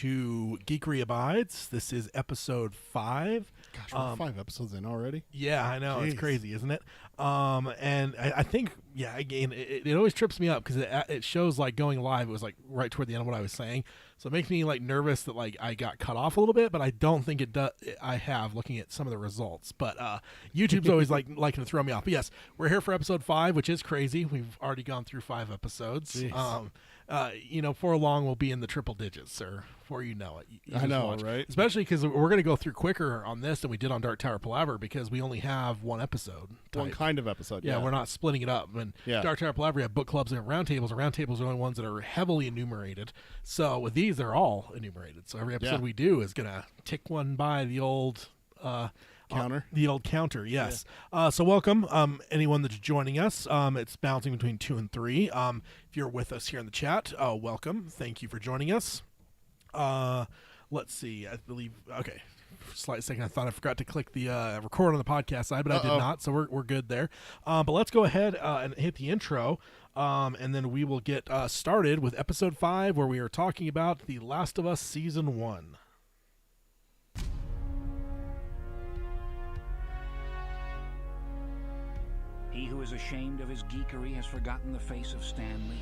to Geekery Abides. This is episode 5. Gosh, we're 5 episodes in already. Yeah, I know. Jeez. It's crazy, isn't it? And I think, yeah, again, it always trips me up because it shows like going live. It was like right toward the end of what I was saying. So it makes me like nervous that like I got cut off a little bit, but I don't think it does. I have looking at some of the results, but YouTube's always liking to throw me off. But yes, we're here for episode 5, which is crazy. We've already gone through 5 episodes. For long we'll be in the triple digits, sir. Before you know it, I know, right? Especially because we're going to go through quicker on this than we did on Dark Tower Palaver because we only have one episode. One kind of episode. Yeah, we're not splitting it up. And Dark Tower Palaver, we have book clubs and roundtables. And roundtables are the only ones that are heavily enumerated. So with these, they're all enumerated. So every episode we do is going to tick one by the old counter. The old counter, yes. Yeah. So welcome, anyone that's joining us. It's bouncing between 2 and 3. If you're with us here in the chat, welcome. Thank you for joining us. Let's see. I believe. Okay. Slight second. I thought I forgot to click the record on the podcast side, but I did not. So we're good there. But let's go ahead and hit the intro, and then we will get started with episode 5, where we are talking about The Last of Us Season 1. He who is ashamed of his geekery has forgotten the face of Stan Lee.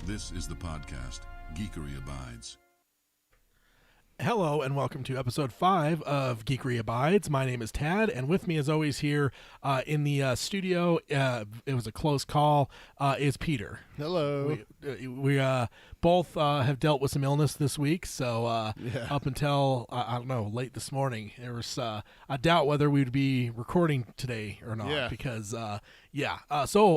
This is the podcast, Geekery Abides. Hello and welcome to episode 5 of Geekery Abides. My name is Tad, and with me as always here in the studio, it was a close call, is Peter. Hello. We both have dealt with some illness this week, so up until, I don't know, late this morning, there was I doubt whether we'd be recording today or not, because, so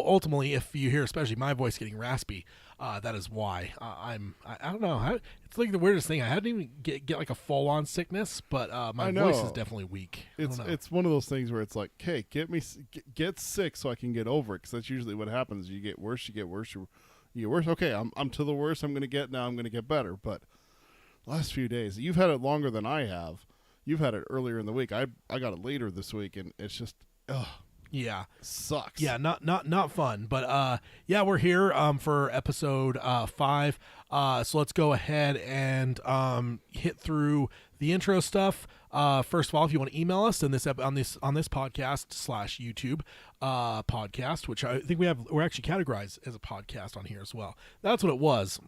ultimately, if you hear especially my voice getting raspy, that is why. I don't know. It's like the weirdest thing. I hadn't even get like a full-on sickness, but my voice is definitely weak. It's one of those things where it's like, hey, get sick so I can get over it, because that's usually what happens. You get worse, you get worse. Okay, I'm to the worst I'm going to get. Now I'm going to get better. But last few days, you've had it longer than I have. You've had it earlier in the week. I got it later this week, and it's just, yeah, sucks. Yeah, not fun. But we're here for episode 5. So let's go ahead and hit through the intro stuff. First of all, if you want to email us on this podcast / YouTube podcast, which I think we're actually categorized as a podcast on here as well. That's what it was.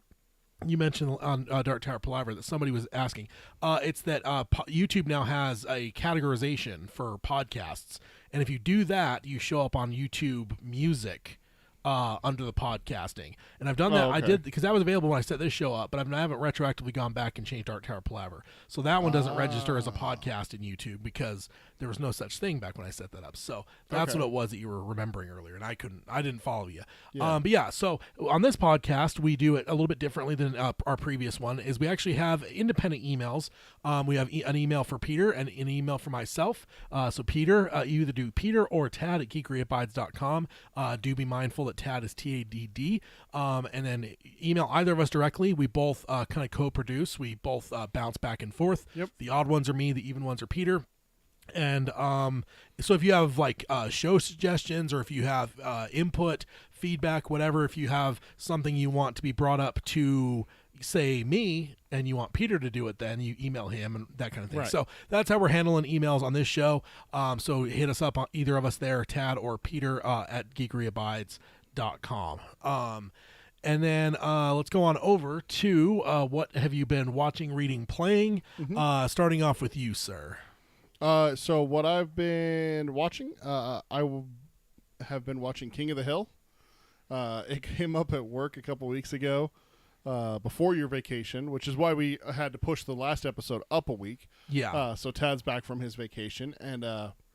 You mentioned on Dark Tower Palaver that somebody was asking. It's that YouTube now has a categorization for podcasts, and if you do that, you show up on YouTube Music under the podcasting. And I've done that. I did, because that was available when I set this show up, but I haven't retroactively gone back and changed Dark Tower Palaver. So that one doesn't register as a podcast in YouTube because there was no such thing back when I set that up. So that's what it was that you were remembering earlier, and I didn't follow you. So on this podcast, we do it a little bit differently than our previous one. Is we actually have independent emails. We have an email for Peter and an email for myself. So Peter, you either do Peter or Tad at geekeryabides.com. Do be mindful that Tad is TADD. And then email either of us directly. We both kind of co-produce. We both bounce back and forth. Yep. The odd ones are me. The even ones are Peter. And so if you have like show suggestions, or if you have input, feedback, whatever, if you have something you want to be brought up to, say, me, and you want Peter to do it, then you email him and that kind of thing. Right. So that's how we're handling emails on this show. So hit us up on either of us there, Tad or Peter, at geekeryabides.com. And then let's go on over to what have you been watching, reading, playing, starting off with you, sir. So what I've been watching, have been watching King of the Hill, It came up at work a couple weeks ago, before your vacation, which is why we had to push the last episode up a week. Yeah. So Tad's back from his vacation, and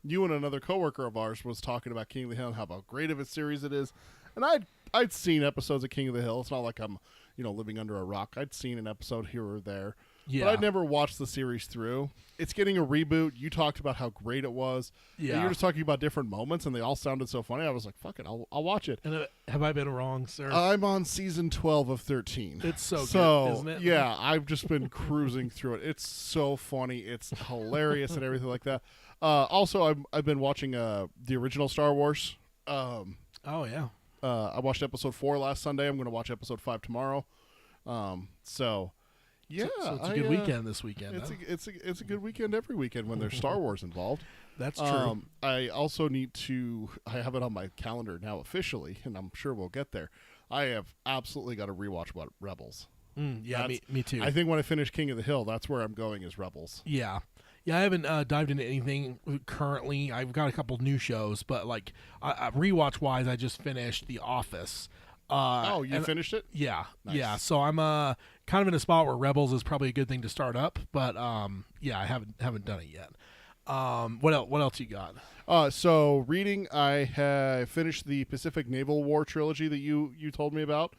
you and another coworker of ours was talking about King of the Hill and how great of a series it is. And I'd seen episodes of King of the Hill. It's not like I'm living under a rock. I'd seen an episode here or there. Yeah. But I'd never watched the series through. It's getting a reboot. You talked about how great it was. Yeah. And you were just talking about different moments, and they all sounded so funny. I was like, fuck it, I'll watch it. And have I been wrong, sir? I'm on season 12 of 13. It's so good, isn't it? Yeah, I've just been cruising through it. It's so funny. It's hilarious and everything like that. Also, I've been watching the original Star Wars. Oh, yeah. I watched episode 4 last Sunday. I'm going to watch episode 5 tomorrow. Yeah, So it's a good weekend this weekend. It's a good weekend every weekend when there's Star Wars involved. That's true. I also need to. I have it on my calendar now officially, and I'm sure we'll get there. I have absolutely got to rewatch Rebels. Yeah, me too. I think when I finish King of the Hill, that's where I'm going is Rebels. Yeah. Yeah, I haven't dived into anything currently. I've got a couple new shows, but like rewatch wise, I just finished The Office. You finished it? Yeah, Nice. yeah. So I'm kind of in a spot where Rebels is probably a good thing to start up, but yeah, I haven't done it yet. What else you got? So reading, I have finished the Pacific Naval War trilogy that you told me about.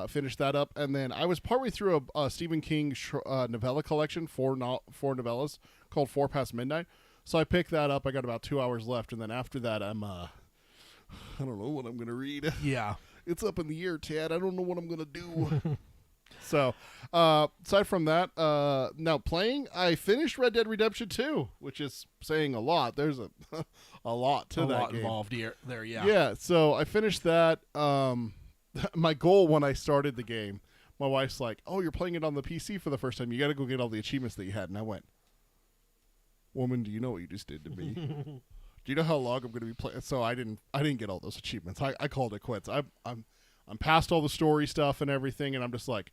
Finished that up, and then I was partway through a Stephen King novella collection, four novellas called 4 Past Midnight. So I picked that up. I got about 2 hours left, and then after that, I don't know what I'm gonna read. Yeah. It's up in the air, Tad. I don't know what I'm gonna do. So, aside from that, now playing, I finished Red Dead Redemption 2, which is saying a lot. There's a lot to a that lot game. involved here. There, yeah. Yeah, so I finished that. My goal when I started the game, my wife's like, "Oh, you're playing it on the PC for the first time. You got to go get all the achievements that you had." And I went, "Woman, do you know what you just did to me? Do you know how long I'm going to be playing?" So I didn't get all those achievements. I called it quits. I'm past all the story stuff and everything, and I'm just like,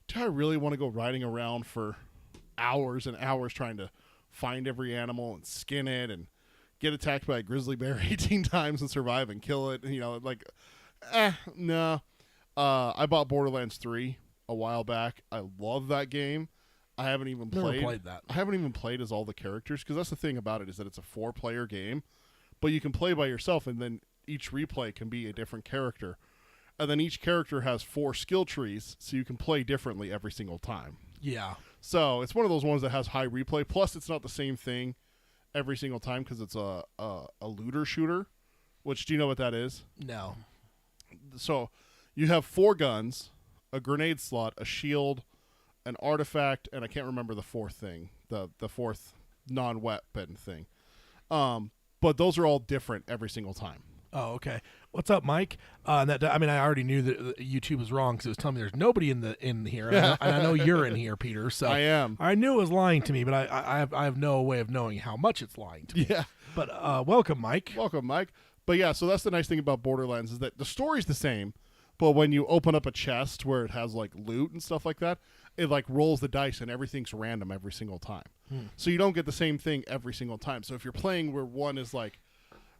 do I really want to go riding around for hours and hours trying to find every animal and skin it and get attacked by a grizzly bear 18 times and survive and kill it? No. I bought Borderlands 3 a while back. I love that game. I haven't even Never played that. I haven't even played as all the characters, because that's the thing about it, is that it's a 4-player game, but you can play by yourself, and then each replay can be a different character. And then each character has 4 skill trees, so you can play differently every single time. Yeah. So it's one of those ones that has high replay. Plus, it's not the same thing every single time, because it's a looter shooter, which, do you know what that is? No. So you have 4 guns, a grenade slot, a shield, an artifact, and I can't remember the 4th thing, the 4th non-weapon thing. But those are all different every single time. Oh, okay. What's up, Mike? I already knew that YouTube was wrong because it was telling me there's nobody in here, and I know you're in here, Peter. So I am. I knew it was lying to me, but I have no way of knowing how much it's lying to me. Yeah. But welcome, Mike. Welcome, Mike. But yeah, so that's the nice thing about Borderlands, is that the story's the same, but when you open up a chest where it has like loot and stuff like that, it like rolls the dice and everything's random every single time. So you don't get the same thing every single time. So if you're playing where one is like,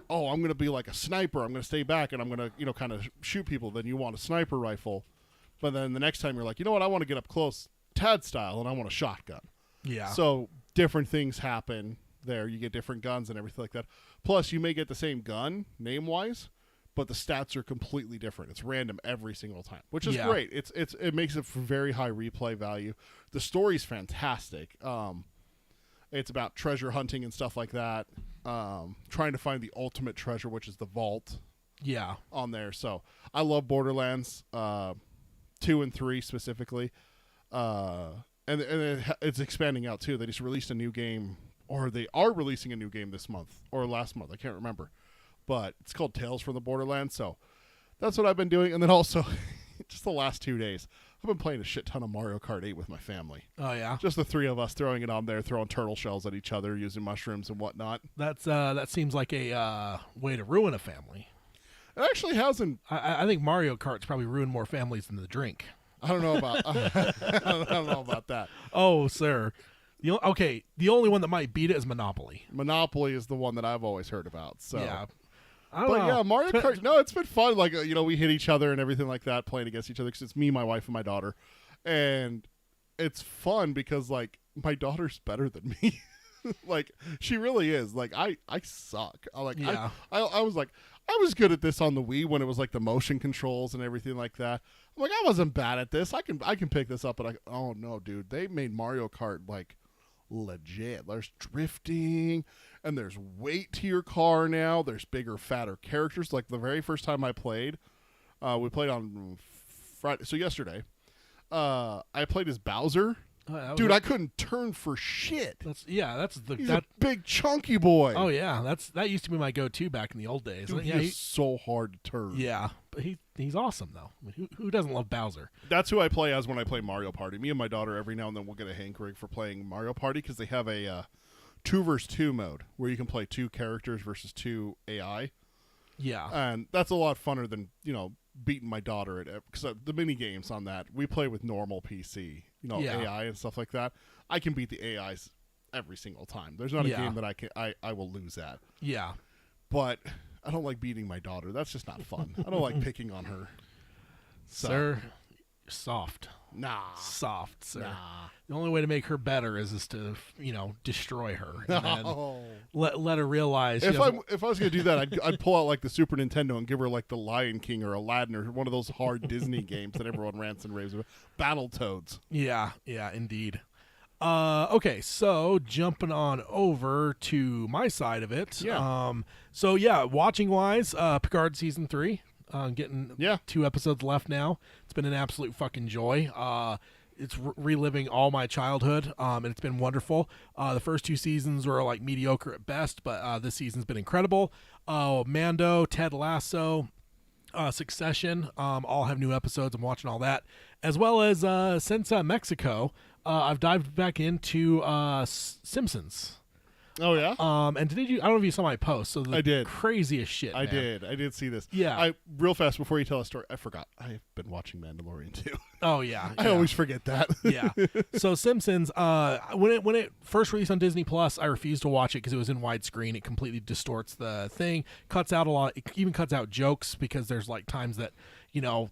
oh, I'm going to be like a sniper, I'm going to stay back and I'm going to, kind of shoot people, then you want a sniper rifle. But then the next time you're like, you know what, I want to get up close, Tad style, and I want a shotgun. Yeah. So different things happen there. You get different guns and everything like that. Plus, you may get the same gun, name-wise, but the stats are completely different. It's random every single time, which is great. It makes it for very high replay value. The story's fantastic. It's about treasure hunting and stuff like that. Trying to find the ultimate treasure, which is the vault. Yeah. On there. So I love Borderlands 2 and 3 specifically. And it's expanding out too. They just released a new game, or they are releasing a new game this month or last month. I can't remember. But it's called Tales from the Borderlands. So that's what I've been doing. And then also, just the last 2 days, I've been playing a shit ton of Mario Kart 8 with my family. Oh, yeah? Just the 3 of us throwing it on there, throwing turtle shells at each other, using mushrooms and whatnot. That seems like a way to ruin a family. It actually hasn't. I think Mario Kart's probably ruined more families than the drink. I don't know about I don't know about that. Oh, sir. The only one that might beat it is Monopoly. Monopoly is the one that I've always heard about. So yeah. I don't But know. yeah, Mario Kart. No, it's been fun. Like we hit each other and everything like that, playing against each other because it's me, my wife, and my daughter, and it's fun because like my daughter's better than me. Like she really is. Like I suck. Yeah. I was like I was good at this on the Wii when it was like the motion controls and everything like that. I'm like I wasn't bad at this. I can pick this up. But oh no, dude, they made Mario Kart like legit. There's drifting and there's weight to your car now. There's bigger, fatter characters. Like the very first time I played, we played on Friday. So yesterday, I played as Bowser. Dude, I couldn't turn for shit. That's He's a big chunky boy. Oh yeah, that used to be my go-to back in the old days. Dude, Yeah, he is so hard to turn. yeah, but he's awesome though. I mean, who doesn't love Bowser? That's who I play as when I play Mario Party. Me and my daughter every now and then we'll get a hankering for playing Mario Party because they have a 2 versus 2 mode where you can play 2 characters versus 2 AI, Yeah, and that's a lot funner than beating my daughter at it because the mini games on that we play with normal PC, Yeah. AI and stuff like that. I can beat the AIs every single time. There's not a Yeah. game that I will lose at. yeah. But I don't like beating my daughter. That's just not fun. I don't like picking on her. So, Sir, you're soft, Nah. sir. Nah. The only way to make her better is to destroy her and then No. let her realize. she If doesn't- I was gonna do that, I'd pull out like the Super Nintendo and give her like the Lion King or Aladdin or one of those hard Disney games that everyone rants and raves about. Battletoads. Yeah, indeed. Okay, so jumping on over to my side of it. Yeah. So yeah, watching wise, Picard season 3. Getting 2 episodes left now. It's been an absolute fucking joy. It's reliving all my childhood, and it's been wonderful. The first 2 seasons were like mediocre at best, but this season's been incredible. Mando, Ted Lasso, Succession, all have new episodes. I'm watching all that, as well as since Mexico, I've dived back into Simpsons. Oh yeah. And did you? I don't know if you saw my post. So the I did. Craziest shit. I man. did see this. Yeah. I real fast before you tell a story, I forgot. I've been watching Mandalorian too. Oh yeah. I always forget that. Yeah. So Simpsons, when it first released on Disney Plus, I refused to watch it because it was in widescreen. It completely distorts the thing, cuts out a lot. It even cuts out jokes because there's like times that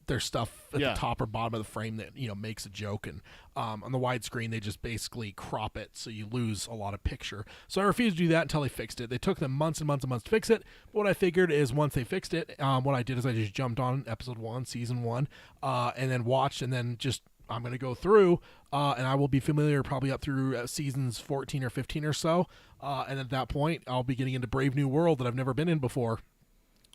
there's stuff at the top or bottom of the frame that makes a joke, and on the widescreen they just basically crop it so you lose a lot of picture. So I refused to do that until they fixed it. They took them months and months and months to fix it. But what I figured is once they fixed it, what I did is I just jumped on episode 1, season 1, and then watched, and then just I'm going to go through, and I will be familiar probably up through seasons 14 or 15 or so, and at that point I'll be getting into Brave New World that I've never been in before.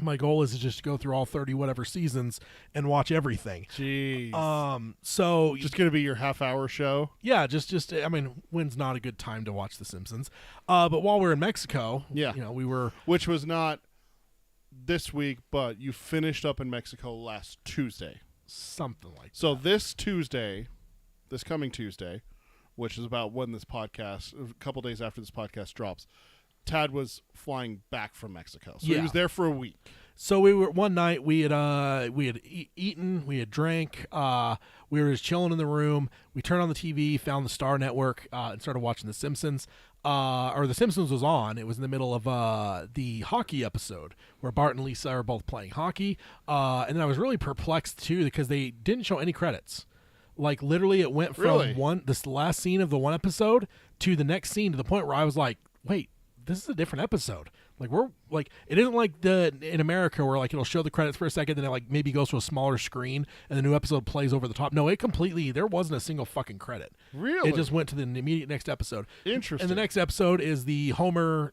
My goal is just to go through all 30 whatever seasons and watch everything. Jeez. So Just gonna be your half-hour show. yeah, just I mean, when's not a good time to watch The Simpsons? But while we're in Mexico, we were, Which was not this week, but you finished up in Mexico last Tuesday. something like So this coming Tuesday, which is about when this podcast, a couple days after this podcast drops, Tad was flying back from Mexico. So he Yeah. was there for a week. So we were one night. We had eaten, we had drank. We were just chilling in the room. We turned on the TV, found the Star Network, and started watching The Simpsons. Or The Simpsons was on. It was in the middle of the hockey episode where Bart and Lisa are both playing hockey. And then I was really perplexed too because they didn't show any credits. Like literally, it went from Really? this last scene of the one episode to the next scene to the point where I was like, wait. This is a different episode. Like we're like it isn't like in America where like it'll show the credits for a second, then it like maybe goes to a smaller screen and the new episode plays over the top. No, it completely there wasn't a single fucking credit. Really? It just went to the immediate next episode. Interesting. And the next episode is the Homer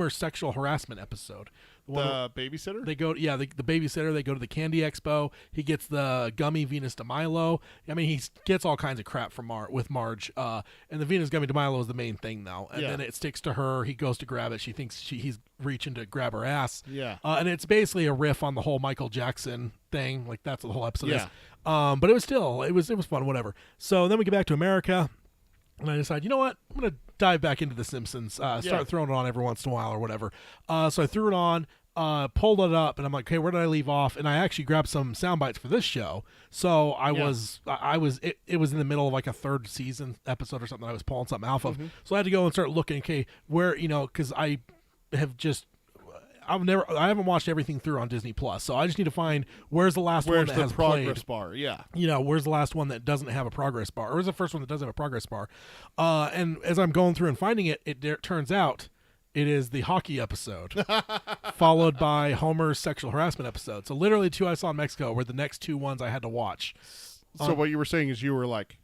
sexual harassment episode. The one where The babysitter? they go, the babysitter. They go to the Candy Expo. He gets the gummy Venus de Milo. I mean, he gets all kinds of crap from with Marge. And the Venus gummy de Milo is the main thing though. And then it sticks to her. He goes to grab it. She thinks he's reaching to grab her ass. Yeah. And it's basically a riff on the whole Michael Jackson thing. Like that's what the whole episode is. Yeah. But it was still it was fun. Whatever. So then we get back to America. And I decide, you know what? I'm going to dive back into The Simpsons, start throwing it on every once in a while or whatever. So I threw it on, pulled it up, and I'm like, okay, where did I leave off? And I actually grabbed some sound bites for this show. So it was in the middle of like a third season episode or something I was pulling something off of. So I had to go and start looking, okay, where, because I have just, I haven't watched everything through on Disney Plus, so I just need to find where's the last one Where's that the has progress played. bar? Yeah. Where's the last one that doesn't have a progress bar, or where's the first one that doesn't have a progress bar? And as I'm going through and finding it, it turns out it is the hockey episode, followed by Homer's sexual harassment episode. So literally 2 I saw in Mexico were the next 2 ones I had to watch. So what you were saying is you were like,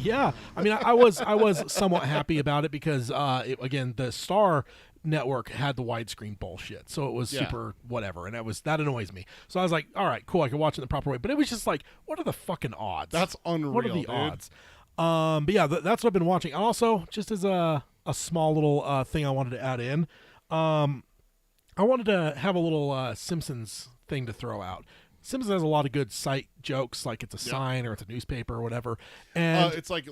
Yeah, I mean, I was somewhat happy about it because again, the Star Network had the widescreen bullshit, so it was super whatever, and that annoys me. So I was like, all right, cool, I can watch it the proper way. But it was just like, what are the fucking odds? that's unreal. What are the dude. odds? But yeah, that's what I've been watching. And also, just as a small little thing I wanted to add in, I wanted to have a little Simpsons thing to throw out. Simpsons has a lot of good sight jokes, like it's a sign or it's a newspaper or whatever. And It's like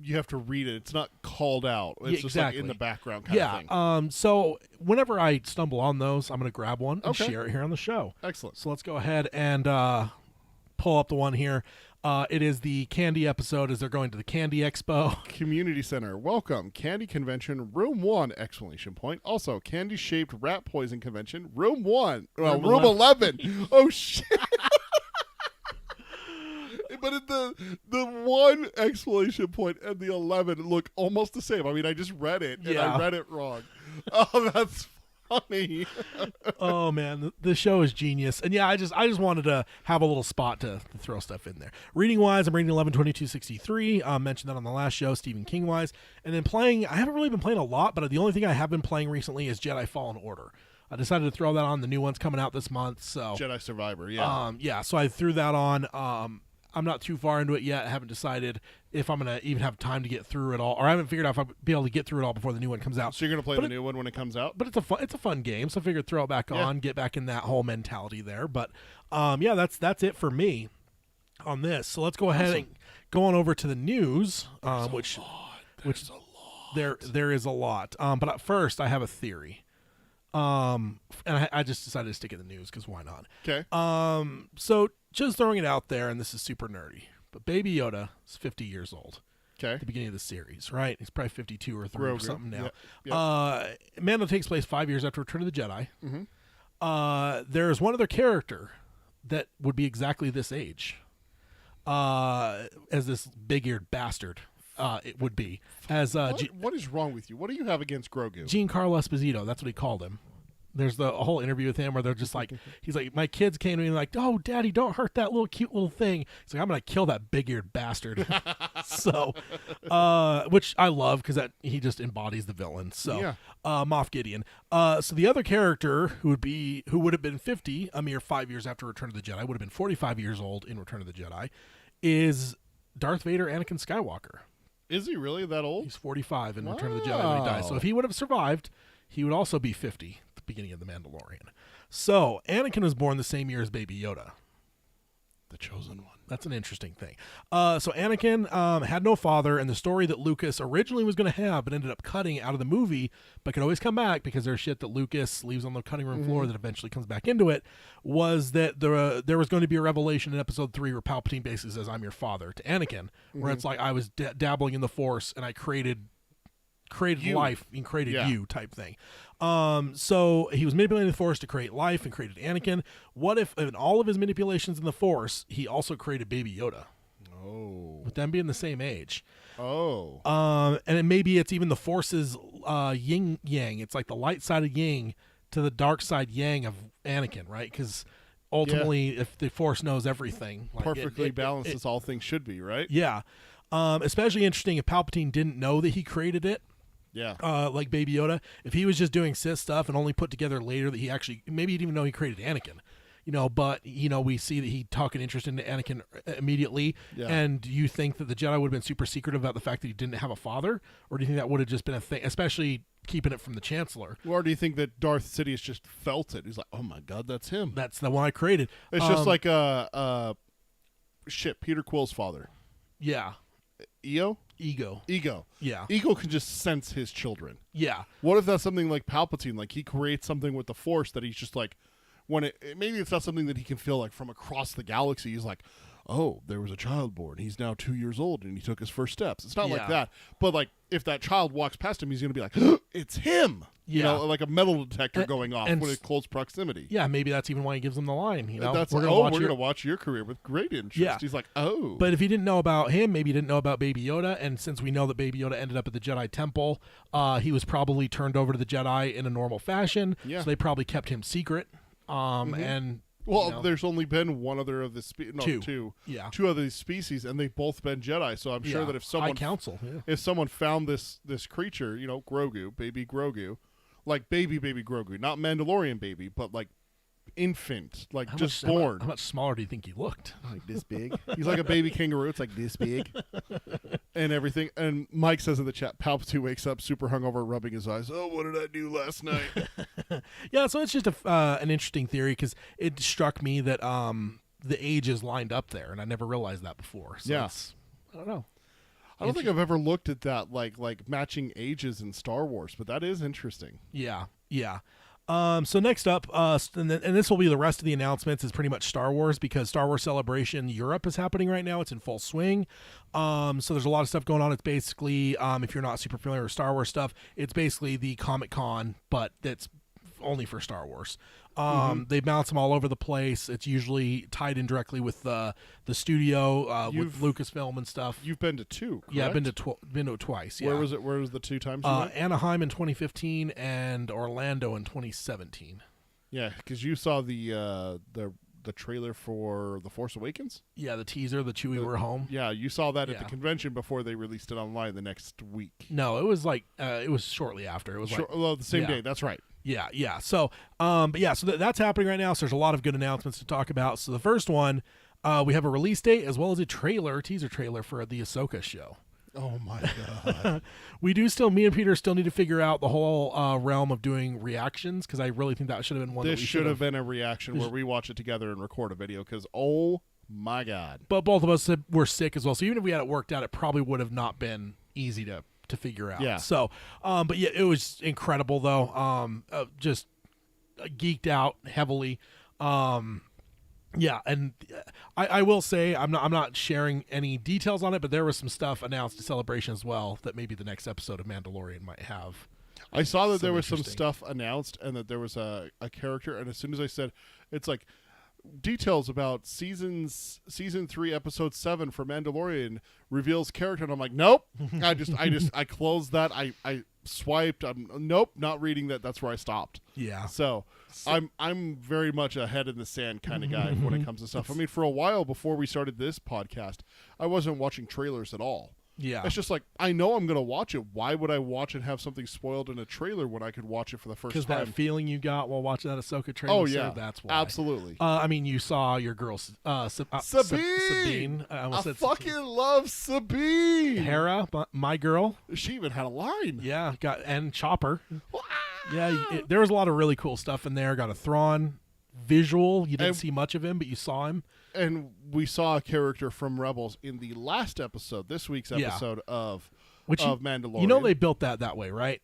you have to read it. It's not called out. It's just like in the background kind of thing. So whenever I stumble on those, I'm going to grab one and share it here on the show. Excellent. So let's go ahead and pull up the one here. It is the Candy episode as they're going to the Candy Expo. Community Center. Welcome. Candy Convention, Room 1, exclamation point. Also, Candy-Shaped Rat Poison Convention, Room 1. Well, Room 11. Oh, shit. But the 1 exclamation point and the 11 look almost the same. I mean, I just read it, and I read it wrong. Oh, that's funny. Oh man, the show is genius, and yeah, I just wanted to have a little spot to throw stuff in there. Reading wise, I'm reading 11/22/63. Mentioned that on the last show, Stephen King wise, and then playing. I haven't really been playing a lot, but the only thing I have been playing recently is Jedi Fallen Order. I decided to throw that on. The new one's coming out this month, so Jedi Survivor, yeah. So I threw that on. I'm not too far into it yet. I haven't decided if I'm going to even have time to get through it all, or I haven't figured out if I'll be able to get through it all before the new one comes out. So you're going to play the new one when it comes out? But it's a fun game, so I figured throw it back on, get back in that whole mentality there. But that's it for me on this. So let's go ahead and go on over to the news, which there is a lot. But at first, I have a theory. And I just decided to stick in the news because why not? Okay. So just throwing it out there, and this is super nerdy, but Baby Yoda is 50 years old. Okay. At the beginning of the series, right? He's probably 52 or 3 or something now. Yep. Mando takes place 5 years after Return of the Jedi. Mm-hmm. There's one other character that would be exactly this age, as this big-eared bastard. It would be as what is wrong with you? What do you have against Grogu? Giancarlo Esposito. That's what he called him. There's a whole interview with him where they're just like, he's like, my kids came to me and like, oh, Daddy, don't hurt that little cute little thing. He's like, I'm gonna kill that big-eared bastard. So, which I love because that he just embodies the villain. So, Moff Gideon. So the other character who would have been 50 a mere 5 years after Return of the Jedi, would have been 45 years old in Return of the Jedi, is Darth Vader, Anakin Skywalker. Is he really that old? He's 45 in Return of the Jedi when he dies. So if he would have survived, he would also be 50 at the beginning of The Mandalorian. So Anakin was born the same year as Baby Yoda. The chosen one. That's an interesting thing. So Anakin had no father, and the story that Lucas originally was going to have but ended up cutting out of the movie, but could always come back because there's shit that Lucas leaves on the cutting room floor that eventually comes back into it, was that there was going to be a revelation in Episode 3 where Palpatine basically says, I'm your father, to Anakin, where it's like I was dabbling in the Force and I created you. Life and created you type thing. So he was manipulating the Force to create life and created Anakin. What if in all of his manipulations in the Force, he also created Baby Yoda? Oh. With them being the same age. Oh. And maybe it's even the Force's yin yang. It's like the light side of yin to the dark side yang of Anakin, right? Because ultimately, if the Force knows everything, like perfectly balanced as all things should be, right? Yeah. Especially interesting if Palpatine didn't know that he created it. Yeah. Like Baby Yoda. If he was just doing Sith stuff and only put together later that he actually, maybe he didn't even know he created Anakin. But we see that he took an interest into Anakin immediately. Yeah. And do you think that the Jedi would have been super secretive about the fact that he didn't have a father? Or do you think that would have just been a thing, especially keeping it from the Chancellor? Or do you think that Darth Sidious just felt it? He's like, oh my God, that's him. That's the one I created. It's just like Peter Quill's father. Yeah. Ego. Yeah. Ego can just sense his children. Yeah. What if that's something like Palpatine? Like he creates something with the Force that he's just like, maybe it's not something that he can feel like from across the galaxy. He's like, oh, there was a child born. He's now 2 years old and he took his first steps. It's not Yeah. like that. But like if that child walks past him, he's going to be like, it's him. You Yeah. know, like a metal detector going off and when it's close proximity. Yeah, maybe that's even why he gives them the line. You know, That's we're like, gonna watch we're your- going to watch your career with great interest. Yeah. He's like, oh. But if you didn't know about him, maybe you didn't know about Baby Yoda. And since we know that Baby Yoda ended up at the Jedi Temple, he was probably turned over to the Jedi in a normal fashion. Yeah. So they probably kept him secret. And well, you know, there's only been one other of the two Yeah. of these species, and they've both been Jedi. So I'm sure yeah, that if High someone Council, yeah. if someone found this creature, you know, Grogu, baby Grogu, like baby Grogu, not Mandalorian baby, but like infant, like How just much, born, How much smaller do you think he looked? like this big. He's like a baby kangaroo. It's like this big, and everything. And Mike says in the chat, Palpatine wakes up super hungover, rubbing his eyes. Oh, what did I do last night? Yeah, so it's just an interesting theory because it struck me that the ages lined up there, and I never realized that before. So Yeah. it's, I don't know. I don't think I've ever looked at that, like matching ages in Star Wars, but that is interesting. Yeah, yeah. So next up, and this will be the rest of the announcements, is pretty much Star Wars, because Star Wars Celebration Europe is happening right now. It's in full swing. So there's a lot of stuff going on. It's basically, if you're not super familiar with Star Wars stuff, it's basically the Comic-Con, but that's only for Star Wars. They bounce them all over the place. It's usually tied in directly with the studio, with Lucasfilm and stuff. You've been to two, correct? Yeah, I've been to it twice. Yeah. Where was it? Where was the two times you went? Anaheim in 2015 and Orlando in 2017. Yeah, because you saw the trailer for The Force Awakens. Yeah, the teaser, the Chewie We're Home. Yeah, you saw that at the Yeah. convention before they released it online the next week. No, it was like it was shortly after. It was Sure, like well, the same yeah. day. That's right. yeah. So, but yeah, so that's happening right now. So there's a lot of good announcements to talk about. So the first one, we have a release date as well as a teaser trailer for the Ahsoka show. Oh my god. Me and Peter still need to figure out the whole realm of doing reactions, because I really think that should have been one. This that we should have been a reaction where we watch it together and record a video. Because oh my god. But both of us were sick as well, so even if we had it worked out, it probably would have not been easy to figure out. Yeah. So, but yeah, it was incredible though. Just geeked out heavily. Yeah, and I will say I'm not sharing any details on it, but there was some stuff announced at Celebration as well that maybe the next episode of Mandalorian might have. I saw that there was some interesting stuff announced and that there was a character, and as soon as I said, it's like details about season 3 episode 7 for Mandalorian reveals character, and I'm like, nope. I closed that. I swiped. Nope, not reading that. That's where I stopped. Yeah. So I'm very much a head in the sand kind of guy when it comes to stuff. I mean, for a while before we started this podcast, I wasn't watching trailers at all. Yeah. It's just like, I know I'm going to watch it. Why would I watch and have something spoiled in a trailer when I could watch it for the first Because time? that feeling you got while watching that Ahsoka trailer. Oh, sir, yeah. that's why. Absolutely. I mean, you saw your girl Sabine! Sabine. I I almost said fucking love Sabine. Hera, my girl. She even had a line. Yeah, and Chopper. Yeah, there was a lot of really cool stuff in there. Got a Thrawn visual. You didn't And- see much of him, but you saw him. And we saw a character from Rebels in the last episode, this week's Yeah. episode of Which Mandalorian. You know they built that way, right?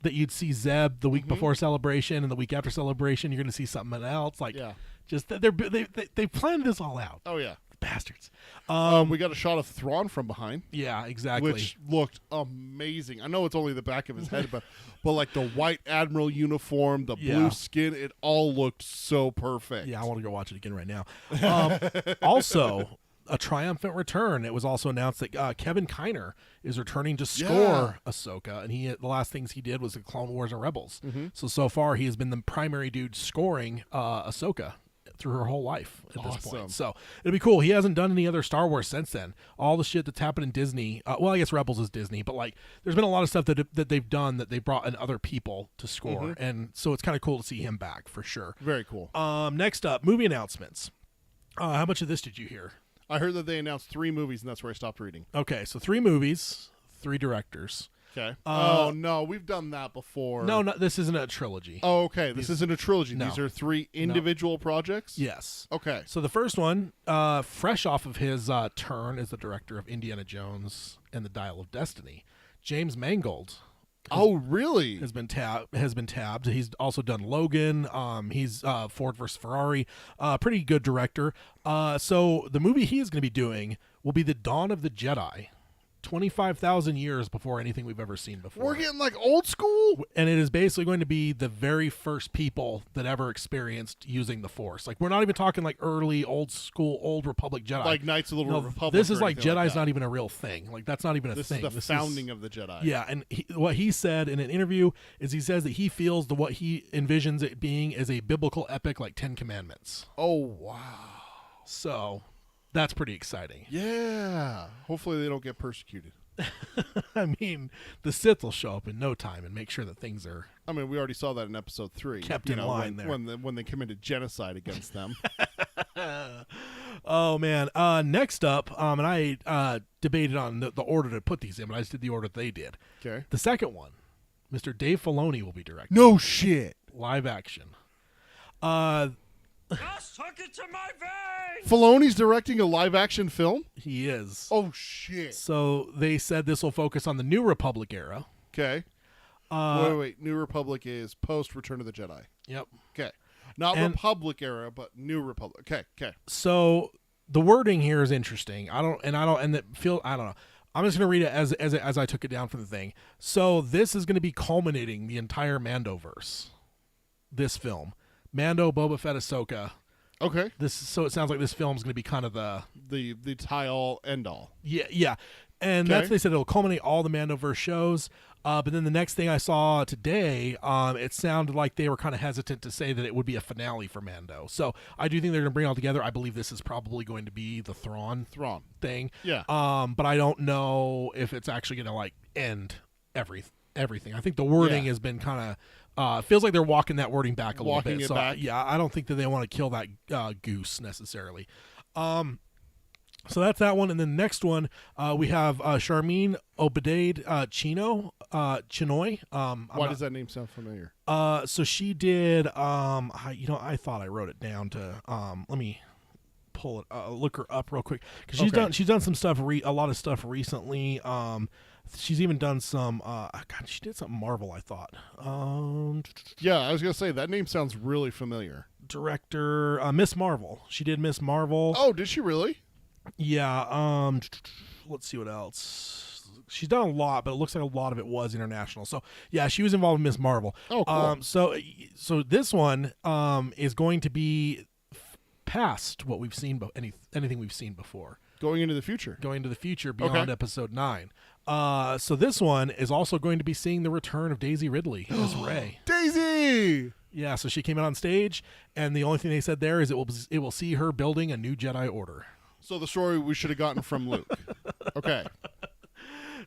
That you'd see Zeb the week Mm-hmm. before Celebration, and the week after Celebration, you're going to see something else. Like, Yeah. just they planned this all out. Oh, yeah. Bastards. We got a shot of Thrawn from behind. Yeah, exactly. Which looked amazing. I know it's only the back of his head, but like the white admiral uniform, the Yeah. blue skin, it all looked so perfect. Yeah, I want to go watch it again right now. Also, a triumphant return. It was also announced that Kevin Kiner is returning to score Ahsoka, and the last things he did was the Clone Wars and Rebels. Mm-hmm. So far he has been the primary dude scoring Ahsoka through her whole life at this Awesome. point. So it'll be cool. He hasn't done any other Star Wars since then. All the shit that's happened in Disney. Well, I guess Rebels is Disney, but like there's been a lot of stuff that they've done that they brought in other people to score, Mm-hmm. and so it's kind of cool to see him back for sure. Very cool. Next up, movie announcements. How much of this did you hear? I heard that they announced 3 movies, and that's where I stopped reading. Okay, so 3 movies, 3 directors. Okay. Oh, no, we've done that before. No, this isn't a trilogy. Oh, okay. This isn't a trilogy. No. These are 3 individual projects? Yes. Okay. So the first one, fresh off of his turn as the director of Indiana Jones and the Dial of Destiny, James Mangold Oh, really? has been tabbed. He's also done Logan. He's Ford versus Ferrari. Pretty good director. So the movie he is going to be doing will be The Dawn of the Jedi. 25,000 years before anything we've ever seen before. We're getting like old school. And it is basically going to be the very first people that ever experienced using the Force. Like, we're not even talking like early, old school, old Republic Jedi. Like Knights of the No, Republic. this is or like anything Jedi's that. not even a real thing. Like, that's not even a This thing. is the founding of the Jedi. Yeah, and what he said in an interview is he says that he feels what he envisions it being is a biblical epic like 10 Commandments. Oh, wow. So that's pretty exciting. Yeah. Hopefully they don't get persecuted. I mean, the Sith will show up in no time and make sure that things are I mean, we already saw that in episode 3. Kept in line there. When they committed genocide against them. Oh man. Next up, and I debated on the order to put these in, but I just did the order they did. Okay. The second one, Mr. Dave Filoni will be directing No shit. live action. Just took it to my veins! Filoni's directing a live action film? He is. Oh shit. So they said this will focus on the New Republic era. Okay. Wait. New Republic is post Return of the Jedi. Yep. Okay. Not And- Republic era, but New Republic. Okay. So the wording here is interesting. I don't know. I'm just gonna read it as I took it down from the thing. So this is gonna be culminating the entire Mandoverse. This film, Mando, Boba Fett, Ahsoka. Okay. So it sounds like this film is gonna be kind of the The tie all end all. yeah. And Okay. that's they said it'll culminate all the Mandoverse shows. But then the next thing I saw today, it sounded like they were kind of hesitant to say that it would be a finale for Mando. So I do think they're going to bring it all together. I believe this is probably going to be the Thrawn thing. Yeah. But I don't know if it's actually going to like end everything. I think the wording Yeah. has been kind of feels like they're walking that wording back a Walking little bit. it So back? yeah, I don't think that they want to kill that goose necessarily. So that's that one, and then next one we have Charmin Obaid Chinoy. Why does that name sound familiar? So she did. I thought I wrote it down to. Let me pull it. Look her up real quick because she's done some stuff. A lot of stuff recently. She's even done some. God, she did something Marvel. I thought. Yeah, I was gonna say that name sounds really familiar. Director Miss Marvel. She did Miss Marvel. Oh, did she really? Yeah. Let's see what else. She's done a lot, but it looks like a lot of it was international. So yeah, she was involved in Miss Marvel. Oh, cool. So this one is going to be past what we've seen, anything we've seen before. Going into the future. Going to the future beyond Okay. episode 9. So this one is also going to be seeing the return of Daisy Ridley as Rey. Daisy. Yeah, so she came out on stage, and the only thing they said there is it will see her building a new Jedi Order. So the story we should have gotten from Luke. Okay.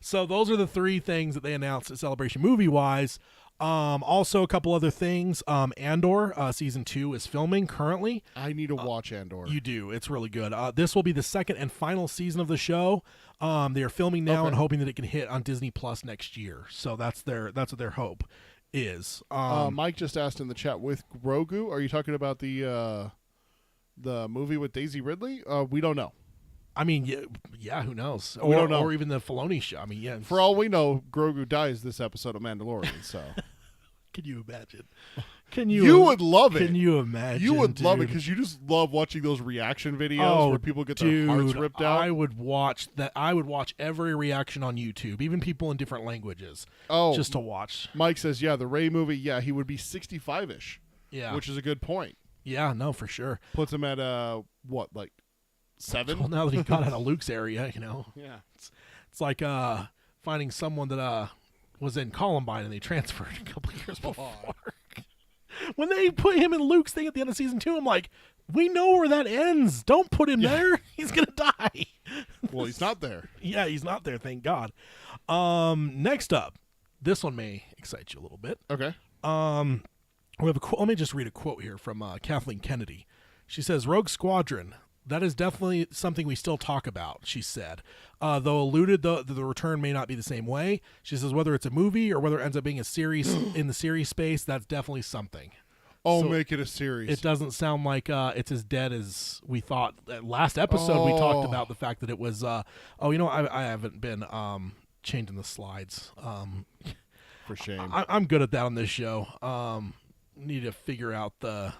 So those are the 3 things that they announced at Celebration movie-wise. Also, a couple other things. Andor season 2 is filming currently. I need to watch Andor. You do. It's really good. This will be the second and final season of the show. They are filming now Okay. and hoping that it can hit on Disney Plus next year. So that's what their hope is. Mike just asked in the chat, with Grogu, are you talking about the movie with Daisy Ridley? We don't know. I mean, yeah, who knows? We don't know. Or even the Filoni show. I mean, yeah. For all we know, Grogu dies this episode of Mandalorian. So Can you imagine? Can you? you would love it. Can you imagine? You would love it dude? because you just love watching those reaction videos where people get their hearts ripped out. I would watch that. I would watch every reaction on YouTube, even people in different languages, Oh, just to watch. Mike says, yeah, the Rey movie, yeah, he would be 65-ish, Yeah, which is a good point. yeah, no, for sure. Puts him at, what, like 7? Well, now that he got out of Luke's area, Yeah. it's like finding someone that was in Columbine and they transferred a couple years before. When they put him in Luke's thing at the end of season 2, I'm like, we know where that ends. Don't put him there. He's gonna die. Well, he's not there. Yeah, he's not there. Thank God. Next up, this one may excite you a little bit. Okay. We have a let me just read a quote here from Kathleen Kennedy. She says, "Rogue Squadron. That is definitely something we still talk about," she said. Though alluded the return may not be the same way. She says whether it's a movie or whether it ends up being a series in the series space, that's definitely something. Oh, So make it a series. It doesn't sound like it's as dead as we thought. Last episode we talked Oh. about the fact that it was. I haven't been changing the slides. for shame. I'm good at that on this show. Need to figure out the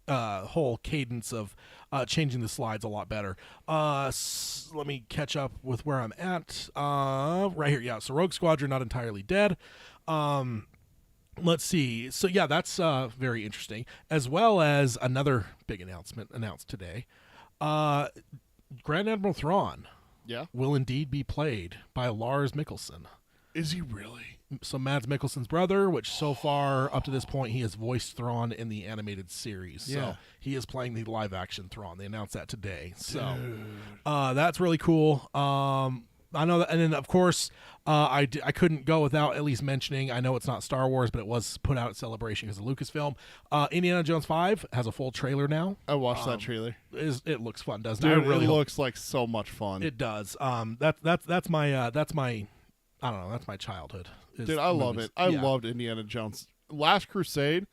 whole cadence of changing the slides a lot better. Let me catch up with where I'm at. Right here, yeah. So Rogue Squadron not entirely dead. Let's see. So yeah, that's very interesting. As well as another big announcement announced today. Grand Admiral Thrawn Yeah, will indeed be played by Lars Mikkelsen. is he really? So Mads Mikkelsen's brother, which so far up to this point he has voiced Thrawn in the animated series. Yeah. So he is playing the live action Thrawn. They announced that today. So that's really cool. I know that, and then of course I couldn't go without at least mentioning. I know it's not Star Wars, but it was put out at Celebration because of Lucasfilm. Indiana Jones 5 has a full trailer now. I watched that trailer. It looks fun, doesn't it? Dude, I really it hope- looks like so much fun. It does. That's my I don't know. That's my childhood. is Dude, I love movies. it. I Yeah. loved Indiana Jones. Last Crusade,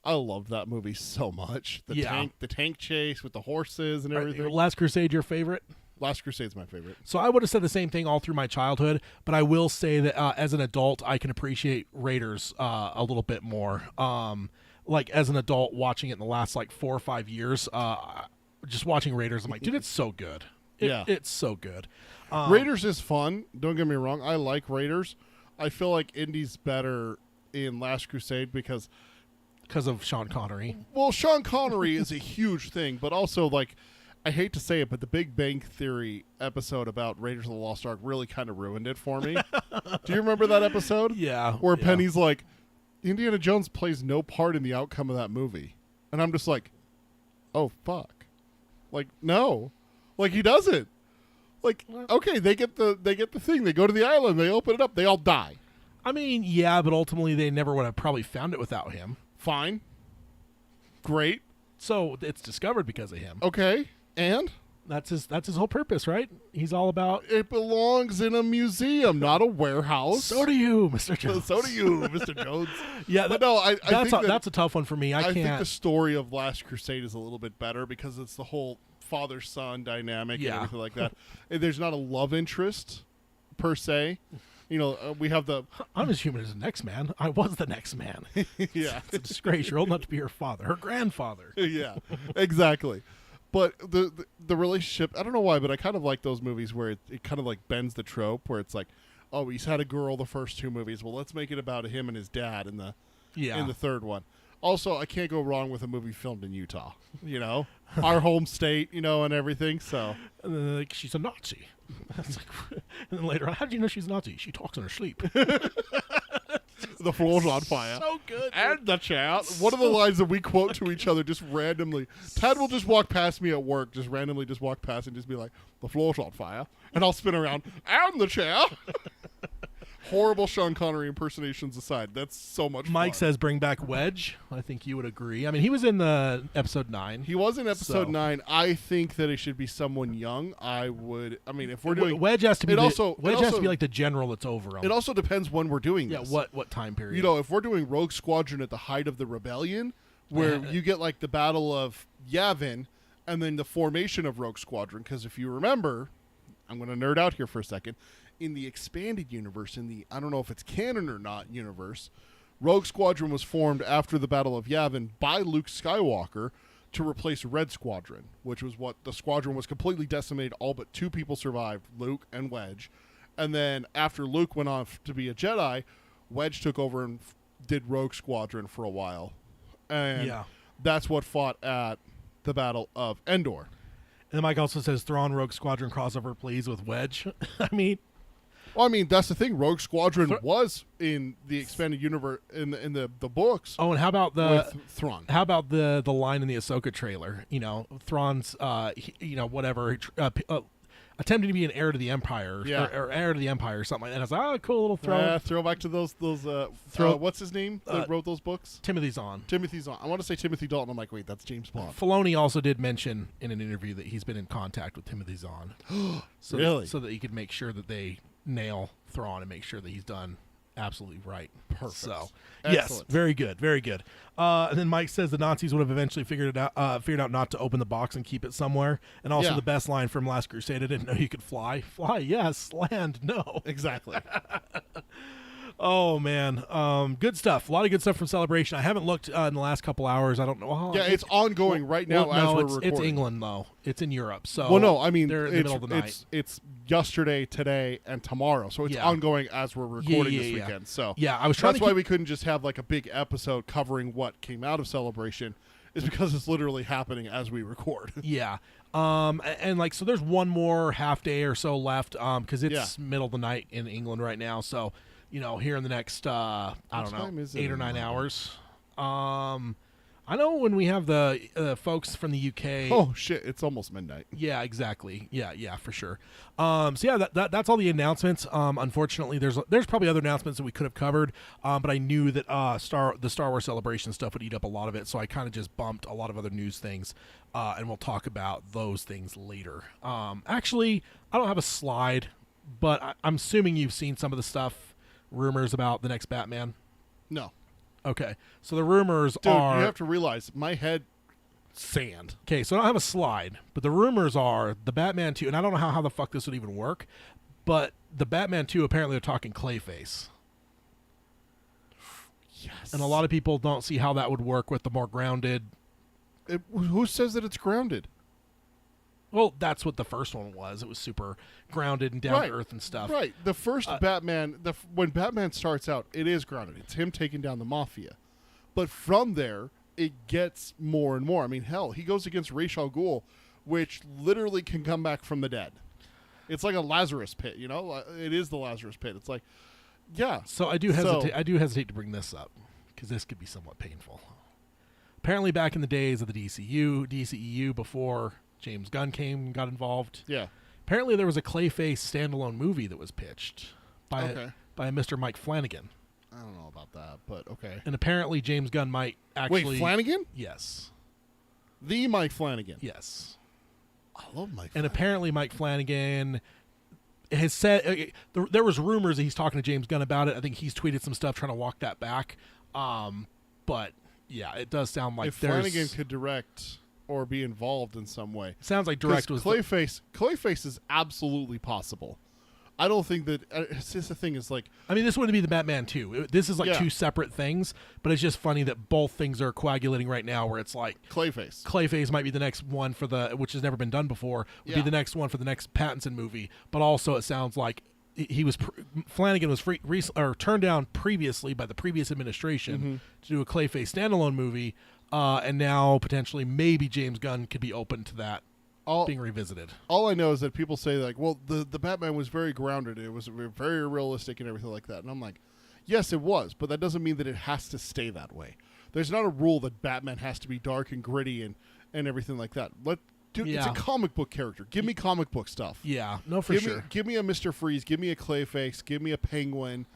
I loved that movie so much. The tank chase with the horses and everything. Last Crusade, your favorite? Last Crusade's my favorite. So I would have said the same thing all through my childhood, but I will say that as an adult, I can appreciate Raiders a little bit more. Like as an adult, watching it in the last like 4 or 5 years, just watching Raiders, I'm like, dude, it's so good. It's so good. Raiders is fun. Don't get me wrong. I like Raiders. I feel like Indy's better in Last Crusade because, of Sean Connery. well, Sean Connery is a huge thing, but also, like, I hate to say it, but the Big Bang Theory episode about Raiders of the Lost Ark really kind of ruined it for me. Do you remember that episode? Yeah. Where yeah. Penny's like, Indiana Jones plays no part in the outcome of that movie. And I'm just like, oh, fuck. Like, no. Like, he doesn't. Like, okay, they get the thing. They go to the island. They open it up. They all die. I mean, yeah, but ultimately they never would have probably found it without him. Fine. Great. So it's discovered because of him. Okay. And? That's his whole purpose, right? He's all about. It belongs in a museum, not a warehouse. So do you, Mr. Jones. So do you, Mr. Jones. Yeah, But no, I think that's a tough one for me. I think can't. the story of Last Crusade is a little bit better because it's the whole father-son dynamic and Yeah. everything like that. And there's not a love interest per se. You know, we have the I'm as human as the next man. I was the next man. yeah, It's a disgrace. You're old enough to be her father, her grandfather. yeah, exactly. But the relationship, I don't know why, but I kind of like those movies where it kind of like bends the trope where it's like, oh, he's had a girl the first 2 movies. Well, let's make it about him and his dad in the third one. Also, I can't go wrong with a movie filmed in Utah. You know, our home state. You know, and everything. So And then they're like, she's a Nazi. It's like, and then later on, how do you know she's a Nazi? She talks in her sleep. the floor's on fire. So good. And the chat. One of the lines that we quote to each other just randomly. Tad will just walk past me at work, just randomly just walk past and just be like, the floor's on fire. And I'll spin around, and the chair. Horrible Sean Connery impersonations aside. That's so much Mike fun. says bring back Wedge. I think you would agree. I mean, he was in the episode 9. He was in episode So. 9. I think that it should be someone young. I mean, if we're doing... Wedge has to be It Wedge also- has to be like the general that's over him. It also depends when we're doing yeah, this. what time period? You know, if we're doing Rogue Squadron at the height of the rebellion, where you get like the Battle of Yavin and then the formation of Rogue Squadron, because if you remember, I'm going to nerd out here for a second, in the expanded universe, in the, I don't know if it's canon or not universe, Rogue Squadron was formed after the Battle of Yavin by Luke Skywalker to replace Red Squadron, which was what the squadron was completely decimated. All but 2 people survived, Luke and Wedge. And then after Luke went off to be a Jedi, Wedge took over and did Rogue Squadron for a while. And Yeah. that's what fought at the Battle of Endor. And then Mike also says Thrawn Rogue Squadron crossover, please, with Wedge. I mean, Well, I mean, that's the thing. Rogue Squadron was in the expanded universe in the books oh, and how about the with Thrawn. how about the line in the Ahsoka trailer? You know, Thrawn's whatever attempting to be an heir to the Empire, Yeah. or heir to the Empire, or something like that. And I was like, oh, cool little throw. Throwback to those what's his name that wrote those books? Timothy's on. Timothy Zahn. I want to say Timothy Dalton. I'm like, wait, that's James Bond. Filoni also did mention in an interview that he's been in contact with Timothy Zahn. So Really? so that he could make sure that they nail Thrawn and make sure that he's done absolutely right. Perfect. So yes, Excellent. very good, very good. And then Mike says the Nazis would have eventually figured out not to open the box and keep it somewhere. And also Yeah. the best line from Last Crusade: "I didn't know you could fly. Fly, yes. Land, no." Exactly. Oh man, good stuff. A lot of good stuff from Celebration. I haven't looked in the last couple hours. I don't know. How Yeah, it's ongoing right now well, as no, we're it's recording. England though. It's in Europe. So Well, no, I mean they're in the middle of the night. it's yesterday, today, and tomorrow, so it's Yeah. ongoing as we're recording this yeah. weekend. So Yeah, I was trying that's to why keep- we couldn't just have like a big episode covering what came out of Celebration, is because it's literally happening as we record. Yeah. And like, so there's one more half day or so left, because it's Yeah. middle of the night in England right now. So, here in the next, I don't time know, is it 8 or in 9 London? hours. I know when we have the folks from the UK. Oh shit! It's almost midnight. Yeah, exactly. Yeah, for sure. So yeah, that's all the announcements. Unfortunately, there's probably other announcements that we could have covered, but I knew that the Star Wars Celebration stuff would eat up a lot of it, so I kind of just bumped a lot of other news things, and we'll talk about those things later. Actually, I don't have a slide, but I'm assuming you've seen some of the stuff, rumors about the next Batman. No, Okay, so the rumors dude, are you have to realize my head sand. Okay, so I don't have a slide, but the rumors are the Batman 2, and I don't know how the fuck this would even work, but the Batman 2 apparently are talking Clayface. Yes. And a lot of people don't see how that would work with the more grounded. Who says that it's grounded? Well, that's what the first one was. It was super grounded and down Right. to earth and stuff. Right. The first Batman, when Batman starts out, it is grounded. It's him taking down the mafia. But from there, it gets more and more. I mean, hell, he goes against Ra's al Ghul, which literally can come back from the dead. It's like a Lazarus pit, you know? It is the Lazarus pit. It's like, yeah. So I do hesitate to bring this up because this could be somewhat painful. Apparently, back in the days of the DCEU before James Gunn got involved. Yeah. Apparently, there was a Clayface standalone movie that was pitched by Okay. by Mr. Mike Flanagan, I don't know about that, but okay. and apparently James Gunn might actually. Wait, Flanagan? Yes, The Mike Flanagan. yes, I love Mike and Flanagan. apparently Mike Flanagan has said there was rumors that he's talking to James Gunn about it. I think he's tweeted some stuff trying to walk that back. But yeah, it does sound like if Flanagan could direct or be involved in some way. sounds like direct was Clayface is absolutely possible. I don't think that it's just the thing is like I mean, this wouldn't be the Batman 2. This is like Yeah. two separate things, but it's just funny that both things are coagulating right now where it's like Clayface. Clayface might be the next one for which has never been done before, would be Yeah. the next one for the next Pattinson movie, but also it sounds like Flanagan was turned down previously by the previous administration to do a Clayface standalone movie, and now potentially maybe James Gunn could be open to that being revisited. All I know is that people say like, well, the Batman was very grounded. It was very realistic and everything like that. And I'm like, yes, it was, but that doesn't mean that it has to stay that way. There's not a rule that Batman has to be dark and gritty and everything like that. Dude, it's a Yeah. comic book character. Give me comic book stuff. Yeah, no, for give sure. Me, give me a Mr. Freeze. Give me a Clayface. Give me a Penguin,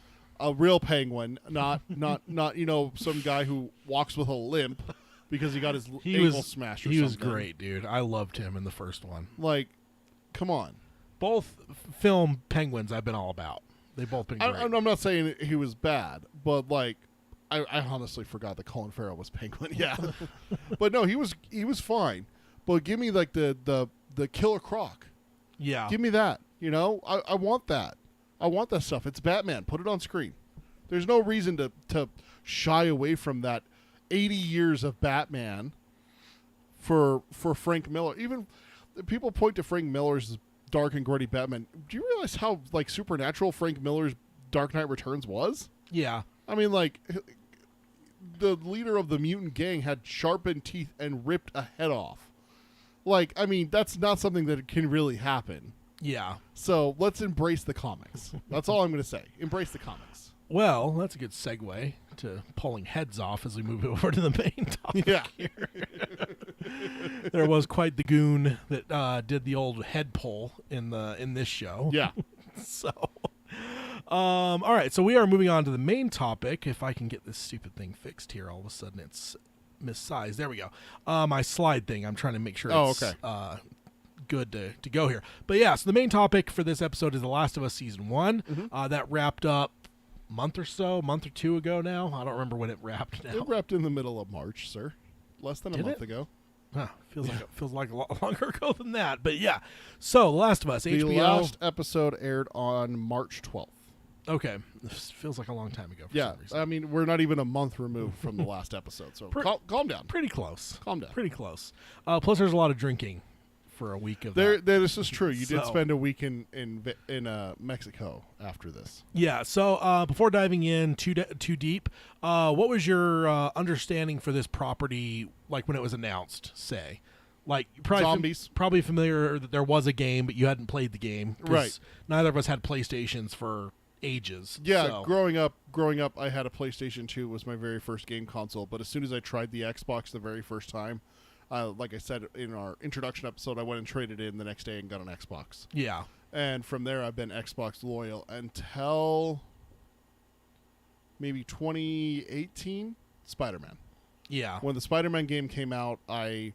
a real Penguin, not some guy who walks with a limp because he got his ankle smashed. Or he was something. great, dude. I loved him in the first one. Like, come on. Both film Penguins I've been all about. They've both been great. I'm not saying he was bad, but like, I honestly forgot that Colin Farrell was Penguin. Yeah, but no, he was fine. But give me like the Killer Croc. Yeah. Give me that. You know, I want that. I want that stuff. It's Batman. Put it on screen. There's no reason to shy away from that 80 years of Batman for Frank Miller. Even people point to Frank Miller's dark and gritty Batman. Do you realize how like supernatural Frank Miller's Dark Knight Returns was? Yeah. I mean, like, the leader of the mutant gang had sharpened teeth and ripped a head off. Like, I mean, that's not something that can really happen. Yeah. So let's embrace the comics. That's all I'm going to say. Embrace the comics. Well, that's a good segue to pulling heads off as we move over to the main topic. Yeah. There was quite the goon that did the old head pull in this show. Yeah. So, all right. So we are moving on to the main topic. If I can get this stupid thing fixed here, all of a sudden it's missized. There we go. My slide thing. I'm trying to make sure it's good to go here. But yeah, so the main topic for this episode is The Last of Us Season 1. That wrapped up a month or two ago now. I don't remember when it wrapped now. It wrapped in the middle of March, sir. Less than a Did month it? ago. Huh, feels like a lot longer ago than that. But yeah. So The Last of Us, The HBO. last episode aired on March 12th. Okay, this feels like a long time ago. For Yeah, some reason. I mean, we're not even a month removed from the last episode, so calm down. Pretty close. Calm down. Pretty close. Plus, there's a lot of drinking for a week of that. This is true. You did So- spend a week in Mexico after this. Yeah. So before diving in too deep, what was your understanding for this property? Like when it was announced, say, like probably Zombies. probably familiar that there was a game, but you hadn't played the game, 'cause Right. Neither of us had PlayStations for ages. Yeah, so. growing up, I had a PlayStation 2. Was my very first game console. But as soon as I tried the Xbox the very first time, like I said in our introduction episode, I went and traded in the next day and got an Xbox. Yeah. And from there, I've been Xbox loyal until maybe 2018, Spider-Man. Yeah. When the Spider-Man game came out, I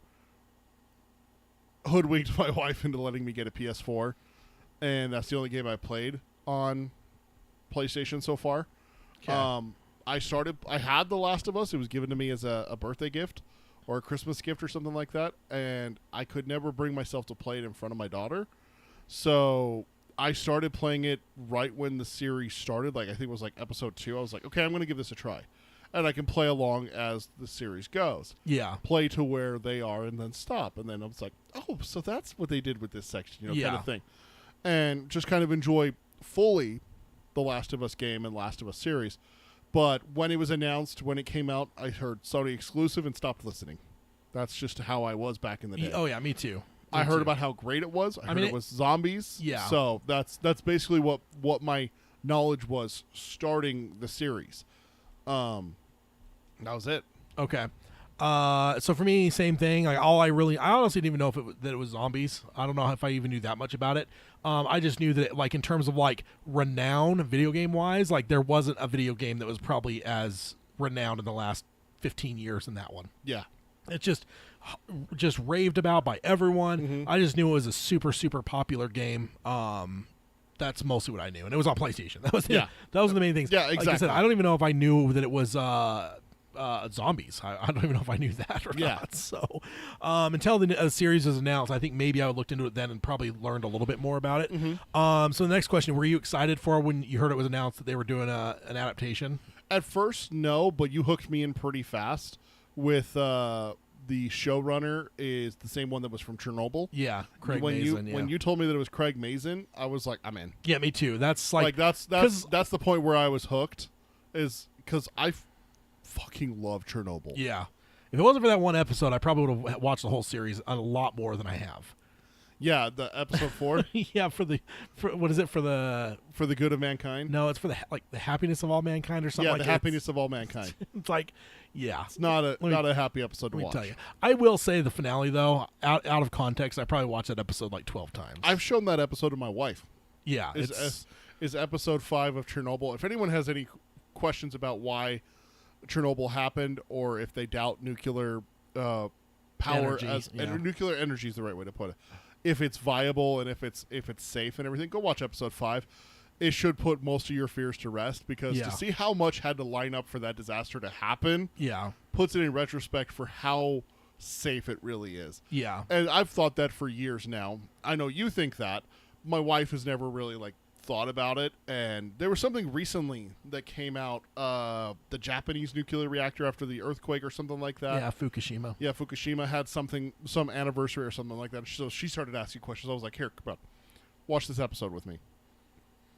hoodwinked my wife into letting me get a PS4, and that's the only game I played on PlayStation so far. Okay. I had The Last of Us. It was given to me as a birthday gift or a Christmas gift or something like that, and I could never bring myself to play it in front of my daughter. So I started playing it right when the series started. Like I think it was like episode 2. I was like, okay, I'm going to give this a try. And I can play along as the series goes. Yeah. Play to where they are and then stop. And then I was like, oh, so that's what they did with this section, kind Yeah. of thing. And just kind of enjoy fully the Last of Us game and Last of Us series. But when it was announced, when it came out, I heard Sony exclusive and stopped listening. That's just how I was back in the day. Oh yeah, me too. I Me heard too. about how great it was. I heard mean, it was zombies. Yeah. So that's basically what my knowledge was starting the series. That was it. Okay. So for me, same thing. Like I honestly didn't even know that it was zombies. I don't know if I even knew that much about it. I just knew that, like, in terms of like renown, video game wise, like there wasn't a video game that was probably as renowned in the last 15 years than that one. Yeah. It's just raved about by everyone. Mm-hmm. I just knew it was a super popular game. That's mostly what I knew, and it was on PlayStation. That was it. Yeah. That was the main things. Yeah, Like I exactly. said, I don't even know if I knew that it was zombies. I don't even know if I knew that or Yeah. not. So until the series was announced, I think maybe I looked into it then and probably learned a little bit more about it. Mm-hmm. So the next question: were you excited for when you heard it was announced that they were doing an adaptation? At first, no, but you hooked me in pretty fast with the showrunner is the same one that was from Chernobyl. Yeah, Craig when Mazin. when you told me that it was Craig Mazin, I was like, I'm in. Yeah, me too. That's Like that's 'cause- the point where I was hooked, is because I fucking love Chernobyl. Yeah. If it wasn't for that one episode, I probably would have watched the whole series a lot more than I have. Yeah, the episode 4 Yeah, for what is it for the? for the good of mankind. No, it's for the happiness of all mankind or something. Yeah, like the that. happiness of all mankind. It's like, yeah. It's not a me- not a happy episode to Let me watch. tell you, I will say the finale though, out of context, I probably watched that episode like 12 times. I've shown that episode to my wife. yeah, Is episode 5 of Chernobyl. If anyone has any questions about why Chernobyl happened, or if they doubt nuclear power Energy, and nuclear energy is the right way to put it. If it's viable and if it's safe and everything, go watch episode 5. It should put most of your fears to rest, because Yeah. to see how much had to line up for that disaster to happen yeah, puts it in retrospect for how safe it really is. yeah, And I've thought that for years now. I know you think that. My wife has never really thought about it, and there was something recently that came out, the Japanese nuclear reactor after the earthquake or something like that. yeah. Fukushima. Yeah, Fukushima had some anniversary or something like that. So she started asking questions. I was like, here, come on, watch this episode with me.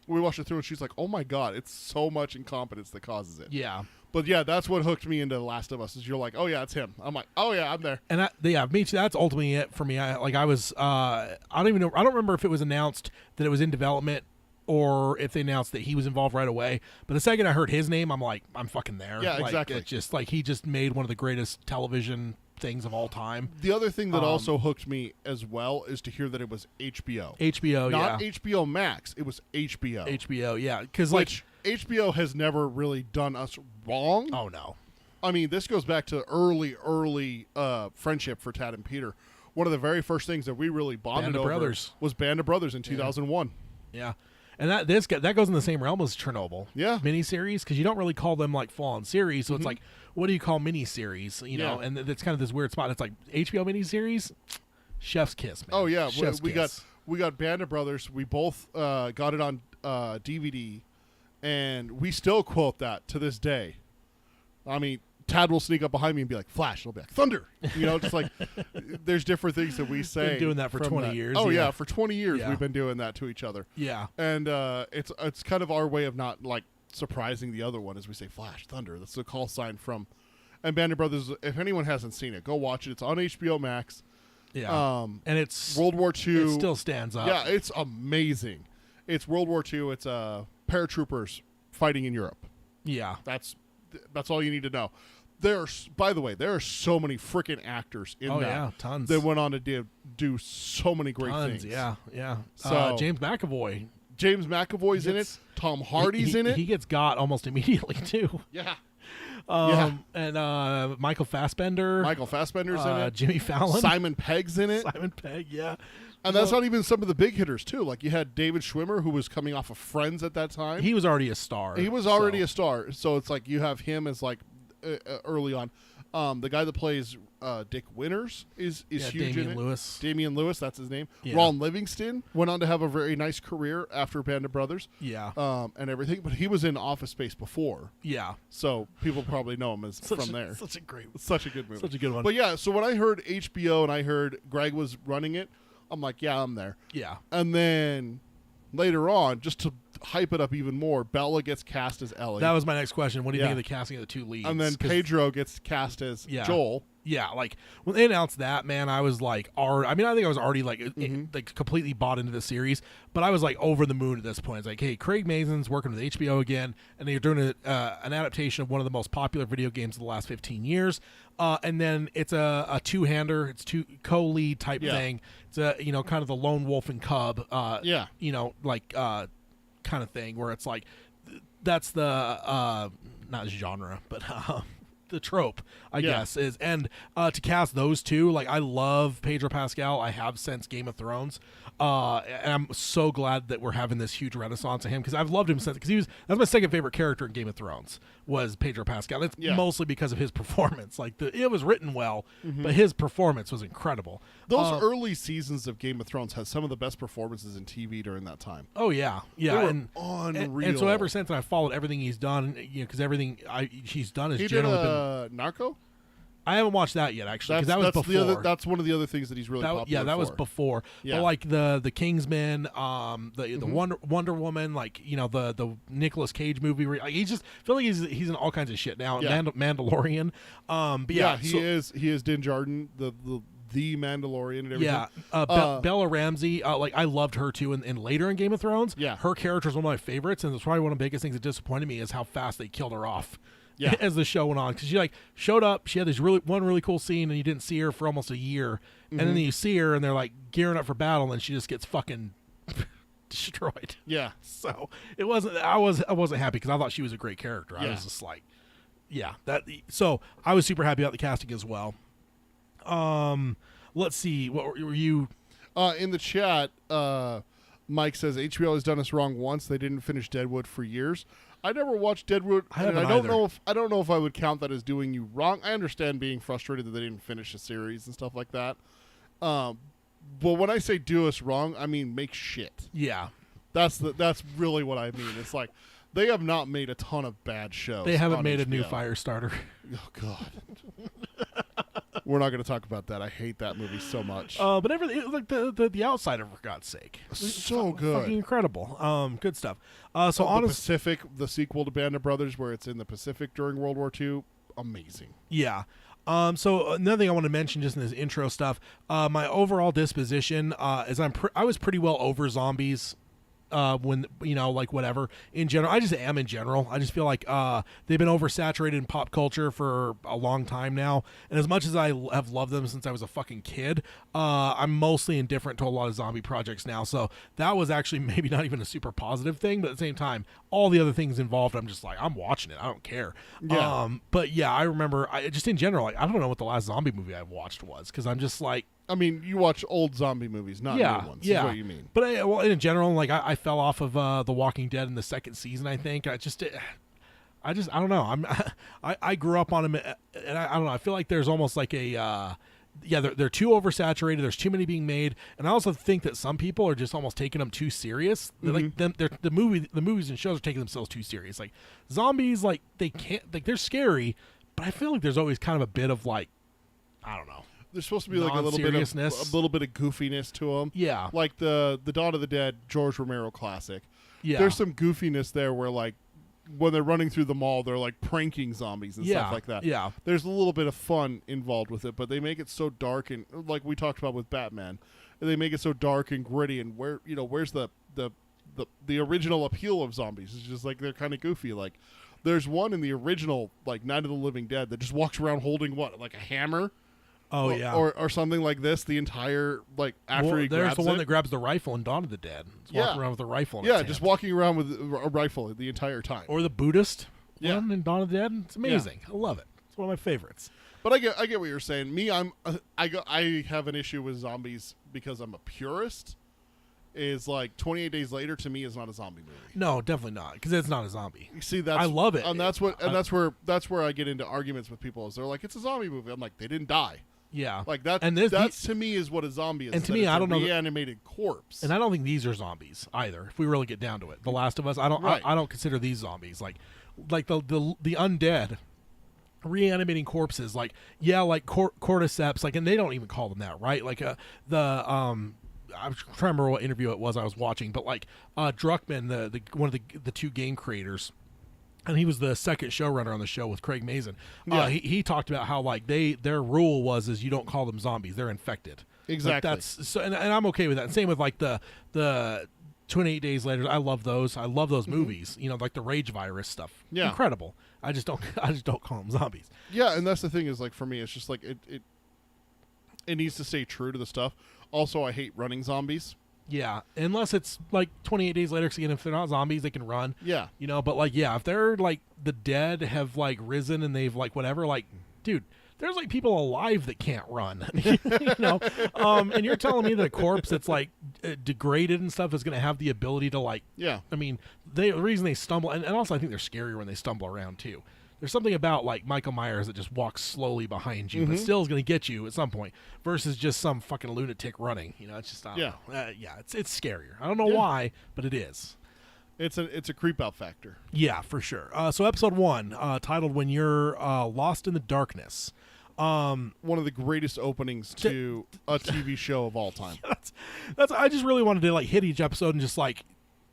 We watched it through, and she's like, oh my God, it's so much incompetence that causes it. Yeah, But yeah, that's what hooked me into The Last of Us, is you're like, oh yeah, it's him. I'm like, oh yeah, I'm there. and me too. That's ultimately it for me. I don't even know. I don't remember if it was announced that it was in development or if they announced that he was involved right away. But the second I heard his name, I'm like, I'm fucking there. Yeah, Like, exactly. It's just like he just made one of the greatest television things of all time. The other thing that also hooked me as well is to hear that it was HBO. HBO, Not yeah. HBO Max. It was HBO. HBO, yeah. Because, like, Which HBO has never really done us wrong. oh, no. I mean, this goes back to early friendship for Tad and Peter. One of the very first things that we really bonded Band of over Brothers. was Band of Brothers in 2001. Yeah. And that goes in the same realm as Chernobyl. Yeah. Miniseries, because you don't really call them, like, full-on series. So it's like, what do you call miniseries? You know, Yeah. and it's kind of this weird spot. It's like, HBO miniseries? Chef's kiss, man. Oh yeah, Chef's we kiss. got Band of Brothers. We both got it on DVD, And we still quote that to this day. I mean, Tad will sneak up behind me and be like, Flash. I'll be like, Thunder. You know, just like there's different things that we say. Been doing that for from 20 years. Oh, yeah. yeah. For 20 years, Yeah. we've been doing that to each other. Yeah. And it's kind of our way of not, like, surprising the other one as we say Flash, Thunder. That's the call sign from... And Band of Brothers, if anyone hasn't seen it, go watch it. It's on HBO Max. Yeah. And it's World War II. It still stands up. Yeah, it's amazing. It's World War II. It's paratroopers fighting in Europe. Yeah. That's all you need to know. By the way, there are so many freaking actors in Oh, that. yeah. Tons. That went on to do so many great Tons. things. Yeah. Yeah. So- James McAvoy. James McAvoy's in it. Gets- Tom Hardy's in it. He gets got almost immediately, too. Yeah. And Michael Fassbender. Michael Fassbender's in it. Jimmy Fallon. Simon Pegg's in it. Simon Pegg, yeah. And that's not even some of the big hitters, too. Like, you had David Schwimmer, who was coming off of Friends at that time. He was already a star. He was already a star. So it's like you have him as, like, early on. The guy that plays Dick Winters is huge Damian in it. Lewis. Damian Lewis, that's his name. Yeah. Ron Livingston went on to have a very nice career after Band of Brothers. Yeah. And everything. But he was in Office Space before. Yeah. So people probably know him as from there. Such a great Such a good movie. Such a good one. But yeah, so when I heard HBO and I heard Greg was running it, I'm like, yeah, I'm there. Yeah. And then later on, just to hype it up even more, Bella gets cast as Ellie. That was my next question. What do you Yeah. think of the casting of the two leads? and then 'Cause- Pedro gets cast as Yeah. Joel. Yeah, like when they announced that, man, I was like, I think I was already like, Mm-hmm. like completely bought into the series, but I was like over the moon at this point. It's like, hey, Craig Mazin's working with HBO again, and they're doing an adaptation of one of the most popular video games of the last 15 years. And then it's a two-hander, it's two co-lead type Yeah. thing. It's a kind of the lone wolf and cub, Yeah. kind of thing where it's like that's the not genre, but the trope, I Yeah. guess, is. And to cast those two, like, I love Pedro Pascal. I have since Game of Thrones, and I'm so glad that we're having this huge renaissance of him, because I've loved him since, because that's my second favorite character in Game of Thrones was Pedro Pascal. It's Yeah. mostly because of his performance. Like, it was written well, but his performance was incredible. Those early seasons of Game of Thrones had some of the best performances in TV during that time. Oh yeah, yeah, They were and unreal. so ever since I've followed everything he's done, because everything he's done has He did generally been. Narco. I haven't watched that yet, actually, because that was before. the other. That's one of the other things that he's really popular yeah, that was for. before. Yeah. But like the Kingsman, the Wonder Woman, like the Nicolas Cage movie. Like, he's just feel like he's in all kinds of shit now. Yeah. Mandalorian. But yeah, he is Din Djarin, the Mandalorian and everything. Yeah, Bella Ramsey, like I loved her too, and later in Game of Thrones, Yeah. her character is one of my favorites, and it's probably one of the biggest things that disappointed me is how fast they killed her off. Yeah. As the show went on, because she like showed up, she had this really cool scene, and you didn't see her for almost a year, and then you see her, and they're like gearing up for battle, and she just gets fucking destroyed. Yeah. So it wasn't. I wasn't happy because I thought she was a great character. I Yeah. was just like, yeah, that. So I was super happy about the casting as well. Let's see. What were you? In the chat, Mike says HBO has done us wrong once. They didn't finish Deadwood for years. I never watched Deadwood. I haven't and I don't either. know if I would count that as doing you wrong. I understand being frustrated that they didn't finish a series and stuff like that. But when I say do us wrong, I mean make shit. Yeah, That's really what I mean. It's like they have not made a ton of bad shows. they haven't on made a new HBO. Firestarter. Oh God. We're not going to talk about that. I hate that movie so much. But everything like the Outsider, for God's sake, So good. fucking incredible. Good stuff. So the honest, Pacific, the sequel to Band of Brothers, where it's in the Pacific during World War II, amazing. yeah. So another thing I want to mention just in this intro stuff, my overall disposition is I was pretty well over zombies. When like whatever in general, I just am in general. I just feel like they've been oversaturated in pop culture for a long time now, and as much as I have loved them since I was a fucking kid, I'm mostly indifferent to a lot of zombie projects now. So that was actually maybe not even a super positive thing, but at the same time, all the other things involved, I'm just like, I'm watching it. I don't care. Yeah. But yeah, I remember just in general, like, I don't know what the last zombie movie I watched was, because I'm just like. I mean, you watch old zombie movies, not new ones. Is what you mean. But in general, like I fell off of The Walking Dead in the second season. I think I don't know. I grew up on him, and I don't know. I feel like there's almost like a yeah, they're too oversaturated. There's too many being made, and I also think that some people are just almost taking them too serious. They're like the movies and shows are taking themselves too serious. Like zombies, like they can't, like they're scary, but I feel like there's always kind of a bit of like, I don't know. There's supposed to be like a little bit of goofiness to them. Yeah, like the Dawn of the Dead George Romero classic. yeah. There's some goofiness there where like when they're running through the mall, they're like pranking zombies and stuff like that. Yeah, There's a little bit of fun involved with it, but they make it so dark and like we talked about with Batman, they make it so dark and gritty. And where's the original appeal of zombies? It's just like they're kind of goofy. Like there's one in the original like Night of the Living Dead that just walks around holding what, like a hammer. Oh yeah, or something like this. The entire like after he there's grabs the one it. that grabs the rifle in Dawn of the Dead. It's walking around with a rifle. In Yeah, its just hand. walking around with a rifle the entire time. Or the Buddhist Yeah. one in Dawn of the Dead. It's amazing. I love it. It's one of my favorites. But I get what you're saying. Me, I have an issue with zombies because I'm a purist. Is like 28 Days Later to me is not a zombie movie. No, definitely not, because it's not a zombie. You see, that's I love it. and that's where I get into arguments with people. Is they're like, it's a zombie movie. I'm like, they didn't die. Yeah, Like that. And that's to me is what a zombie is. And to that me, it's I a don't know that- reanimated corpse. and I don't think these are zombies either. If we really get down to it, The Last of Us, I don't, Right. I don't consider these zombies. Like the undead reanimating corpses. Like like cordyceps. Like, and they don't even call them that, right? Like I'm trying to remember what interview it was I was watching, but like Druckmann, the one of the two game creators, and he was the second showrunner on the show with Craig Mazin. Yeah. He talked about how like their rule was you don't call them zombies, they're infected. Exactly. Like that's so, and I'm okay with that. And same with like the 28 Days Later. I love those. I love those movies. You know, like the Rage Virus stuff. Yeah. Incredible. I just don't call them zombies. Yeah, and that's the thing is like for me, it's just like it needs to stay true to the stuff. Also, I hate running zombies. Yeah, unless it's like 28 Days Later. Because again, if they're not zombies, they can run. Yeah. You know, but like, yeah, if they're like the dead have like risen and they've like whatever, like, dude, there's like people alive that can't run. You know, and you're telling me that a corpse that's like degraded and stuff is going to have the ability to like, Yeah. I mean, the reason they stumble, and also I think they're scarier when they stumble around too. There's something about like Michael Myers that just walks slowly behind you, but still is going to get you at some point, versus just some fucking lunatic running. You know, it's just I don't know. It's scarier. I don't know why, but it is. It's a creep out factor. Yeah, for sure. So episode 1, titled "When You're Lost in the Darkness." One of the greatest openings to a TV show of all time. That's I just really wanted to like hit each episode and just like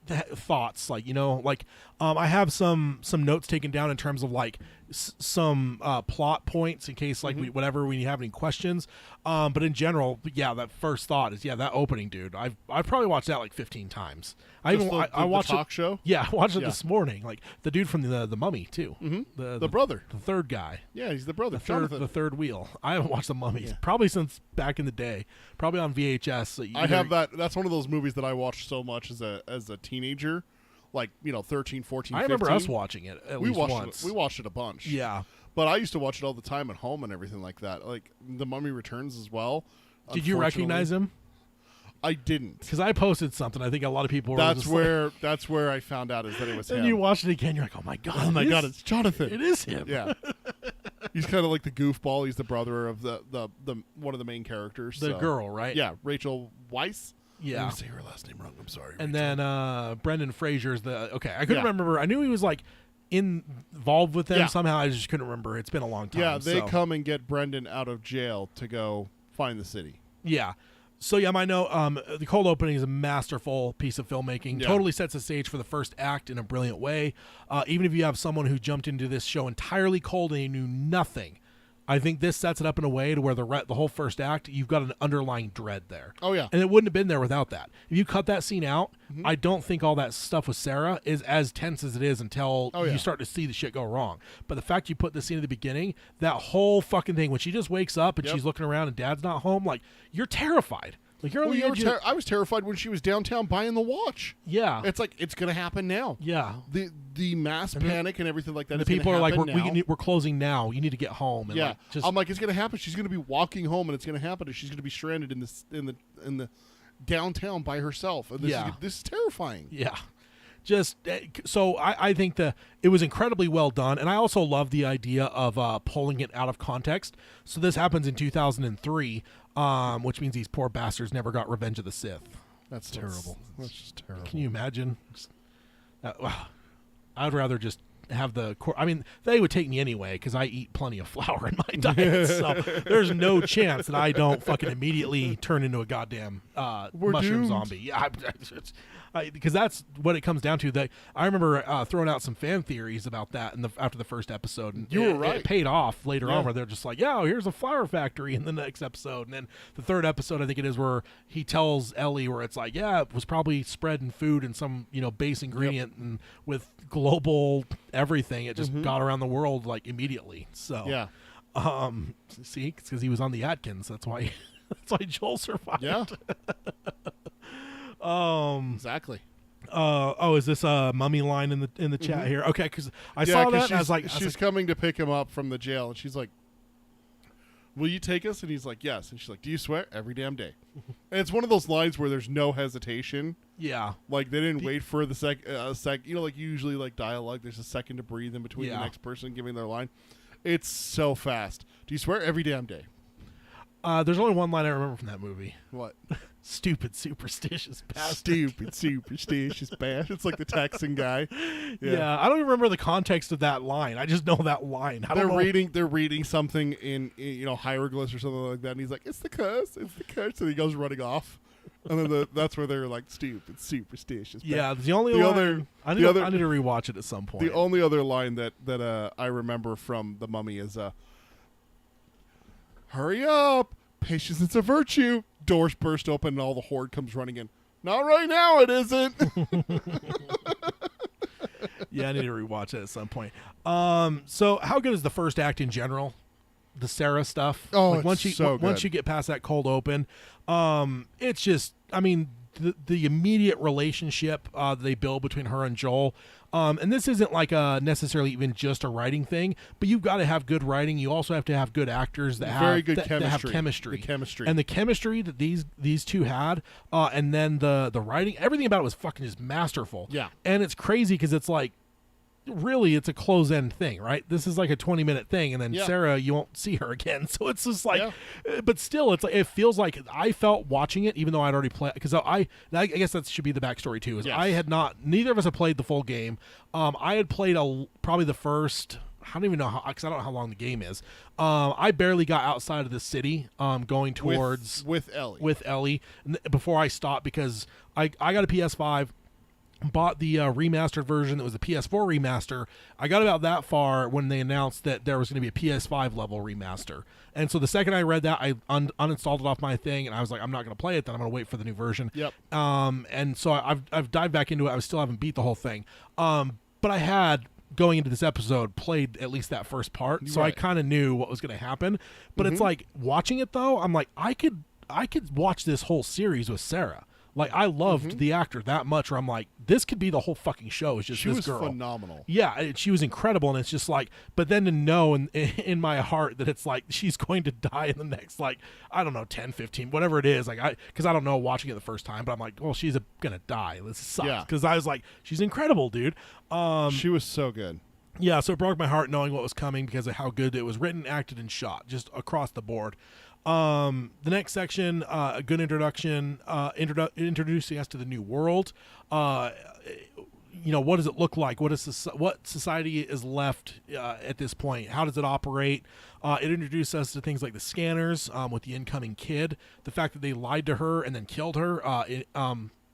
thoughts, like, you know, like I have some notes taken down in terms of like some plot points in case like we have any questions, but in general, yeah, that first thought is that opening, dude, I've probably watched that like 15 times. I watched the talk show. Yeah, I watched it this morning. Like the dude from the Mummy too. The brother, the third guy. Yeah, he's the brother. The third wheel. I haven't watched the Mummies probably since back in the day. Probably on VHS. So I have that. That's one of those movies that I watched so much as a teenager, like 13, 14, 15. I remember us watching it at least once. We watched it a bunch. Yeah. But I used to watch it all the time at home and everything like that. Like The Mummy Returns as well. Did you recognize him? I didn't. Because I posted something. I think a lot of people were That's just where I found out is that it was him. And you watched it again. You're like, oh my god! Oh my god! It's Jonathan. It is him. Yeah. He's kind of like the goofball. He's the brother of the one of the main characters. The girl, right? Yeah, Rachel Weisz. Yeah. I say her last name wrong. I'm sorry. And Rachel. then Brendan Fraser's the okay. I couldn't remember. I knew he was like involved with them somehow. I just couldn't remember. It's been a long time. Yeah, they come and get Brendan out of jail to go find the city. Yeah. So yeah, my note, the cold opening is a masterful piece of filmmaking. Yeah. Totally sets the stage for the first act in a brilliant way. Even if you have someone who jumped into this show entirely cold and they knew nothing, I think this sets it up in a way to where the whole first act, you've got an underlying dread there. Oh yeah. And it wouldn't have been there without that. If you cut that scene out, I don't think all that stuff with Sarah is as tense as it is until you start to see the shit go wrong. But the fact you put the scene at the beginning, that whole fucking thing, when she just wakes up and she's looking around and dad's not home, like, you're terrified. Like, you're on the edge. I was terrified when she was downtown buying the watch. Yeah. It's like, it's going to happen now. Yeah. The mass panic and everything like that. And the is people are like, now. we're closing now. You need to get home. And Yeah. like, just, I'm like, it's going to happen. She's going to be walking home and it's going to happen. And she's going to be stranded in the downtown by herself. And this is terrifying. Yeah. just so I think it was incredibly well done, and I also love the idea of pulling it out of context. So this happens in 2003, which means these poor bastards never got Revenge of the Sith. That's terrible. That's just terrible. Can you imagine? I'd rather just have I mean, they would take me anyway because I eat plenty of flour in my diet, so there's no chance that I don't fucking immediately turn into a goddamn mushroom doomed. zombie. Yeah, because that's what it comes down to. That I remember throwing out some fan theories about that after the first episode, and You were right. It paid off later Yeah. on, where they're just like, "Yeah, here's a flour factory" in the next episode, and then the third episode, I think it is, where he tells Ellie, where it's like, "Yeah, it was probably spread in food and some base ingredient, and with global everything, it just got around the world like immediately." So Yeah. see, it's because he was on the Atkins. That's why. That's why Joel survived. Yeah. Exactly. Is this a mummy line in the chat here? Okay, because I Yeah, saw 'cause that. And she's, I was like, she's coming to pick him up from the jail, and she's like, "Will you take us?" And he's like, "Yes." And she's like, "Do you swear?" "Every damn day." And it's one of those lines where there's no hesitation. yeah, Like they didn't wait for the sec. Like usually like dialogue, there's a second to breathe in between Yeah. the next person giving their line. It's so fast. "Do you swear?" "Every damn day." there's only one line I remember from that movie. What? Stupid, superstitious bastard. Stupid, superstitious bastard. It's like the Texan guy. Yeah. I don't even remember the context of that line. I just know that line. I don't know. They're reading something in hieroglyphs or something like that, and he's like, "It's the curse, it's the curse," and he goes running off. And then that's where they're like, "Stupid, superstitious." Yeah, the only The line. other- I the need other- to rewatch it at some point. The only other line that I remember from The Mummy is, "Hurry up, patience is a virtue." Doors burst open and all the horde comes running in. "Not right now, it isn't." Yeah, I need to rewatch it at some point. So how good is the first act in general? The Sarah stuff. Oh, like it's once you so once good. you get past that cold open, it's just, I mean, the immediate relationship they build between her and Joel. And this isn't like necessarily even just a writing thing, but you've got to have good writing. You also have to have good actors that Very have good that have chemistry. chemistry. The chemistry. And the chemistry that these two had, and then the writing, everything about it was fucking just masterful. Yeah. And it's crazy because it's like, really, it's a close-end thing, right? This is like a 20-minute thing, and then Yeah. Sarah, you won't see her again. So it's just like, Yeah. but still, it's like, it feels like I felt watching it, even though I'd already played, because I guess that should be the backstory too. Is Yes. I had neither of us had played the full game. I had played probably the first. I don't even know how, because I don't know how long the game is. I barely got outside of the city, going towards with Ellie. with Ellie before I stopped, because I got a PS5. Bought the remastered version that was the PS4 remaster. I got about that far when they announced that there was going to be a PS5 level remaster. And so the second I read that, I uninstalled it off my thing, and I was like, I'm not going to play it, then I'm going to wait for the new version. Yep. And so I've dived back into it. I still haven't beat the whole thing. But I had, going into this episode, played at least that first part, so I Right. kind of knew what was going to happen. But it's like, watching it though, I'm like, I could watch this whole series with Sarah. Like, I loved the actor that much, where I'm like, this could be the whole fucking show. It's just She this was girl. phenomenal. Yeah, she was incredible, and it's just like, but then to know in my heart that it's like she's going to die in the next, like, I don't know, 10, 15, whatever it is, like, because I don't know watching it the first time, but I'm like, well, she's gonna die. This sucks. Yeah. Because I was like, she's incredible, dude. She was so good. Yeah, so it broke my heart knowing what was coming because of how good it was written, acted, and shot, just across the board. The next section, a good introduction, introducing us to the new world. What does it look like? What society is left at this point? How does it operate? It introduced us to things like the scanners with the incoming kid, the fact that they lied to her and then killed her,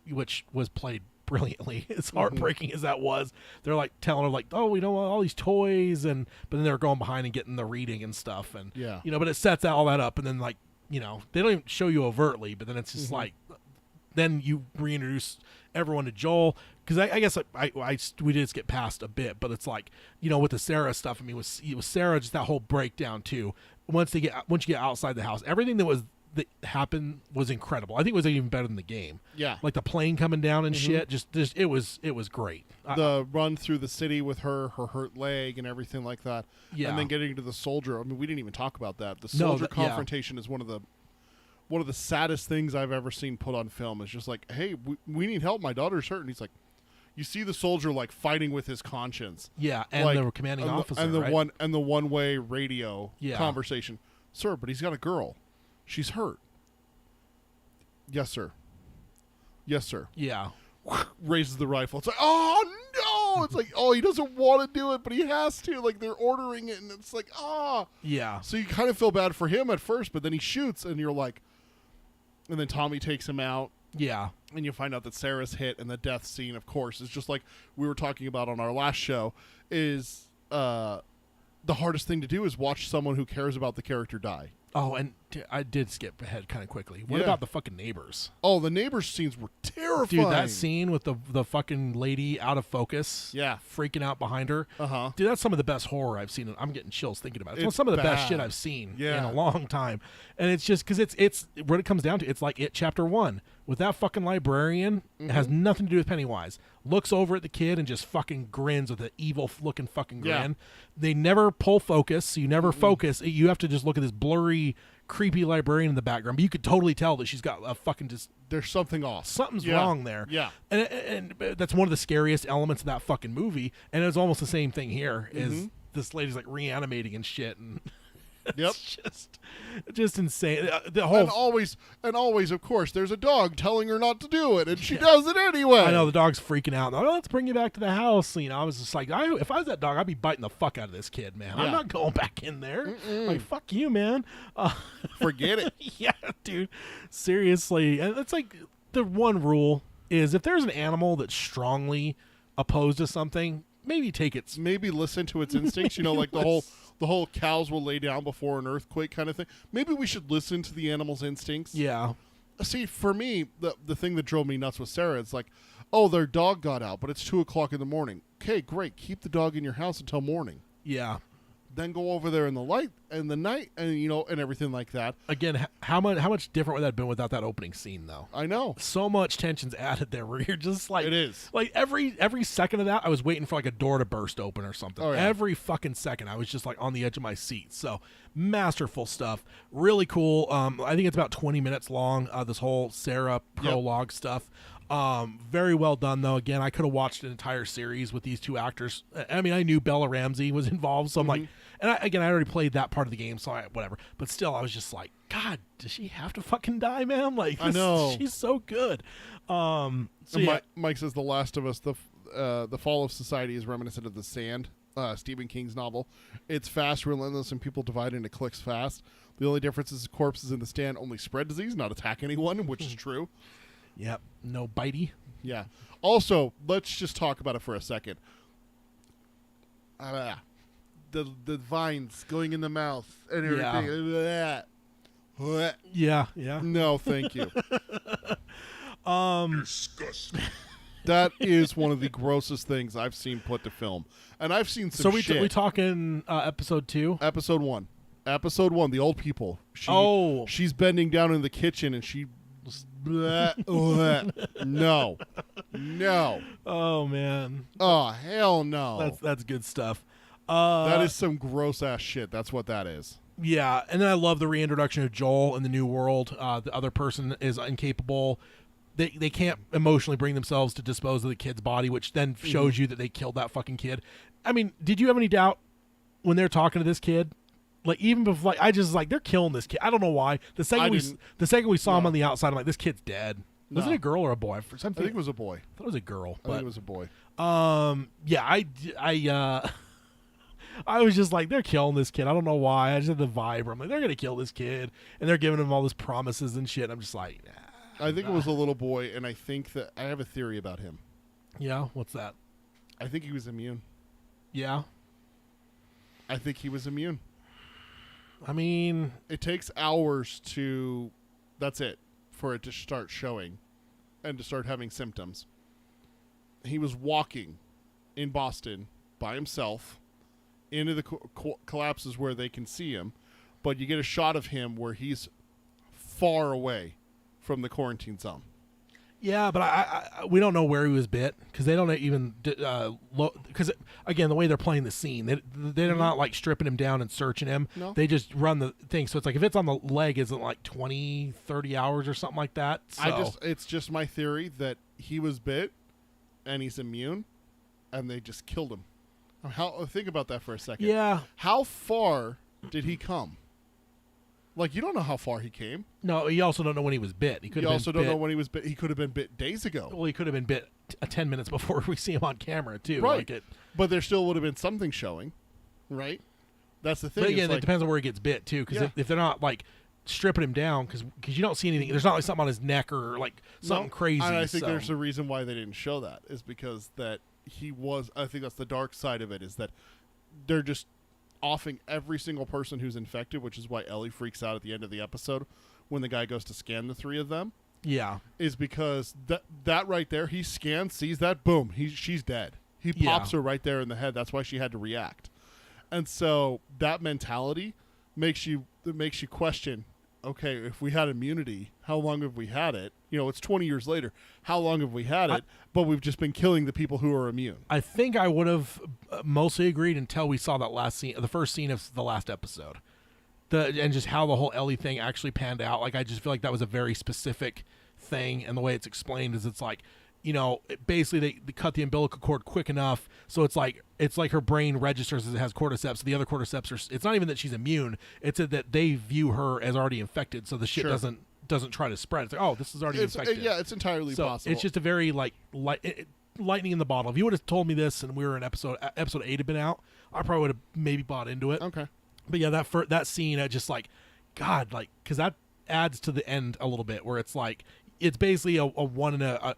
which was played brilliantly, as heartbreaking as that was. They're like telling her like, oh, we know all these toys, but then they're going behind and getting the reading and stuff, and Yeah. but it sets all that up, and then like, they don't even show you overtly, but then it's just like, then you reintroduce everyone to Joel, because I guess we did skip past a bit, but it's like, with the Sarah stuff, I mean, with Sarah, just that whole breakdown too. Once you get outside the house, everything that happened was incredible. I think it was even better than the game. Yeah. Like the plane coming down and shit. Just it was great. The run through the city with her hurt leg and everything like that. Yeah. And then getting to the soldier. I mean, we didn't even talk about that. The No, soldier yeah. confrontation is one of the saddest things I've ever seen put on film. It's just like, hey, we need help. My daughter's hurt. And he's like, you see the soldier like fighting with his conscience. Yeah, and Like, the commanding and the- officer, and the right? one-way radio Yeah. conversation. Sir, but he's got a girl. She's hurt. Yes, sir. Yes, sir. Yeah. Raises the rifle. It's like, oh no! It's like, oh, he doesn't want to do it, but he has to. Like they're ordering it, and it's like, ah. Yeah. So you kind of feel bad for him at first, but then he shoots, and you're like, and then Tommy takes him out, Yeah. and you find out that Sarah's hit, and the death scene, of course, is just like we were talking about on our last show. Is the hardest thing to do is watch someone who cares about the character die. Oh, and I did skip ahead kind of quickly. What Yeah. about the fucking neighbors? Oh, the neighbors scenes were terrifying. Dude, that scene with the fucking lady out of focus, Yeah. freaking out behind her. Uh-huh. Dude, that's some of the best horror I've seen. I'm getting chills thinking about it. It's It's some of the best bad. shit I've seen in Yeah. a long time. And it's just because it's what it comes down to. It's like It Chapter 1 with that fucking librarian. It has Mm-hmm. nothing to do with Pennywise. Looks over at the kid and just fucking grins with an evil looking fucking Yeah. grin. They never pull focus, so you never focus. You have to just look at this blurry, creepy librarian in the background. But you could totally tell that she's got a fucking just There's something off. something's Yeah. wrong there. Yeah. And that's one of the scariest elements of that fucking movie. And it's almost the same thing here. Is this lady's like reanimating and shit, and Yep. it's just insane. The whole And always, of course, there's a dog telling her not to do it, and she does it anyway. I know the dog's freaking out. Oh, let's bring you back to the house. You know, I was just like, if I was that dog, I'd be biting the fuck out of this kid, man. I'm Yeah. not going back in there. Like, fuck you, man. Forget it. Yeah, dude. Seriously. And it's like the one rule is if there's an animal that's strongly opposed to something, maybe take its. Maybe listen to its instincts. You know, like the whole cows will lay down before an earthquake kind of thing. Maybe we should listen to the animal's instincts. Yeah. See, for me, the thing that drove me nuts with Sarah, it's like, oh, their dog got out, but it's 2:00 in the morning. Okay, great. Keep the dog in your house until morning. Yeah. Then go over there in the night, and you know, and everything like that. Again, how much different would that have been without that opening scene, though? I know. So much tension's added there where you're just like, It is. like every second of that I was waiting for like a door to burst open or something. Oh, yeah. Every fucking second I was just like on the edge of my seat. So masterful stuff, really cool. I think it's about 20 minutes long, this whole Sarah prologue stuff. Very well done though. Again, I could have watched an entire series with these two actors. I mean, I knew Bella Ramsey was involved, so I'm like, and I already played that part of the game, so whatever. But still, I was just like, God, does she have to fucking die, man? Like, I know. she's so good. So And yeah, Mike says The Last of Us, the fall of society is reminiscent of The Sand, Stephen King's novel. It's fast, relentless, and people divide into cliques fast. The only difference is corpses in The Stand only spread disease, not attack anyone, which is true. yep, no bitey. Yeah. Also, let's just talk about it for a second. The vines going in the mouth and everything. Yeah, yeah. No, thank you. Disgusting. That is one of the grossest things I've seen put to film, and I've seen some So shit. we talking episode 2? Episode 1. Episode 1, the old people. She's bending down in the kitchen and she no. Oh man, Oh, hell no. that's good stuff. That is some gross ass shit. That's what that is. Yeah, and then I love the reintroduction of Joel in the new world. The other person is incapable. They can't emotionally bring themselves to dispose of the kid's body, which then shows you that they killed that fucking kid. I mean, did you have any doubt when they're talking to this kid? Like even before, like I just like they're killing this kid. I don't know why. The second we saw him No. on the outside, I'm like, this kid's dead. Was No. it a girl or a boy? For I something, think it was a boy. I thought it was a girl. I think it was a boy. Yeah, I was just like, they're killing this kid. I don't know why. I just had the vibe. I'm like, they're gonna kill this kid, and they're giving him all this promises and shit. I'm just like, nah. I think it was a little boy, and I think that I have a theory about him. Yeah, what's that? I think he was immune. Yeah, I think he was immune. I mean, It takes hours to, that's it, for it to start showing and to start having symptoms. He was walking in Boston by himself into the collapses where they can see him, but you get a shot of him where he's far away from the quarantine zone. yeah, but I we don't know where he was bit because they don't even because again the way they're playing the scene, they're not like stripping him down and searching him. No. They just run the thing. So it's like if it's on the leg, isn't like 20-30 hours or something like that. So. It's just my theory that he was bit and he's immune, and they just killed him. Think about that for a second. Yeah. How far did he come? Like, you don't know how far he came. No, you also don't know when he was bit. He could You have also been don't bit. know when he was bit. He could have been bit days ago. Well, he could have been bit 10 minutes before we see him on camera too. Right. Like it, But there still would have been something showing, right? That's the thing. but It's again, it like, depends on where he gets bit too. Because Yeah. if they're not like stripping him down, because you don't see anything. There's not like something on his neck or like something No, crazy. And I think so. there's a reason why they didn't show that is because that he was. I think that's the dark side of it is that they're just offing every single person who's infected, which is why Ellie freaks out at the end of the episode when the guy goes to scan the three of them. Yeah. Is because that right there, he scans, sees that, boom, she's dead. He pops her right there in the head. That's why she had to react. And so that mentality makes you question, okay, if we had immunity, how long have we had it? You know, it's 20 years later. How long have we had it? But we've just been killing the people who are immune. I think I would have mostly agreed until we saw that last scene, the first scene of the last episode, and just how the whole Ellie thing actually panned out. Like, I just feel like that was a very specific thing, and the way it's explained is it's like, you know, basically they cut the umbilical cord quick enough, so it's like her brain registers as it has cordyceps. So the other cordyceps are. It's not even that she's immune; it's that they view her as already infected, so the shit Sure. doesn't try to spread. It's like, oh, this is already infected. Yeah, it's entirely So possible. it's just a very lightning in the bottle. If you would have told me this and we were in episode 8 had been out, I probably would have maybe bought into it. okay. But yeah, that scene, I just like, God, like, because that adds to the end a little bit, where it's like, it's basically a one in a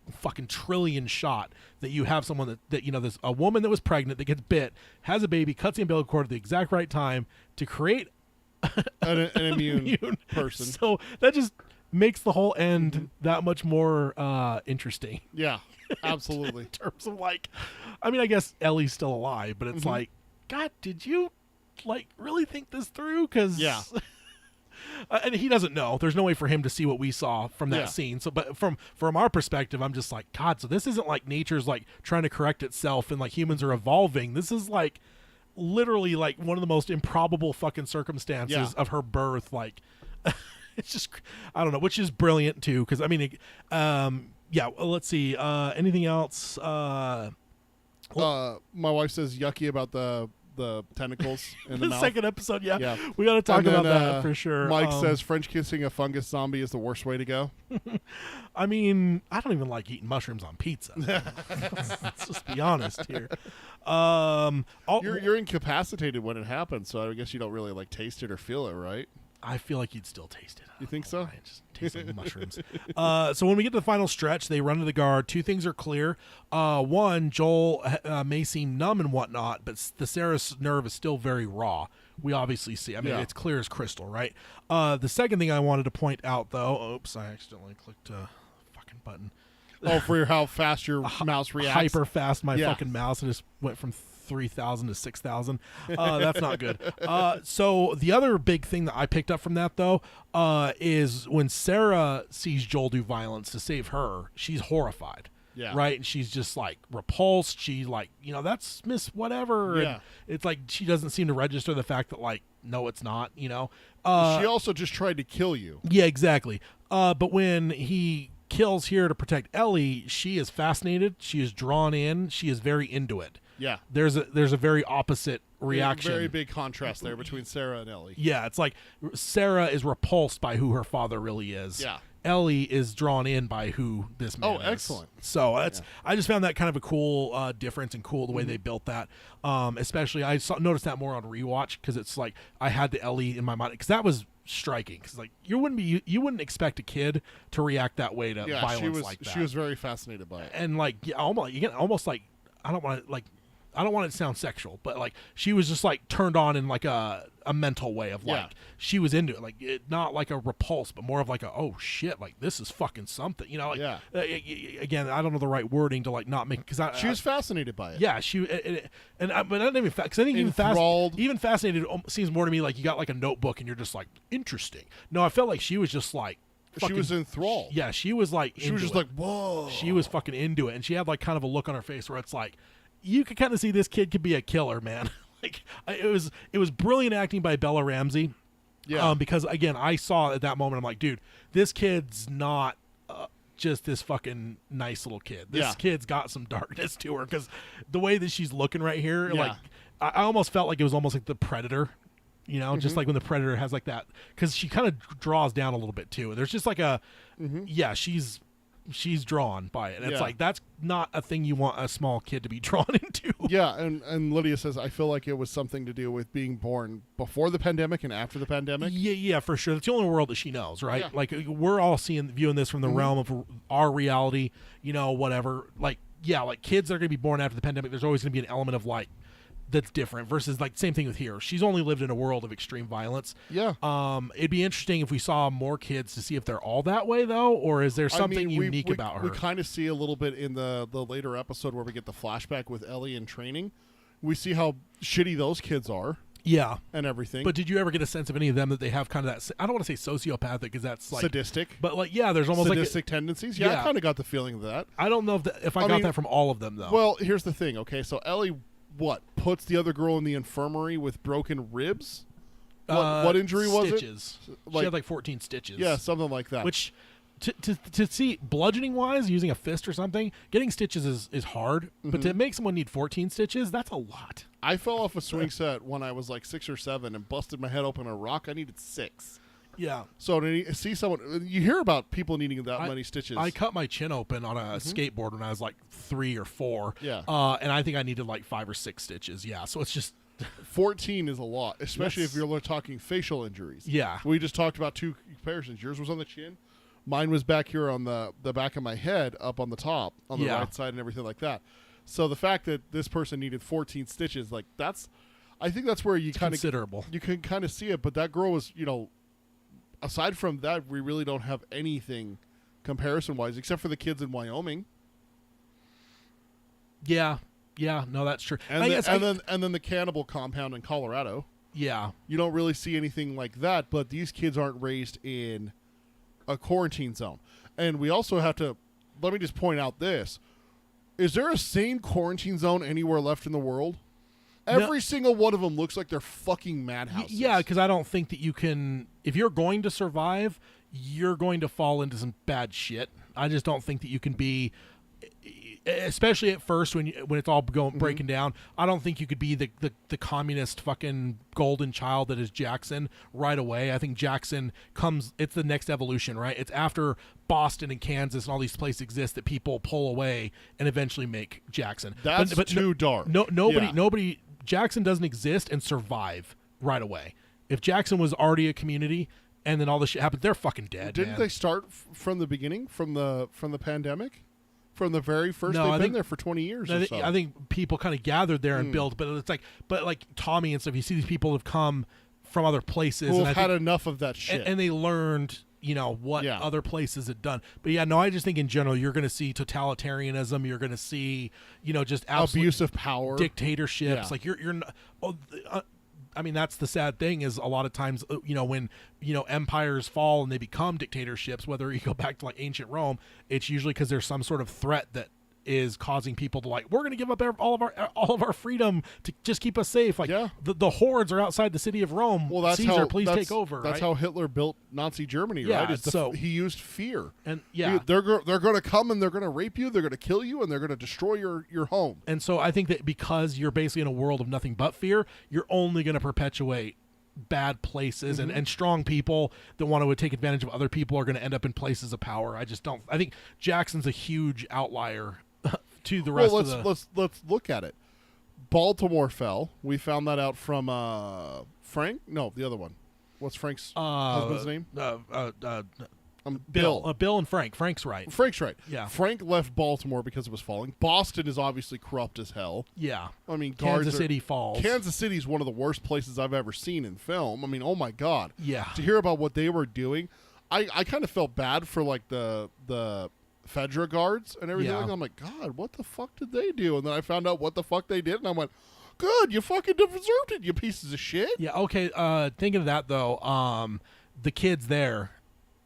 fucking trillion shot that you have someone that you know, there's a woman that was pregnant that gets bit, has a baby, cuts the umbilical cord at the exact right time to create An immune immune person. So that just makes the whole end that much more interesting. Yeah, absolutely. In terms of like, I mean, I guess Ellie's still alive, but it's like, God, did you like really think this through? Because Yeah. and he doesn't know. There's no way for him to see what we saw from that Yeah. scene. So, but from our perspective, I'm just like, God. So this isn't like nature's like trying to correct itself and like humans are evolving. This is like literally like one of the most improbable fucking circumstances Yeah. of her birth. Like, it's just, I don't know, which is brilliant too. Because I mean, yeah. Let's see. Anything else? My wife says yucky about the tentacles in the The mouth. second episode, yeah. Yeah. We got to talk And then, about that for sure. Mike says French kissing a fungus zombie is the worst way to go. I mean, I don't even like eating mushrooms on pizza. Let's just be honest here. You're incapacitated when it happens, so I guess you don't really like taste it or feel it, right? I feel like you'd still taste it. You think so? I just taste like mushrooms. So when we get to the final stretch, they run to the guard. Two things are clear. One, Joel may seem numb and whatnot, but the Sarah's nerve is still very raw. We obviously see. I mean, Yeah. it's clear as crystal, right? The second thing I wanted to point out, though, oops, I accidentally clicked a fucking button. Oh, for how fast your mouse reacts. Hyper fast, my Yeah. fucking mouse, and just went from 3,000 to 6,000. That's not good. So the other big thing that I picked up from that, though, is when Sarah sees Joel do violence to save her, she's horrified. Yeah. Right? And she's just like repulsed. She's like, you know, that's Miss whatever. Yeah. And it's like she doesn't seem to register the fact that, like, no, it's not, you know? She also just tried to kill you. Yeah, exactly. But when he kills here to protect Ellie, she is fascinated. She is drawn in. She is very into it. Yeah. There's a very opposite reaction. Very big contrast there between Sarah and Ellie. Yeah, it's like Sarah is repulsed by who her father really is. Yeah. Ellie is drawn in by who this man is. excellent. So I just found that kind of a cool difference and cool the way they built that. Especially I noticed that more on rewatch because it's like I had the Ellie in my mind because that was striking. Because like you wouldn't expect a kid to react that way to Yeah, violence like that. she was very fascinated by it. And like almost like I don't want it to sound sexual, but like she was just like turned on in like a mental way of like Yeah. she was into it, like not like a repulse, but more of like a oh shit, like this is fucking something, you know? Like, Yeah. Again, I don't know the right wording to like not make because She was fascinated by it. yeah, but not even because I think Enthralled. even fascinated seems more to me like you got like a notebook and you're just like interesting. No, I felt like she was just like She fucking, was enthralled. Yeah, she was like She was into just it. like, whoa. She was fucking into it, and she had like kind of a look on her face where it's like, you could kind of see this kid could be a killer, man. Like it was brilliant acting by Bella Ramsey. Yeah. Because again, I saw at that moment, I'm like, dude, this kid's not. just this fucking nice little kid. This Yeah. kid's got some darkness to her because the way that she's looking right here, Yeah. like I almost felt like it was almost like the Predator. You know, Mm-hmm. just like when the Predator has like that, because she kind of draws down a little bit too. There's just like a, yeah, she's drawn by it. And it's Yeah. like that's not a thing you want a small kid to be drawn into. Yeah, and Lydia says, I feel like it was something to do with being born before the pandemic and after the pandemic. Yeah, for sure. That's the only world that she knows, right? Yeah. Like we're all viewing this from the realm of our reality, you know, whatever. Like, yeah, like kids that are going to be born after the pandemic, there's always going to be an element of like that's different versus like same thing with here. She's only lived in a world of extreme violence. Yeah. It'd be interesting if we saw more kids to see if they're all that way though, or is there something I mean, unique we, about her? We kind of see a little bit in the later episode where we get the flashback with Ellie in training. We see how shitty those kids are Yeah. and everything. But did you ever get a sense of any of them that they have kind of that? I don't want to say sociopathic because that's like sadistic. but like yeah, there's almost Sadistic tendencies. Yeah, Yeah. I kind of got the feeling of that. I don't know if I got mean, that from all of them though. Well, here's the thing. Okay, so Ellie, puts the other girl in the infirmary with broken ribs? What injury was it? stitches. She Like- had like 14 stitches. Yeah, something like that. Which to see bludgeoning wise, using a fist or something, getting stitches is hard. But Mm-hmm. to make someone need 14 stitches, that's a lot. I fell off a swing set when I was like 6 or 7 and busted my head open a rock. I needed 6. Yeah. So to see someone, you hear about people needing that many stitches. I cut my chin open on a skateboard when I was like 3 or 4. Mm-hmm. Yeah. And I think I needed like 5 or 6 stitches. Yeah. So it's just 14 is a lot, especially Yes. if you're talking facial injuries. Yeah. We just talked about 2 comparisons. Yours was on the chin. Mine was back here on the back of my head, up on the top, on the Yeah. right side and everything like that. So the fact that this person needed 14 stitches, like I think that's where you kind of considerable. you can kind of see it. But that girl was, aside from that, we really don't have anything comparison-wise except for the kids in Wyoming. Yeah. Yeah. No, that's true. And, I then, guess and then the cannibal compound in Colorado. yeah. You don't really see anything like that, but these kids aren't raised in a quarantine zone. And we also have to, let me just point out this. Is there a sane quarantine zone anywhere left in the world? Every single one of them looks like they're fucking madhouses. Yeah, because I don't think that you can. If you're going to survive, you're going to fall into some bad shit. I just don't think that you can be, especially at first when it's all breaking down. I don't think you could be the communist fucking golden child that is Jackson right away. I think Jackson comes. It's the next evolution, right? It's after Boston and Kansas and all these places exist that people pull away and eventually make Jackson. That's too dark. Nobody. Jackson doesn't exist and survive right away. If Jackson was already a community and then all this shit happened, they're fucking dead. Didn't man. they start from the beginning, from the pandemic? From the very first, No, they've I been think- there for 20 years I or think, so. I think people kind of gathered there and built, but it's like Tommy and stuff. You see these people have come from other places Who and have I had think, enough of that shit. and they learned, what Yeah. other places had done. But yeah, no, I just think in general you're going to see totalitarianism. You're going to see, just absolute abuse of power. dictatorships. Yeah. Like you're not. I mean, that's the sad thing is a lot of times, when, empires fall and they become dictatorships, whether you go back to like ancient Rome, it's usually because there's some sort of threat that is causing people to like, we're going to give up all of our freedom to just keep us safe. Like Yeah. the hordes are outside the city of Rome. Well, that's Caesar, how please that's, take over. That's right? how Hitler built Nazi Germany, Yeah, right? Is so- he used fear. And yeah. They're going to come and they're going to rape you, they're going to kill you, and they're going to destroy your home. And so I think that because you're basically in a world of nothing but fear, you're only going to perpetuate bad places and strong people that want to take advantage of other people are going to end up in places of power. I think Jackson's a huge outlier to the rest Well, of the... let's look at it. Baltimore fell. We found that out from Frank. No, the other one. What's Frank's husband's name? Bill. Bill and Frank. Frank's right. Frank's right. Yeah. Frank left Baltimore because it was falling. Boston is obviously corrupt as hell. Yeah. I mean, Kansas City falls. Kansas City is one of the worst places I've ever seen in film. I mean, oh my god. Yeah. To hear about what they were doing, I kind of felt bad for like the Fedra guards and everything. Yeah. Like that. I'm like, God, what the fuck did they do? And then I found out what the fuck they did, and I went, good, you fucking deserved it, you pieces of shit. Yeah, okay. Thinking of that, though, the kids there,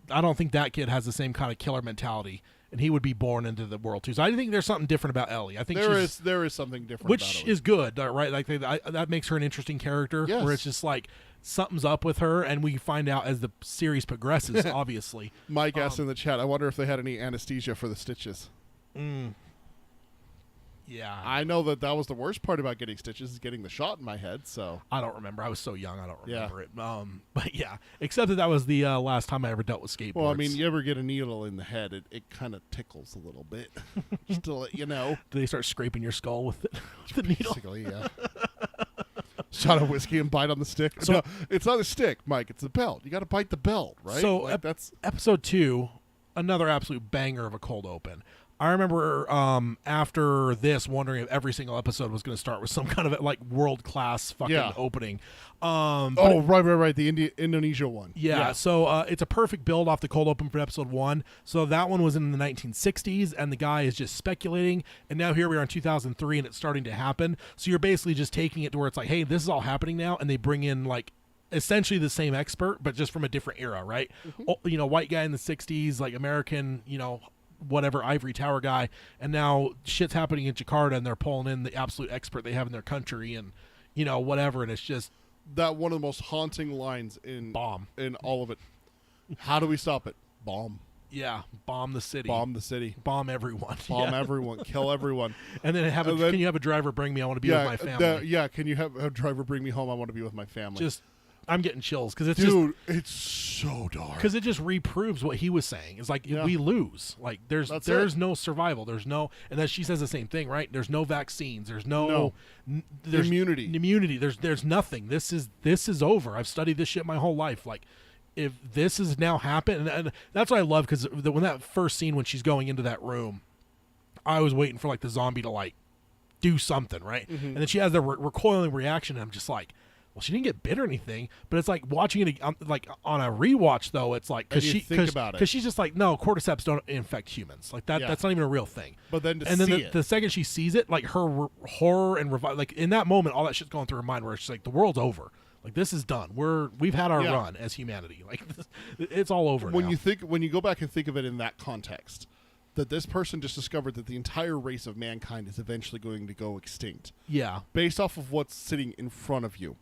I don't think that kid has the same kind of killer mentality and he would be born into the world too. So I think there's something different about Ellie. I think there is something different about which Ellie. is good, right? Like that makes her an interesting character. Yes. Where it's just like something's up with her, and we find out as the series progresses. Obviously, Mike asked in the chat, I wonder if they had any anesthesia for the stitches. yeah, I know that was the worst part about getting stitches, is getting the shot in my head. So I don't remember. I was so young, I don't Yeah. remember it. But yeah, except that was the last time I ever dealt with skateboards. well, I mean, you ever get a needle in the head, it kind of tickles a little bit, just to let you know. do they start scraping your skull with the needle? Basically, yeah. Shot of whiskey and bite on the stick. So- No, it's not a stick, Mike. It's a belt. You got to bite the belt, right? So Like, that's episode 2, another absolute banger of a cold open. I remember after this wondering if every single episode was going to start with some kind of like world class fucking Yeah. opening. right. The Indonesia one. Yeah, so it's a perfect build off the cold open for episode 1. So that one was in the 1960s, and the guy is just speculating, and now here we are in 2003, and it's starting to happen. So you're basically just taking it to where it's like, hey, this is all happening now, and they bring in like essentially the same expert, but just from a different era, right? White guy in the 60s, like American, whatever ivory tower guy, and now shit's happening in Jakarta, and they're pulling in the absolute expert they have in their country, and whatever, and it's just That one of the most haunting lines in bomb. in all of it. How do we stop it? Bomb. Yeah, bomb the city. Bomb the city. Bomb everyone. Bomb Yeah. everyone. Kill everyone. And then And then- can you have a driver bring me? I want to be with my family. Can you have a driver bring me home? I want to be with my family. Just, I'm getting chills because it's just Dude, it's so dark. because it just reproves what he was saying. It's like Yeah. we lose. Like there's That's no survival. There's no, and then she says the same thing, right? There's no vaccines. There's no, No. there's Immunity. Immunity. There's nothing. This is over. I've studied this shit my whole life. Like if this has now happened, and that's what I love because when that first scene when she's going into that room, I was waiting for like the zombie to like do something, right? And then she has the recoiling reaction, and I'm just like, well, she didn't get bit or anything, but it's like watching it like on a rewatch though. It's like And you think about it. because she's just like, no, cordyceps don't infect humans. Like that, Yeah. that's not even a real thing. But then to and then see the second she sees it, like her horror and like in that moment, all that shit's going through her mind, where she's like, the world's over. Like this is done. We've had our Yeah. run as humanity. Like it's all over when now. when you go back and think of it in that context, that this person just discovered that the entire race of mankind is eventually going to go extinct Yeah, based off of what's sitting in front of you.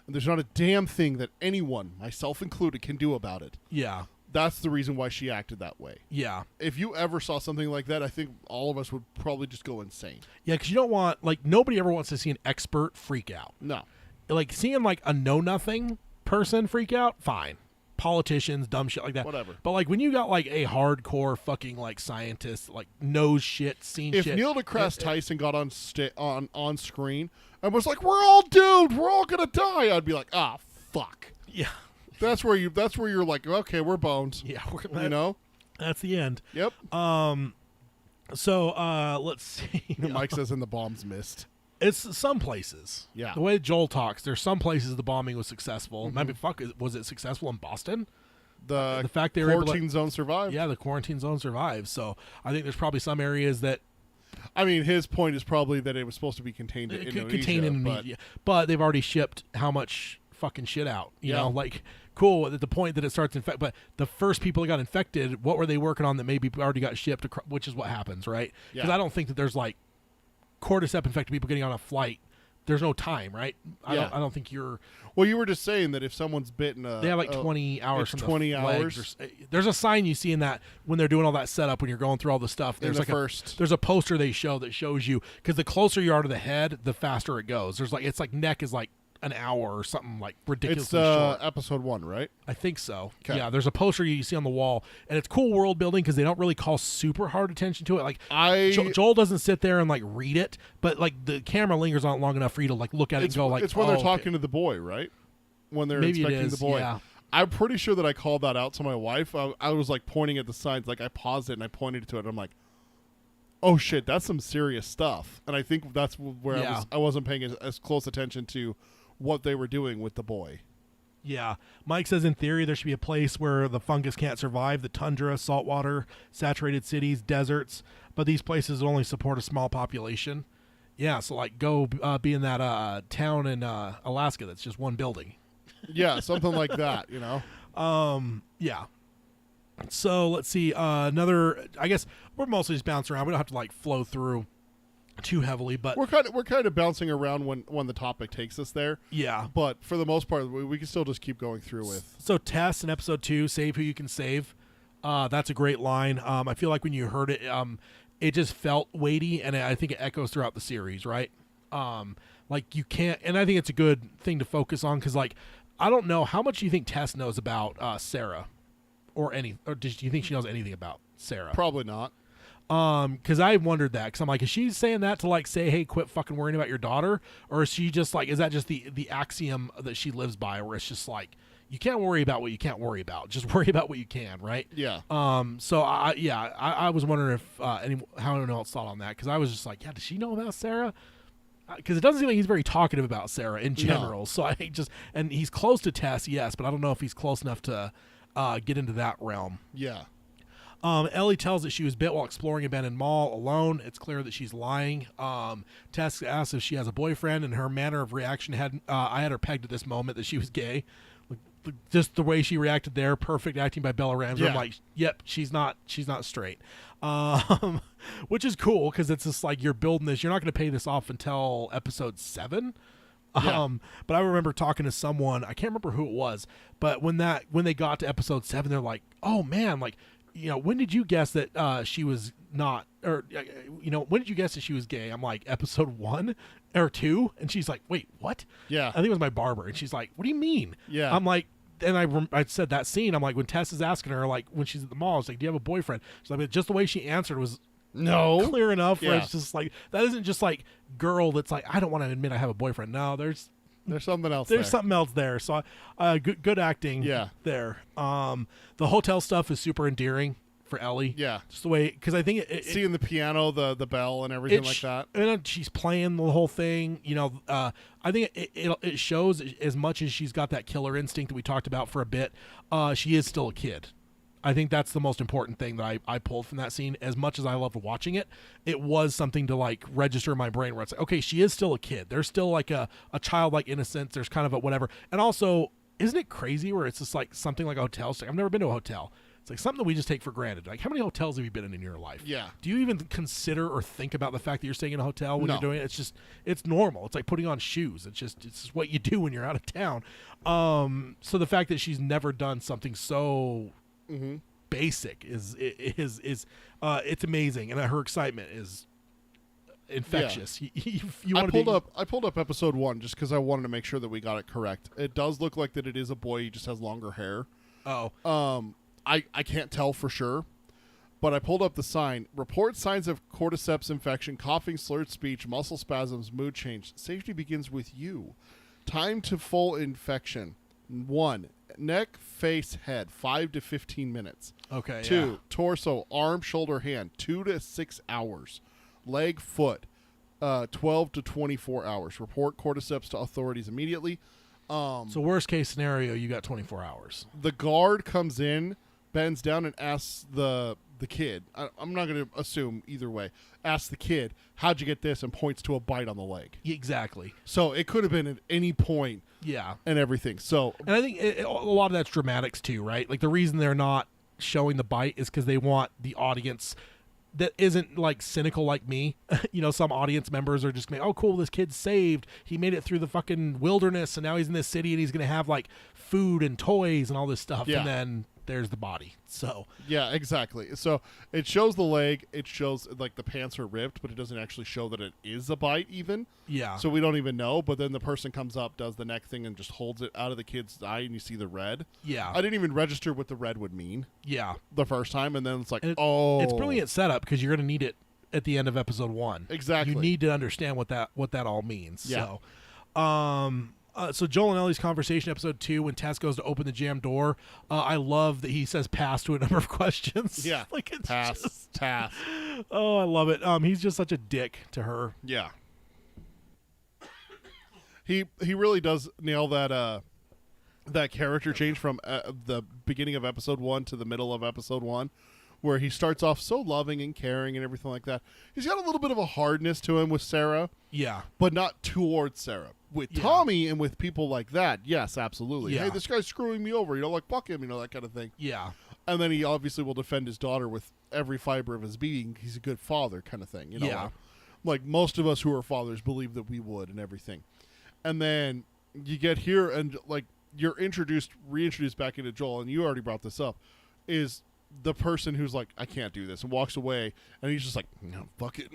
And there's not a damn thing that anyone, myself included, can do about it. yeah, That's the reason why she acted that way. yeah. If you ever saw something like that, I think all of us would probably just go insane. Yeah, because you don't want, like, nobody ever wants to see an expert freak out. No. Like, seeing, like, a know-nothing person freak out, fine. Politicians, dumb shit like that. Whatever. But, like, when you got, like, a hardcore fucking, like, scientist, like, knows shit, seen If shit. Neil deGrasse Tyson got on screen and was like, "We're all doomed. We're all gonna die," I'd be like, "Ah, fuck." Yeah. That's where you're like, "Okay, we're boned." Yeah. You know? That's the end. Yep. So, let's see. Mike says, "And the bombs missed." It's some places. Yeah. The way Joel talks, there's some places the bombing was successful. Maybe, was it successful in Boston? The fact they were able to- quarantine zone survived. Yeah, the quarantine zone survived. So I think there's probably some areas that I mean, his point is probably that it was supposed to be contained to it Indonesia. could contain but Indonesia, but they've already shipped how much fucking shit out. You Yeah. know, like cool at the point that it starts infect. But the first people that got infected, what were they working on that maybe already got shipped? Which is what happens, right? Because Yeah. I don't think that there's like cordyceps infected people getting on a flight. There's no time, right? I Yeah. don't think you're. Well, you were just saying that if someone's bitten, They have like 20 hours. it's from 20 the legs hours? or there's a sign you see in that when they're doing all that setup when you're going through all the stuff. There's the like first. there's a poster they show that shows you because the closer you are to the head, the faster it goes. There's like it's like neck is like an hour or something like It's ridiculously short. episode 1, right? I think so. 'Kay. Yeah, there's a poster you see on the wall, and it's cool world building because they don't really call super hard attention to it. Like Joel doesn't sit there and like read it, but like the camera lingers on it long enough for you to like look at it and go like, it's when they're oh, talking okay. to the boy, right? When they're Maybe it inspecting is, the boy. yeah. I'm pretty sure that I called that out to my wife. I was like pointing at the signs, like I paused it and I pointed to it. And I'm like, "Oh shit, that's some serious stuff." And I think that's where Yeah. I wasn't paying as close attention to what they were doing with the boy. Yeah. Mike says in theory there should be a place where the fungus can't survive, the tundra, saltwater, saturated cities, deserts, but these places only support a small population. Yeah, so like go be in that town in Alaska that's just one building. Yeah, something like that, you know. Yeah. So let's see. Another. I guess we're mostly just bouncing around. We don't have to like flow through too heavily, but We're kind of bouncing around when the topic takes us there. yeah. But for the most part, we can still just keep going through with. So Tess in episode 2, save who you can save. That's a great line. I feel like when you heard it, it just felt weighty, and I think it echoes throughout the series, right? Like you can't, and I think it's a good thing to focus on because, like, I don't know how much do you think Tess knows about Sarah, or do you think she knows anything about Sarah? Probably not. Because I wondered that because I'm like, is she saying that to like say, hey, quit fucking worrying about your daughter, or is she just like, is that just the axiom that she lives by, where it's just like you can't worry about what you can't worry about, just worry about what you can, right? Yeah. So I was wondering if how anyone else thought on that because I was just like, yeah, does she know about Sarah? Because it doesn't seem like he's very talkative about Sarah in general. No. So I just, and he's close to Tess, yes, but I don't know if he's close enough to get into that realm. Yeah. Ellie tells that she was bit while exploring an abandoned mall alone. It's clear that she's lying. Tess asks if she has a boyfriend, and her manner of reaction I had her pegged at this moment that she was gay. Just the way she reacted there, perfect acting by Bella Ramsey. Yeah. I'm like, yep, she's not straight. Which is cool because it's just like you're building this. You're not going to pay this off until episode 7. Yeah. But I remember talking to someone, I can't remember who it was, but when they got to episode 7, they're like, oh man, like, you know, when did you guess that she was not, or, you know, when did you guess that she was gay? I'm like, episode 1 or 2? And she's like, wait, what? Yeah. I think it was my barber. And she's like, what do you mean? Yeah. I'm like, and I said that scene, I'm like, when Tess is asking her, like, when she's at the mall, I was like, do you have a boyfriend? She's like, just the way she answered was no clear enough where Yeah. it's just like, that isn't just like girl that's like, I don't want to admit I have a boyfriend. No, there's something else. there's something else there. So good acting Yeah. there. The hotel stuff is super endearing for Ellie. Yeah. Just the way, because I think Seeing the piano, the bell, and everything like that. And she's playing the whole thing. You know, I think it shows as much as she's got that killer instinct that we talked about for a bit. She is still a kid. I think that's the most important thing that I pulled from that scene. As much as I loved watching it, it was something to like register in my brain where it's like, okay, she is still a kid. There's still like a childlike innocence. There's kind of a whatever. And also, isn't it crazy where it's just like something like a hotel? It's like, I've never been to a hotel. It's like something that we just take for granted. Like, how many hotels have you been in your life? Yeah. Do you even consider or think about the fact that you're staying in a hotel when No. you're doing it? It's normal. It's like putting on shoes. It's just what you do when you're out of town. So the fact that she's never done something so basic is it's amazing, and her excitement is infectious. You I pulled up episode 1 just because I wanted to make sure that we got it correct. It does look like that it is a boy. He just has longer hair. Oh. I can't tell for sure, but I pulled up the sign. Report signs of cordyceps infection, coughing, slurred speech, muscle spasms, mood change. Safety begins with you. Time to full infection. 1. Neck, face, head, 5 to 15 minutes. Okay. 2. Yeah. Torso, arm, shoulder, hand, 2 to 6 hours. Leg, foot, 12 to 24 hours. Report cordyceps to authorities immediately. So worst case scenario, you got 24 hours. The guard comes in, bends down, and asks the kid. I'm not going to assume either way. Asks the kid, "How'd you get this?" and points to a bite on the leg. Exactly. So it could have been at any point. Yeah. And everything. So And I think a lot of that's dramatics too, right? Like the reason they're not showing the bite is because they want the audience that isn't like cynical like me. You know, some audience members are just going, oh, cool, this kid's saved. He made it through the fucking wilderness, and now he's in this city, and he's going to have like food and toys and all this stuff. Yeah. And then there's the body. So yeah, exactly. So it shows the leg. It shows like the pants are ripped, but it doesn't actually show that it is a bite even. yeah. So we don't even know. But then the person comes up, does the neck thing, and just holds it out of the kid's eye, and you see the red. yeah. I didn't even register what the red would mean yeah. the first time, and then it's like, And oh, it's brilliant setup because you're going to need it at the end of episode 1. Exactly. You need to understand what that all means. Yeah. So Joel and Ellie's conversation, episode 2, when Tess goes to open the jam door, I love that he says pass to a number of questions. Yeah. Like it's pass, just, pass. oh, I love it. He's just such a dick to her. Yeah. He really does nail that that character change from the beginning of episode 1 to the middle of episode 1, where he starts off so loving and caring and everything like that. He's got a little bit of a hardness to him with Sarah, Yeah. but not towards Sarah. With Yeah. Tommy and with people like that, yes, absolutely. Yeah. Hey, this guy's screwing me over. You know, like fuck him. You know, that kind of thing. Yeah. And then he obviously will defend his daughter with every fiber of his being. He's a good father kind of thing. You know, Yeah. like most of us who are fathers believe that we would and everything. And then you get here and like you're reintroduced back into Joel, and you already brought this up, is the person who's like, I can't do this, and walks away, and he's just like, no, fuck it.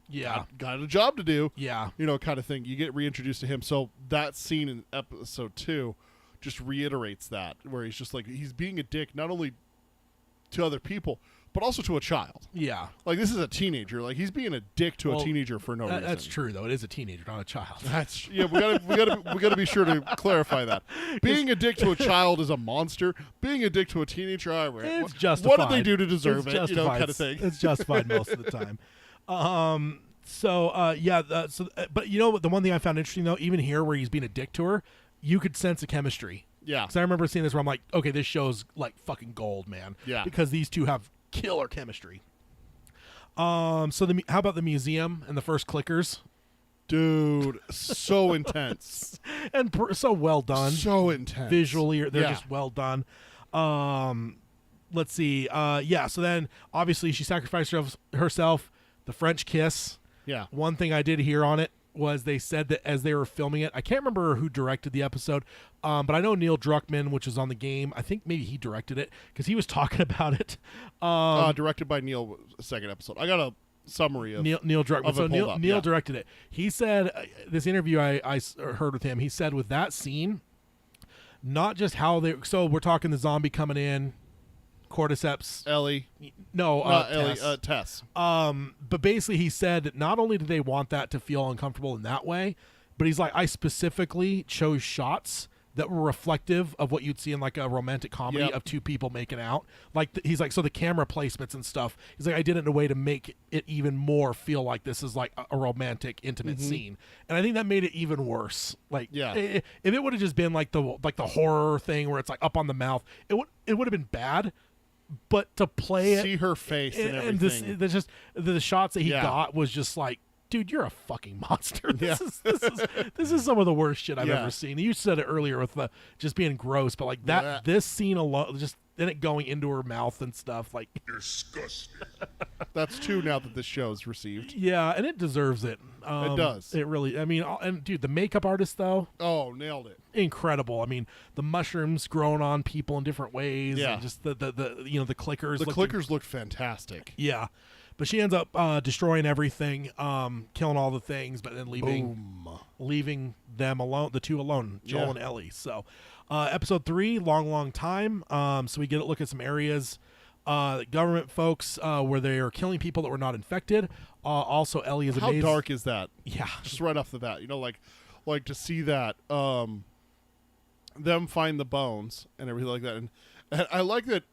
Yeah. Got a job to do. Yeah. You know, kind of thing. You get reintroduced to him. So that scene in episode 2 just reiterates that, where he's just like, he's being a dick not only to other people, but also to a child. Yeah. Like, this is a teenager. Like, he's being a dick to Well, a teenager for no reason. That's true, though. It is a teenager, not a child. That's we gotta be sure to clarify that. Being a dick to a child is a monster. Being a dick to a teenager, all right, It's what justified. did they do to deserve It's it? You know, justified. kind of thing. It's justified most of the time. But you know what? The one thing I found interesting, though, even here where he's being a dick to her, you could sense a chemistry. Yeah. Because I remember seeing this where I'm like, okay, this show's like fucking gold, man. Yeah. Because these two have killer chemistry. How about the museum and the first clickers? Dude, so intense. And so well done. So intense. Visually, they're Yeah. just well done. Let's see. So then obviously she sacrificed herself. The French kiss. Yeah. One thing I did hear on it was they said that as they were filming it, I can't remember who directed the episode, but I know Neil Druckmann, which was on the game. I think maybe he directed it because he was talking about it. Directed by Neil, second episode. I got a summary of Neil Druckmann. of it So pulled up, Neil yeah. directed it. He said, this interview I heard with him, he said with that scene, not just how they, so we're talking the zombie coming in, cordyceps. Ellie. No, Not Ellie. Tess. Tess. But basically he said that not only did they want that to feel uncomfortable in that way, but he's like, I specifically chose shots that were reflective of what you'd see in like a romantic comedy Yep. of two people making out. Like he's like, so the camera placements and stuff, he's like, I did it in a way to make it even more feel like this is like a romantic, intimate scene. And I think that made it even worse. Like, Yeah. if it would have just been like the horror thing where it's like up on the mouth, it would have been bad. But to play it, See her face and and everything. the shots that he Yeah. got was just like, dude, you're a fucking monster. Yeah. This is some of the worst shit I've Yeah. ever seen. You said it earlier with the just being gross, but like that, Blech. this scene alone, just then it going into her mouth and stuff, like Disgusting. That's 2 now that this show's received. yeah, and it deserves it. It does. It really. I mean, and dude, the makeup artist though, Oh, nailed it. incredible. I mean, the mushrooms growing on people in different ways. Yeah. And just the the clickers. The looking- clickers looked fantastic. Yeah. But she ends up destroying everything, killing all the things, but then leaving them alone, the two alone, Joel Yeah. and Ellie. So, episode 3, long time. So we get a look at some areas, government folks, where they are killing people that were not infected. Also, Ellie is How amazing. dark is that? Yeah. Just right off the bat, you know, like to see that them find the bones and everything like that, and I like that.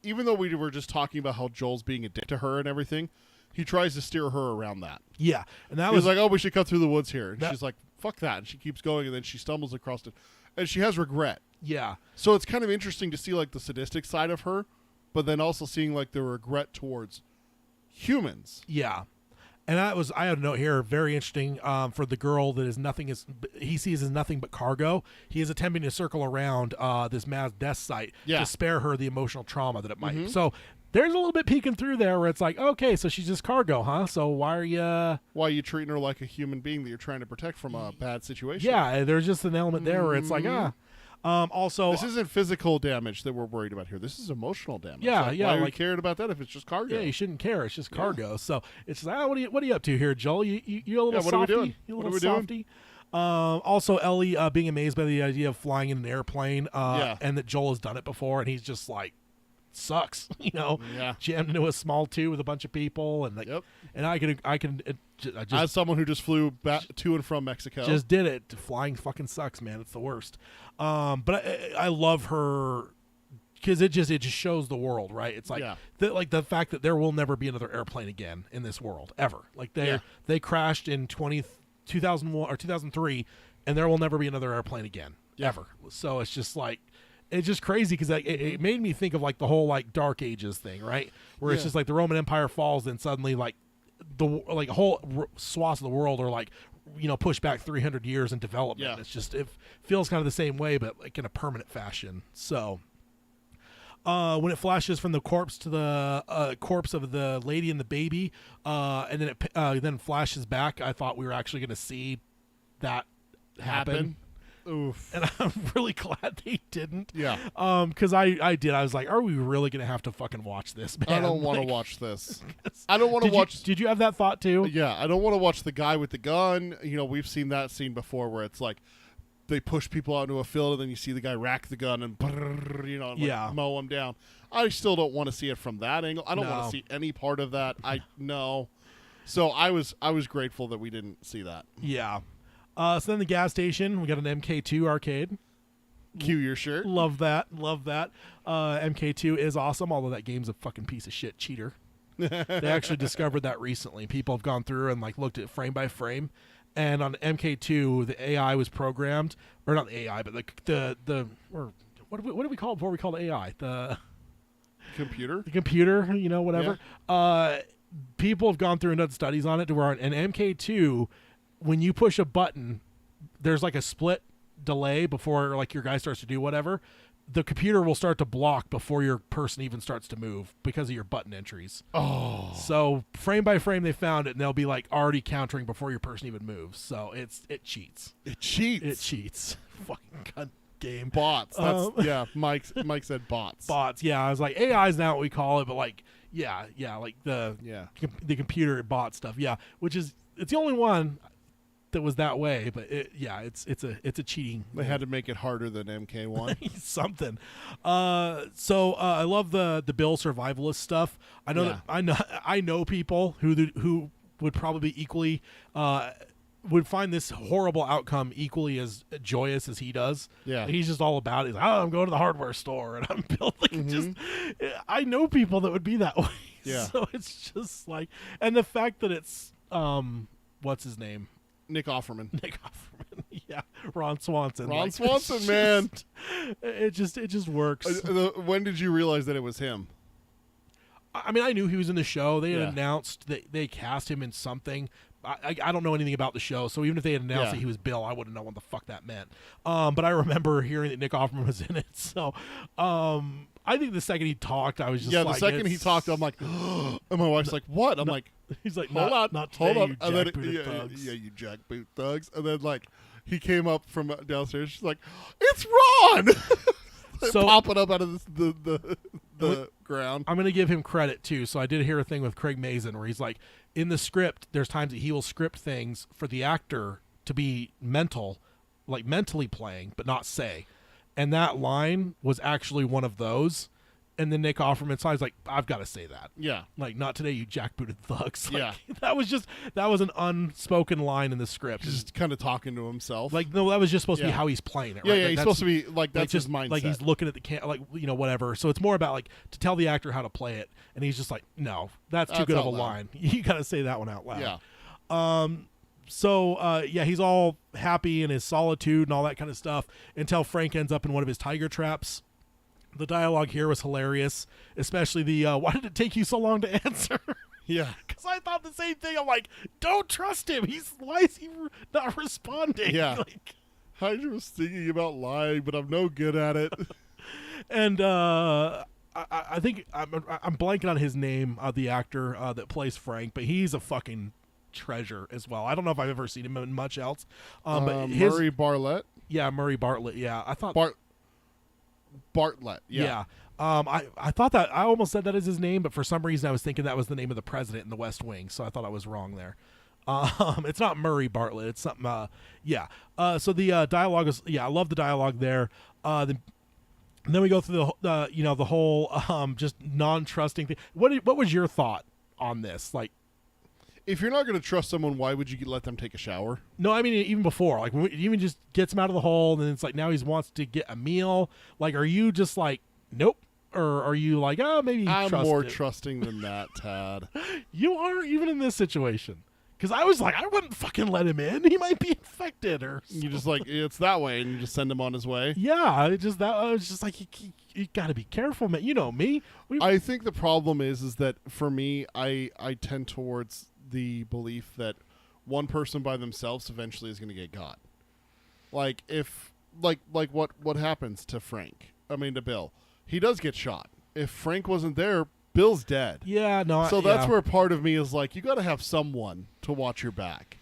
Even though we were just talking about how Joel's being a dick to her and everything, he tries to steer her around that. Yeah. And that He was was like, "Oh, we should cut through the woods here," and That- she's like, "Fuck that!" And she keeps going, and then she stumbles across it, and she has regret. yeah. So it's kind of interesting to see like the sadistic side of her, but then also seeing like the regret towards humans. Yeah. And I had a note here, very interesting, for the girl that he sees as nothing but cargo. He is attempting to circle around this mass death site Yeah. to spare her the emotional trauma that it might. So there's a little bit peeking through there where it's like, okay, so she's just cargo, huh? So why are you? Why are you treating her like a human being that you're trying to protect from a bad situation? Yeah, there's just an element there where it's like, Also, This isn't physical damage that we're worried about here. This is emotional damage. Yeah, Like, yeah, Why are we like- caring about that if it's just cargo? yeah, you shouldn't care. It's just cargo. So it's just, what are you up to here, Joel? You a little Yeah, what are we softy? doing? You a What little are we doing? softy? Also, Ellie being amazed by the idea of flying in an airplane, Yeah. and that Joel has done it before, and he's just like, sucks, Yeah. jammed into a small tube with a bunch of people, and like, Yep. and I just As someone who just flew back to and from Mexico. just did it. Flying fucking sucks, man. It's the worst. But I love her because it just shows the world, right? It's like Yeah. the fact that there will never be another airplane again in this world ever. Like Yeah. they crashed in 2001 or 2003, and there will never be another airplane again ever. So it's just like. It's just crazy because it made me think of like the whole like Dark Ages thing, right? Where it's Yeah. just like the Roman Empire falls, and suddenly like whole swaths of the world are like pushed back 300 years in development. Yeah. It's just it feels kind of the same way, but like in a permanent fashion. So, when it flashes from the corpse to the corpse of the lady and the baby, and then it then flashes back, I thought we were actually going to see that happen. Oof. And I'm really glad they didn't. Yeah. Because I did. I was like, are we really going to have to fucking watch this, man? I don't want to Like, watch this. I don't want to did watch. did you have that thought too? Yeah, I don't want to watch the guy with the gun. We've seen that scene before where it's like they push people out into a field and then you see the guy rack the gun and and Yeah. mow them down. I still don't want to see it from that angle. I don't want No. to see any part of that. No. So I was grateful that we didn't see that. Yeah. So then the gas station, we got an MK2 arcade. Cue your shirt. Love that. Love that. MK2 is awesome, although that game's a fucking piece of shit cheater. They actually discovered that recently. People have gone through and like looked at frame by frame, and on MK2 the AI was programmed, or not the AI, but the or what do we call it before we call it AI? The Computer. computer, whatever. People have gone through and done studies on it to where in MK2, when you push a button, there's like a split delay before like your guy starts to do whatever. The computer will start to block before your person even starts to move because of your button entries. Oh. So frame by frame they found it, and they'll be like already countering before your person even moves. So it cheats. It cheats. It cheats. Fucking cunt game. Bots. That's Mike said bots. Bots. Yeah, I was like AI is not what we call it, but like yeah, like the the computer bot stuff. Yeah, it's the only one that was that way, but it's a cheating. They had to make it harder than MK1. Something. So I love the Bill survivalist stuff. I know that I know people who would probably be equally would find this horrible outcome equally as joyous as he does. Yeah. He's just all about it. He's like, I'm going to the hardware store and I'm building just I know people that would be that way. Yeah. So it's just like, and the fact that it's what's his name? Nick Offerman. Nick Offerman. Yeah. Ron Swanson. Ron Like, Swanson, it's man. just it just works. When did you realize that it was him? I mean, I knew he was in the show. They had Yeah. announced that they cast him in something. I don't know anything about the show, so even if they had announced that he was Bill, I wouldn't know what the fuck that meant. But I remember hearing that Nick Offerman was in it. So I think the second he talked, I was just Yeah, like, the second he talked, I'm like, and my wife's like, what? I'm like, he's like, hold on, not hold today, on. you And then, jackbooted thugs. yeah, you jackboot thugs. And then like he came up from downstairs. She's like, it's Ron. So- popping up out of the ground. I'm going to give him credit too. So I did hear a thing with Craig Mazin where he's like, in the script, there's times that he will script things for the actor to be mental, like mentally playing, but not say. And that line was actually one of those. And then Nick Offerman saw, he's like, I've got to say that. Yeah. Like, not today, you jackbooted thugs. Like, Yeah. that was an unspoken line in the script. Just kind of talking to himself. Like, no, that was just supposed to be Yeah. how he's playing it. yeah, right? yeah. Like, He's that's- supposed to be like that's just his mindset. like he's looking at the like whatever. So it's more about like to tell the actor how to play it, and he's just like, no, that's too That's good of a out loud. line. You got to say that one out loud. yeah. So he's all happy in his solitude and all that kind of stuff until Frank ends up in one of his tiger traps. The dialogue here was hilarious, especially the why did it take you so long to answer? Yeah. Because I thought the same thing. I'm like, don't trust him. Why is he not responding? Yeah. Like, I was thinking about lying, but I'm no good at it. and I think I'm blanking on his name, the actor that plays Frank, but he's a fucking treasure as well. I don't know if I've ever seen him in much else. But Murray Bartlett. yeah, Murray Bartlett. Yeah, I thought Bartlett. Yeah. I thought that I almost said that as his name, but for some reason I was thinking that was the name of the president in the West Wing, so I thought I was wrong there. It's not Murray Bartlett. It's something. So the dialogue is. Yeah, I love the dialogue there. And then we go through the whole just non-trusting thing. What was your thought on this? Like, If you're not going to trust someone, why would you let them take a shower? no, I mean even before, like when it even just gets him out of the hole, and then it's like now he wants to get a meal. Like, are you just like nope, or are you like maybe I'm trust more it? trusting than that, Tad. You are even in this situation. Because I was like, I wouldn't fucking let him in. He might be infected or You just like it's that way, and you just send him on his way. yeah. I was just like, you got to be careful, man. You know me. I think the problem is that for me, I tend towards the belief that one person by themselves eventually is going to get got. Like if like what happens to Frank? I mean to Bill. he does get shot. If Frank wasn't there, Bill's dead. Yeah, no. So that's yeah. where part of me is like, you got to have someone to watch your back.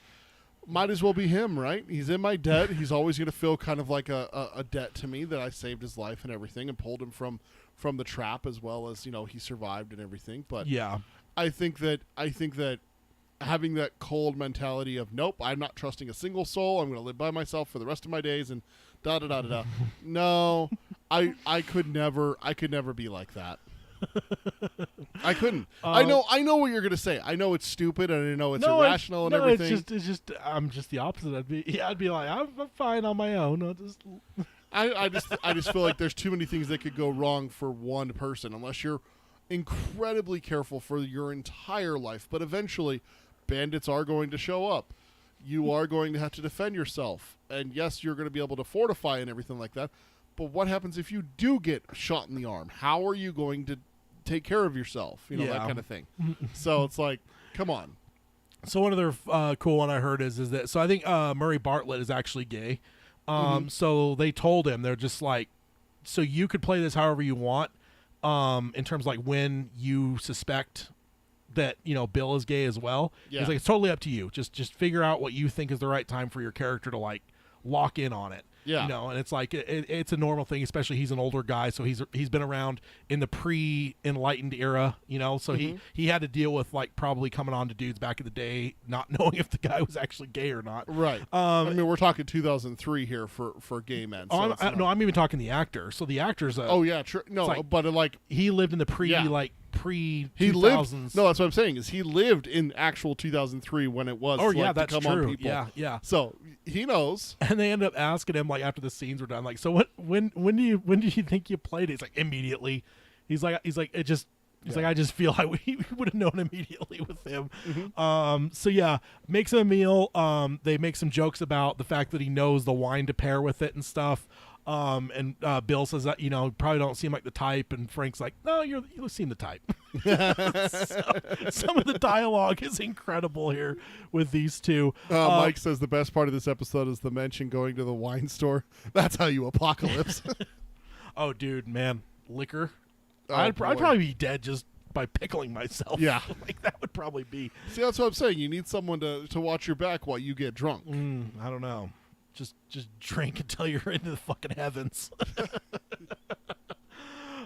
Might as well be him, right? He's in my debt. He's always going to feel kind of like a debt to me that I saved his life and everything and pulled him from the trap, as well as, you know, he survived and everything. But Yeah. I think that having that cold mentality of, nope, I'm not trusting a single soul. I'm going to live by myself for the rest of my days and da da da da da. No, I could never be like that. I couldn't. I know what you're gonna say. I know it's stupid and I know it's irrational and everything. It's just I'm just the opposite. I'd be like, I'm fine on my own. I just feel like there's too many things that could go wrong for one person unless you're incredibly careful for your entire life. But eventually, bandits are going to show up. You are going to have to defend yourself, and yes, you're going to be able to fortify and everything like that. But what happens if you do get shot in the arm? How are you going to take care of yourself? You know, that kind of thing. So it's like, come on. So one other cool one I heard is that, so I think Murray Bartlett is actually gay. So they told him, they're just like, so you could play this however you want, in terms of like when you suspect that, you know, Bill is gay as well. Yeah. He's like, it's totally up to you. Just figure out what you think is the right time for your character to like lock in on it. Yeah. You know, and it's like it's a normal thing, especially he's an older guy, so he's been around in the pre-enlightened era, you know, so he had to deal with like probably coming on to dudes back in the day not knowing if the guy was actually gay or not. Right. I mean, we're talking 2003 here for gay men. So I'm even talking the actor. So the actor's oh yeah, true. No, like, but like he lived in the he 2000s. lived. No, that's what I'm saying is he lived in actual 2003 when it was. Oh yeah, like, that's to come true. on people. Yeah. So he knows. And they end up asking him like after the scenes were done, like, so when do you think you played it? He's like, immediately. He's like it just. He's like, I just feel like we would have known immediately with him. So yeah, makes him a meal. They make some jokes about the fact that he knows the wine to pair with it and stuff. And Bill says that, you know, probably don't seem like the type, and Frank's like, no, you seem the type. So, some of the dialogue is incredible here with these two. Mike says the best part of this episode is the mention going to the wine store. That's how you apocalypse. Oh, dude, man, liquor. Oh, I'd boy. probably be dead just by pickling myself. Yeah. Like that would probably be. See, that's what I'm saying. You need someone to watch your back while you get drunk. I don't know. Just drink until you're into the fucking heavens.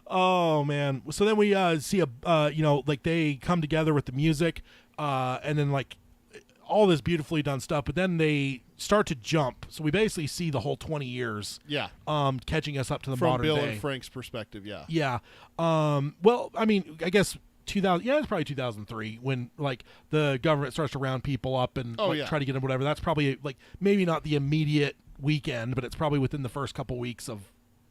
Oh man. So then we see you know, like they come together with the music, and then like all this beautifully done stuff, but then they start to jump. So we basically see the whole 20 years. Yeah. Catching us up to the From modern Bill day. and Frank's perspective, yeah. Yeah. Well, I mean, I guess 2000. Yeah, it's probably 2003 when like the government starts to round people up and try to get them whatever. That's probably like maybe not the immediate weekend, but it's probably within the first couple weeks of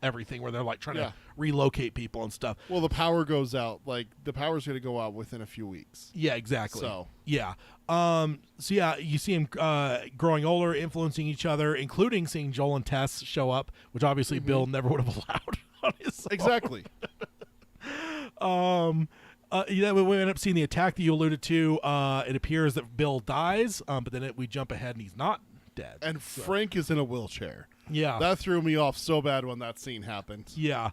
everything where they're like trying to relocate people and stuff. Well, the power goes out. Like the power's going to go out within a few weeks. Yeah, exactly. So yeah. So yeah, you see him growing older, influencing each other, including seeing Joel and Tess show up, which obviously Bill never would have allowed on his own. exactly. Yeah, we end up seeing the attack that you alluded to. It appears that Bill dies, but then we jump ahead and he's not dead. And Frank is in a wheelchair. Yeah. That threw me off so bad when that scene happened. Yeah.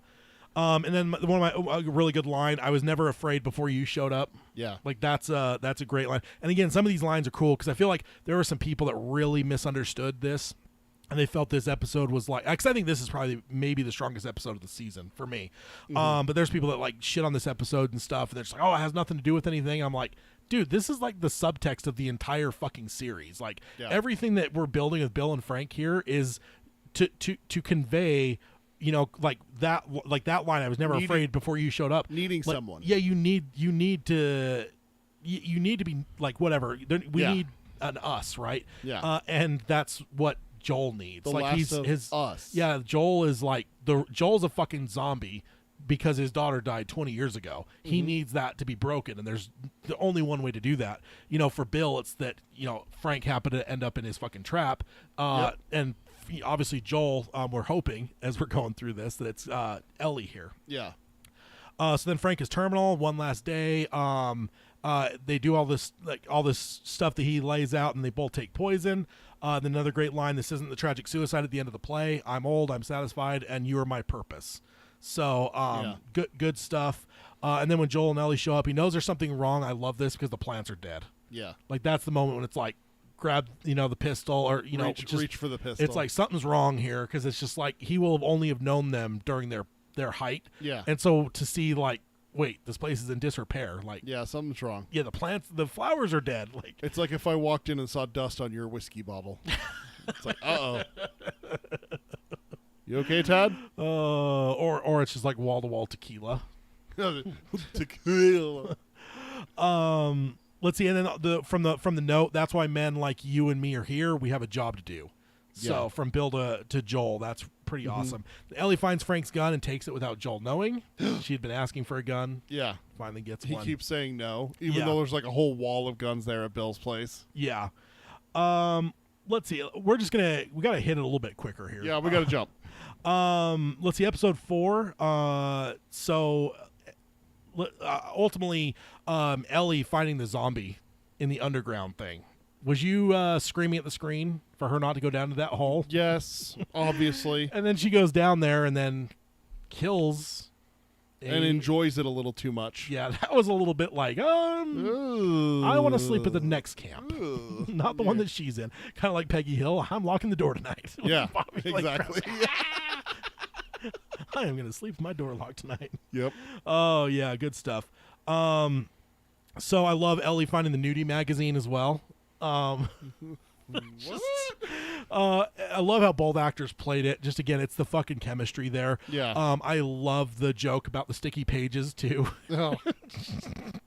And then one of my really good line, I was never afraid before you showed up. Yeah. Like that's a great line. And again, some of these lines are cool because I feel like there were some people that really misunderstood this. And they felt this episode was like, because I think this is probably maybe the strongest episode of the season for me. But there's people that like shit on this episode and stuff, and they're just like, oh, it has nothing to do with anything. I'm like, dude, this is like the subtext of the entire fucking series. Like everything that we're building with Bill and Frank here is to convey, you know, like that line. I was never afraid before you showed up. Needing like, someone. Yeah, you need to be like whatever. We need an us, right? Yeah. And that's what Joel needs. The like last he's of his us. Yeah, Joel is like Joel's a fucking zombie because his daughter died 20 years ago. He needs that to be broken, and there's the only one way to do that. You know, for Bill, it's that, you know, Frank happened to end up in his fucking trap, and obviously Joel, we're hoping as we're going through this that it's Ellie here. Yeah. So then Frank is terminal. One last day. They do all this stuff that he lays out, and they both take poison. Then another great line: "This isn't the tragic suicide at the end of the play. I'm old. I'm satisfied, and you are my purpose." So good stuff. And then when Joel and Ellie show up, he knows there's something wrong. I love this because the plants are dead. Yeah. Like that's the moment when it's like, grab the pistol, or reach for the pistol. It's like something's wrong here, because it's just like he will have only have known them during their height. Yeah. And so to see like, wait, this place is in disrepair. Like, yeah, something's wrong. Yeah, the flowers are dead. Like, it's like if I walked in and saw dust on your whiskey bottle. It's like, uh-oh. You okay, Todd? Or it's just like wall to wall tequila. Tequila. Let's see, and then from the note, that's why men like you and me are here. We have a job to do. So from Bill to Joel, that's pretty awesome. Ellie finds Frank's gun and takes it without Joel knowing. She had been asking for a gun. Yeah. Finally gets he one. Keeps saying no, even though there's like a whole wall of guns there at Bill's place. Yeah. Let's see. We got to hit it a little bit quicker here. Yeah, we got to jump. Let's see, episode 4. Ultimately, Ellie finding the zombie in the underground thing. Was you screaming at the screen for her not to go down to that hole? Yes, obviously. And then she goes down there and then kills and enjoys it a little too much. Yeah, that was a little bit like, I want to sleep at the next camp, not the one that she's in. Kind of like Peggy Hill. I'm locking the door tonight. Yeah, exactly. I am going to sleep with my door locked tonight. Yep. Oh, yeah, good stuff. So I love Ellie finding the nudie magazine as well. I love how both actors played it. Just again, it's the fucking chemistry there. Yeah. I love the joke about the sticky pages too. Oh.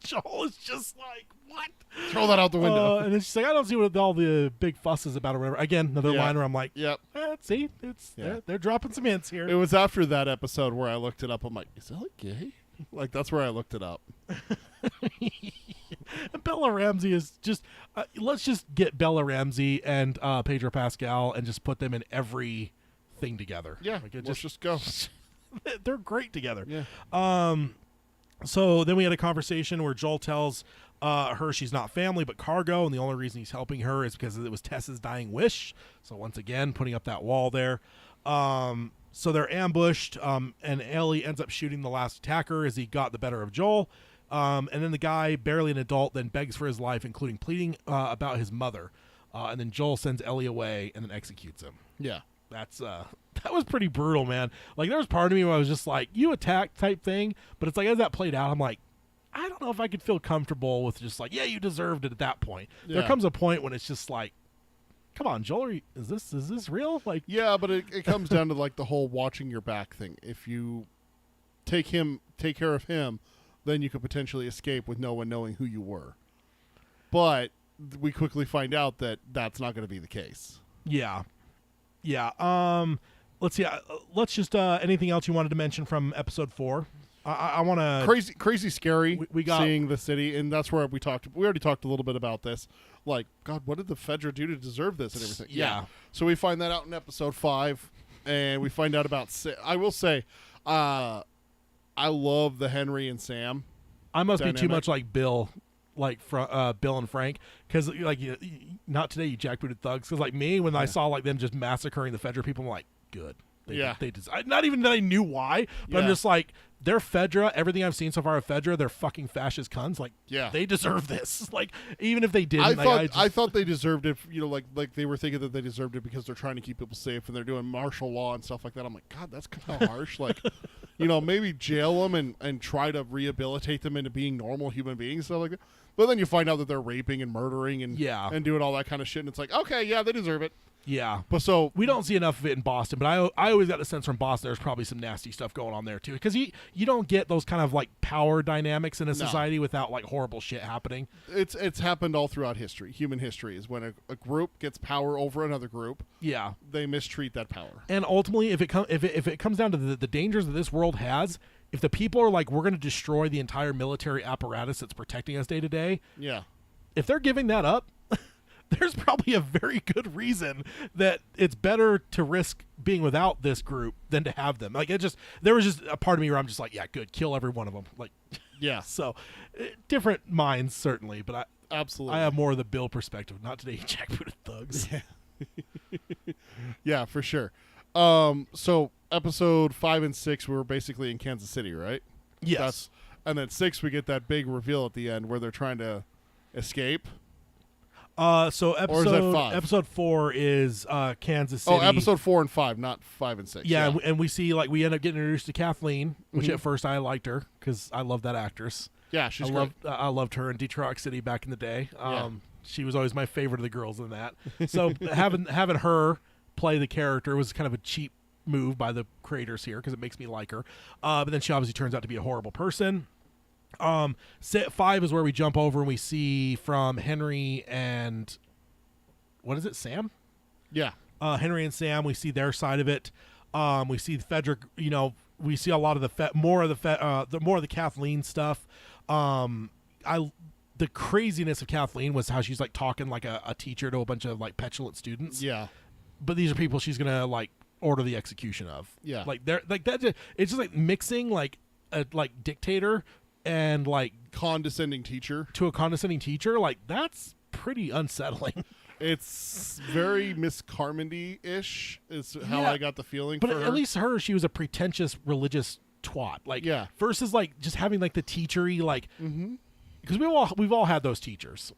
Joel is just like, what? Throw that out the window. And then she's like, I don't see what all the big fuss is about or whatever. Again, another line where I'm like, yep. See, they're dropping some hints here. It was after that episode where I looked it up. I'm like, is Ellie gay? Like, that's where I looked it up. And Bella Ramsey is just let's just get Bella Ramsey and Pedro Pascal and just put them in every thing together. Yeah, let's just go. They're great together. Yeah. So then we had a conversation where Joel tells her she's not family but cargo, and the only reason he's helping her is because it was Tess's dying wish. So once again, putting up that wall there. So they're ambushed, and Ellie ends up shooting the last attacker as he got the better of Joel. And then the guy, barely an adult, then begs for his life, including pleading about his mother. And then Joel sends Ellie away and then executes him. Yeah. That's that was pretty brutal, man. Like, there was part of me where I was just like, you attack type thing. But it's like, as that played out, I'm like, I don't know if I could feel comfortable with just like, yeah, you deserved it at that point. Yeah. There comes a point when it's just like, come on, Joel, is this real? Like, yeah, but it comes down to like the whole watching your back thing. If you take care of him, then you could potentially escape with no one knowing who you were. But we quickly find out that that's not going to be the case. Yeah. Let's see. Let's just anything else you wanted to mention from episode 4? I want to crazy scary. We got seeing the city, and that's where we already talked a little bit about this. Like, God, what did the Fedra do to deserve this and everything? Yeah. So we find that out in episode 5, and we find out about. I will say, I love the Henry and Sam. I must dynamic. be too much like Bill, like Bill and Frank, because like not today, you jackbooted thugs. Because like me, when I saw like them just massacring the Fedra people, I'm like, good. They not even that I knew why, but I'm just like, they're Fedra. Everything I've seen so far of Fedra, they're fucking fascist cunts. Like, they deserve this. Like, even if they didn't, I thought they deserved it. You know, like they were thinking that they deserved it because they're trying to keep people safe and they're doing martial law and stuff like that. I'm like, God, that's kind of harsh. Like, you know, maybe jail them and try to rehabilitate them into being normal human beings and stuff like that. But then you find out that they're raping and murdering and doing all that kind of shit, and it's like, okay, yeah, they deserve it. Yeah. But so we don't see enough of it in Boston, but I always got the sense from Boston there's probably some nasty stuff going on there too, because you don't get those kind of like power dynamics in a society without like horrible shit happening. It's happened all throughout history. Human history is when a group gets power over another group. Yeah. They mistreat that power. And ultimately, if it comes down to the dangers that this world has, if the people are like, we're going to destroy the entire military apparatus that's protecting us day to day. Yeah. If they're giving that up, there's probably a very good reason that it's better to risk being without this group than to have them. Like, there was just a part of me where I'm just like, yeah, good, kill every one of them. Like, yeah. So different minds certainly, but absolutely, I have more of the Bill perspective. Not today, jackbooted thugs. Yeah. Yeah, for sure. So episode 5 and 6, we were basically in Kansas City, right? Yes. And then 6, we get that big reveal at the end where they're trying to escape. So Or is that 5? episode 4 is Kansas City. Oh, episode 4 and 5, not 5 and 6. Yeah, and we see like we end up getting introduced to Kathleen, which Mhm. at first I liked her because I love that actress. Yeah, she's I great. loved her in Detroit City back in the day. Yeah. She was always my favorite of the girls in that. So having her play the character was kind of a cheap move by the creators here because it makes me like her. But then she obviously turns out to be a horrible person. 5 is where we jump over and we see from Henry and what is it, Sam? Yeah. Henry and Sam. We see their side of it. We see Frederick. You know, we see a lot of more of the Kathleen stuff. The craziness of Kathleen was how she's like talking like a teacher to a bunch of like petulant students. Yeah. But these are people she's gonna like order the execution of. Yeah. Like they're like that. It's just like mixing like a like dictator and like Condescending teacher. to a condescending teacher. Like that's pretty unsettling. It's very Miss Carmody-ish is how Yeah. I got the feeling But for her. at least she was a pretentious religious twat. Like Yeah. versus like just having like the teachery like Mm-hmm. because we've all had those teachers.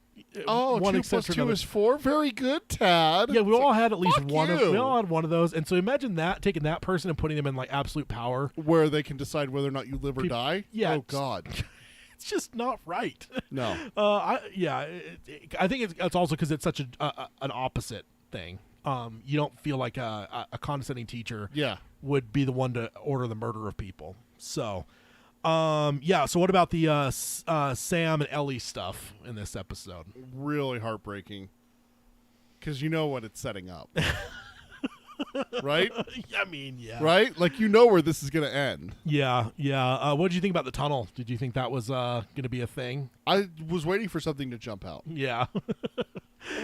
Oh, One 2 except plus for 2 another. is 4. Very good, Tad. Yeah, we all had at least fuck one of you. we all had one of those. And so imagine that taking that person and putting them in like absolute power. Where they can decide whether or not you live or die. yeah, Oh, it's- God. It's just not right. No. I think it's also because it's such an opposite thing. You don't feel like a condescending teacher Yeah. would be the one to order the murder of people. So, So what about the Sam and Ellie stuff in this episode? Really heartbreaking. Because you know what it's setting up. Right? I mean, yeah, Right? Like, you know where this is going to end. yeah. What did you think about the tunnel? Did you think that was going to be a thing? I was waiting for something to jump out. Yeah,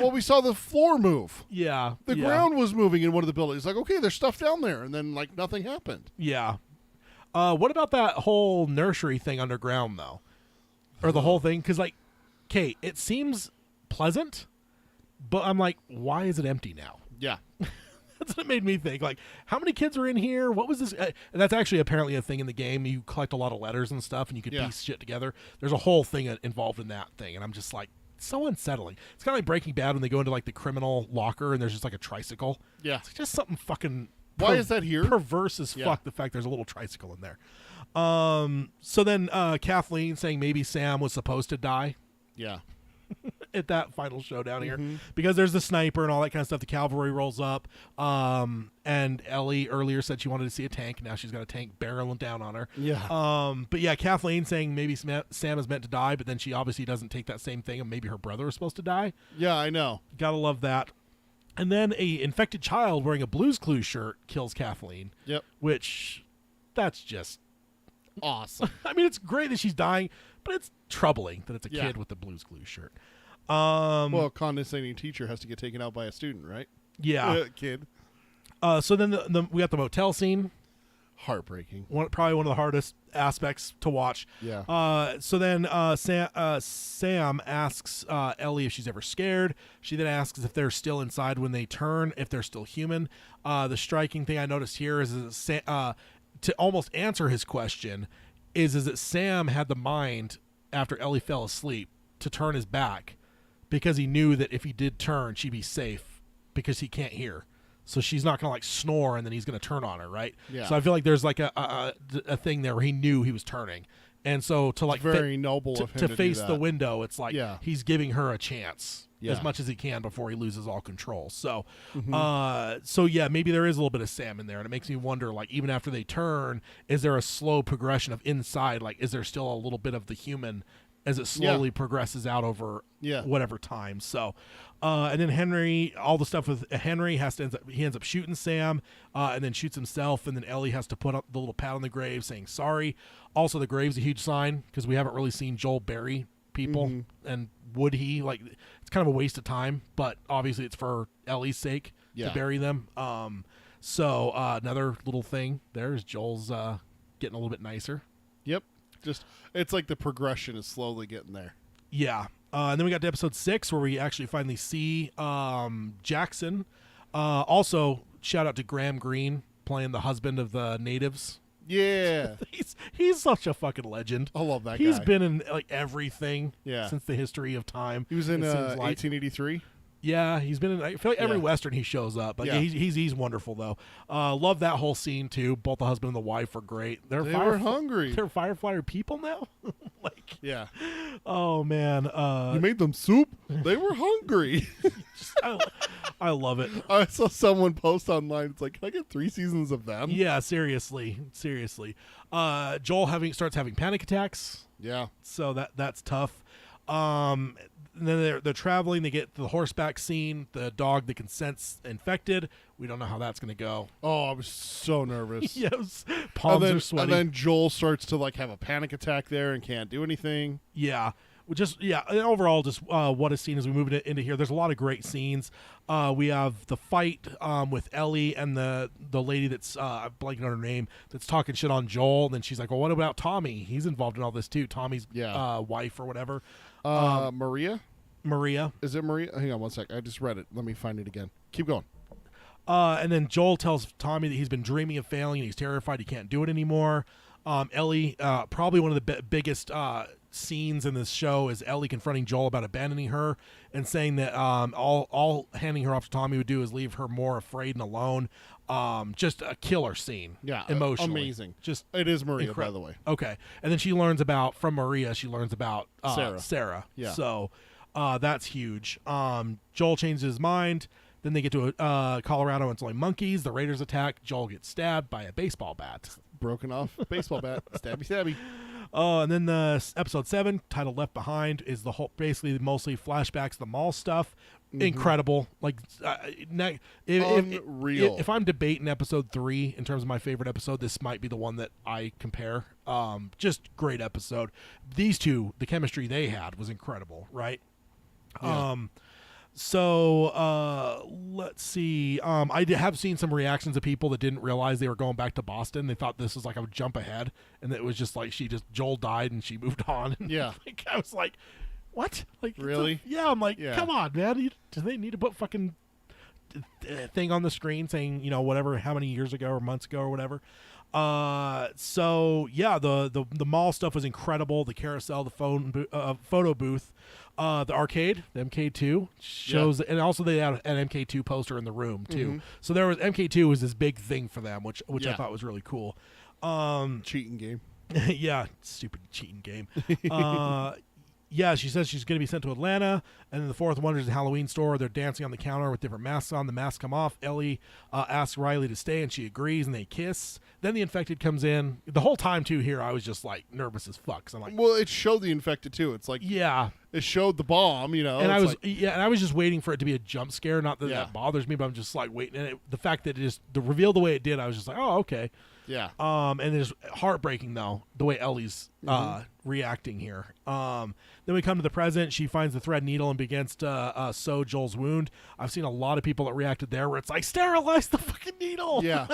Well, we saw the floor move. yeah. The yeah. ground was moving in one of the buildings. Like, okay, there's stuff down there. And then, like, nothing happened. Yeah. What about that whole nursery thing underground, though? Or the whole thing? Because, like, Kate, it seems pleasant, but I'm like, why is it empty now? Yeah. That's what it made me think. Like, how many kids are in here? What was this? And that's actually apparently a thing in the game. You collect a lot of letters and stuff, and you could Yeah. piece shit together. There's a whole thing involved in that thing, and I'm just like, so unsettling. It's kind of like Breaking Bad when they go into, like, the criminal locker, and there's just, like, a tricycle. Yeah. It's just something fucking... Why is that here? Perverse as Yeah. fuck, the fact there's a little tricycle in there. So then Kathleen saying maybe Sam was supposed to die Yeah. at that final showdown here Mm-hmm. because there's the sniper and all that kind of stuff. The cavalry rolls up. And Ellie earlier said she wanted to see a tank. Now she's got a tank barreling down on her. Yeah. But yeah, Kathleen saying maybe Sam is meant to die, but then she obviously doesn't take that same thing and maybe her brother is supposed to die. Yeah, I know. Gotta love that. And then a infected child wearing a Blue's Clues shirt kills Kathleen, Yep. which that's just, Awesome. I mean, it's great that she's dying, but it's troubling that it's a Yeah. kid with the Blue's Clues shirt. Well, a condescending teacher has to get taken out by a student, right? Yeah. Kid. So then we got the motel scene. Heartbreaking. Probably one of the hardest aspects to watch. Yeah. So then Sam asks Ellie if she's ever scared. She then asks if they're still inside when they turn, if they're still human. The striking thing I noticed here is to almost answer his question is that Sam had the mind after Ellie fell asleep to turn his back because he knew that if he did turn, she'd be safe because he can't hear. So she's not going to like snore and then he's going to turn on her, right? Yeah. So I feel like there's like a thing there where he knew he was turning. And so to like Very noble to of him to to face do the that. window, it's like Yeah. he's giving her a chance Yeah. as much as he can before he loses all control. So Mm-hmm. so yeah, maybe there is a little bit of Sam in there, and it makes me wonder, like, even after they turn, is there a slow progression of inside? Like, is there still a little bit of the human as it slowly progresses out over Yeah. whatever time? So, and then Henry, all the stuff with Henry he ends up shooting Sam, and then shoots himself, and then Ellie has to put up the little pat on the grave saying sorry. Also, the grave's a huge sign because we haven't really seen Joel bury people, and would he? Like, it's kind of a waste of time, but obviously it's for Ellie's sake Yeah. to bury them. So another little thing there is Joel's getting a little bit nicer. Yep. Just it's like the progression is slowly getting there. Yeah. And then we got to episode 6 where we actually finally see Jackson. Also, shout out to Graham Greene playing the husband of the natives. Yeah. He's such a fucking legend. I love that He's guy. been in like everything Yeah. since the history of time. He was in it seems like. 1883. Yeah, he's been in. I feel like every Yeah. Western he shows up. But Yeah. he's wonderful though. Love that whole scene too. Both the husband and the wife are great. They were hungry. They're Fireflyer people now. Like, Yeah. oh man, You made them soup? They were hungry. I love it. I saw someone post online. It's like, can I get 3 seasons of them? Yeah, seriously. Joel starts having panic attacks. Yeah. So that's tough. And then they're traveling. They get to the horseback scene. The dog that can sense infected. We don't know how that's going to go. Oh, I was so nervous. Yes, palms are And sweaty. then Joel starts to like have a panic attack there and can't do anything. Yeah. And overall, just what a scene as we move into here. There's a lot of great scenes. We have the fight with Ellie and the lady that's I'm blanking on her name, that's talking shit on Joel. And then she's like, well, what about Tommy? He's involved in all this too. Tommy's wife or whatever. Maria? Maria. Is it Maria? Hang on one sec. I just read it. Let me find it again. Keep going. And then Joel tells Tommy that he's been dreaming of failing and he's terrified he can't do it anymore. Ellie, probably one of the biggest scenes in this show is Ellie confronting Joel about abandoning her and saying that all handing her off to Tommy would do is leave her more afraid and alone. Just a killer scene. Yeah. Emotionally. Amazing. Just It is Maria, by incre- the way. Okay. And then from Maria, she learns about Sarah. Yeah. So that's huge. Joel changes his mind. Then they get to Colorado and it's only monkeys. The Raiders attack. Joel gets stabbed by a baseball bat. Broken off baseball bat. Stabby, stabby. And then the episode 7, titled Left Behind, is basically mostly flashbacks, the mall stuff. Incredible. Like, Unreal. If I'm debating episode 3 in terms of my favorite episode, this might be the one that I compare. Just great episode. These two, the chemistry they had was incredible, right? Yeah. So let's see. I have seen some reactions of people that didn't realize they were going back to Boston. They thought this was like a jump ahead, and it was just like Joel died and she moved on. Yeah. Like, I was like, what? Like, Really? yeah. I'm like, Yeah. come on, man. Do they need to put fucking thing on the screen saying, whatever, how many years ago or months ago or whatever? So yeah, the mall stuff was incredible. The carousel, the photo booth, the arcade, the MK2 shows, and also they had an MK2 poster in the room too. So there was MK2 was this big thing for them, which I Yeah. thought was really cool. Cheating game. Yeah, stupid cheating game. Yeah, she says she's going to be sent to Atlanta, and then the fourth wonder is the Halloween store. They're dancing on the counter with different masks on. The masks come off. Ellie asks Riley to stay, and she agrees, and they kiss. Then the infected comes in. The whole time, too, here, I was just, like, nervous as fuck. 'Cause I'm like, Well, it showed the infected too. It's like yeah. it showed the bomb, And it's I was like, and I was just waiting for it to be a jump scare. Not that Yeah. that bothers me, but I'm just, like, waiting. And the fact that the reveal the way it did, I was just like, oh, okay. yeah. And it's heartbreaking though the way Ellie's reacting here. Then we come to the present. She finds the thread needle and begins to sew Joel's wound. I've seen a lot of people that reacted there where it's like, sterilize the fucking needle. Yeah.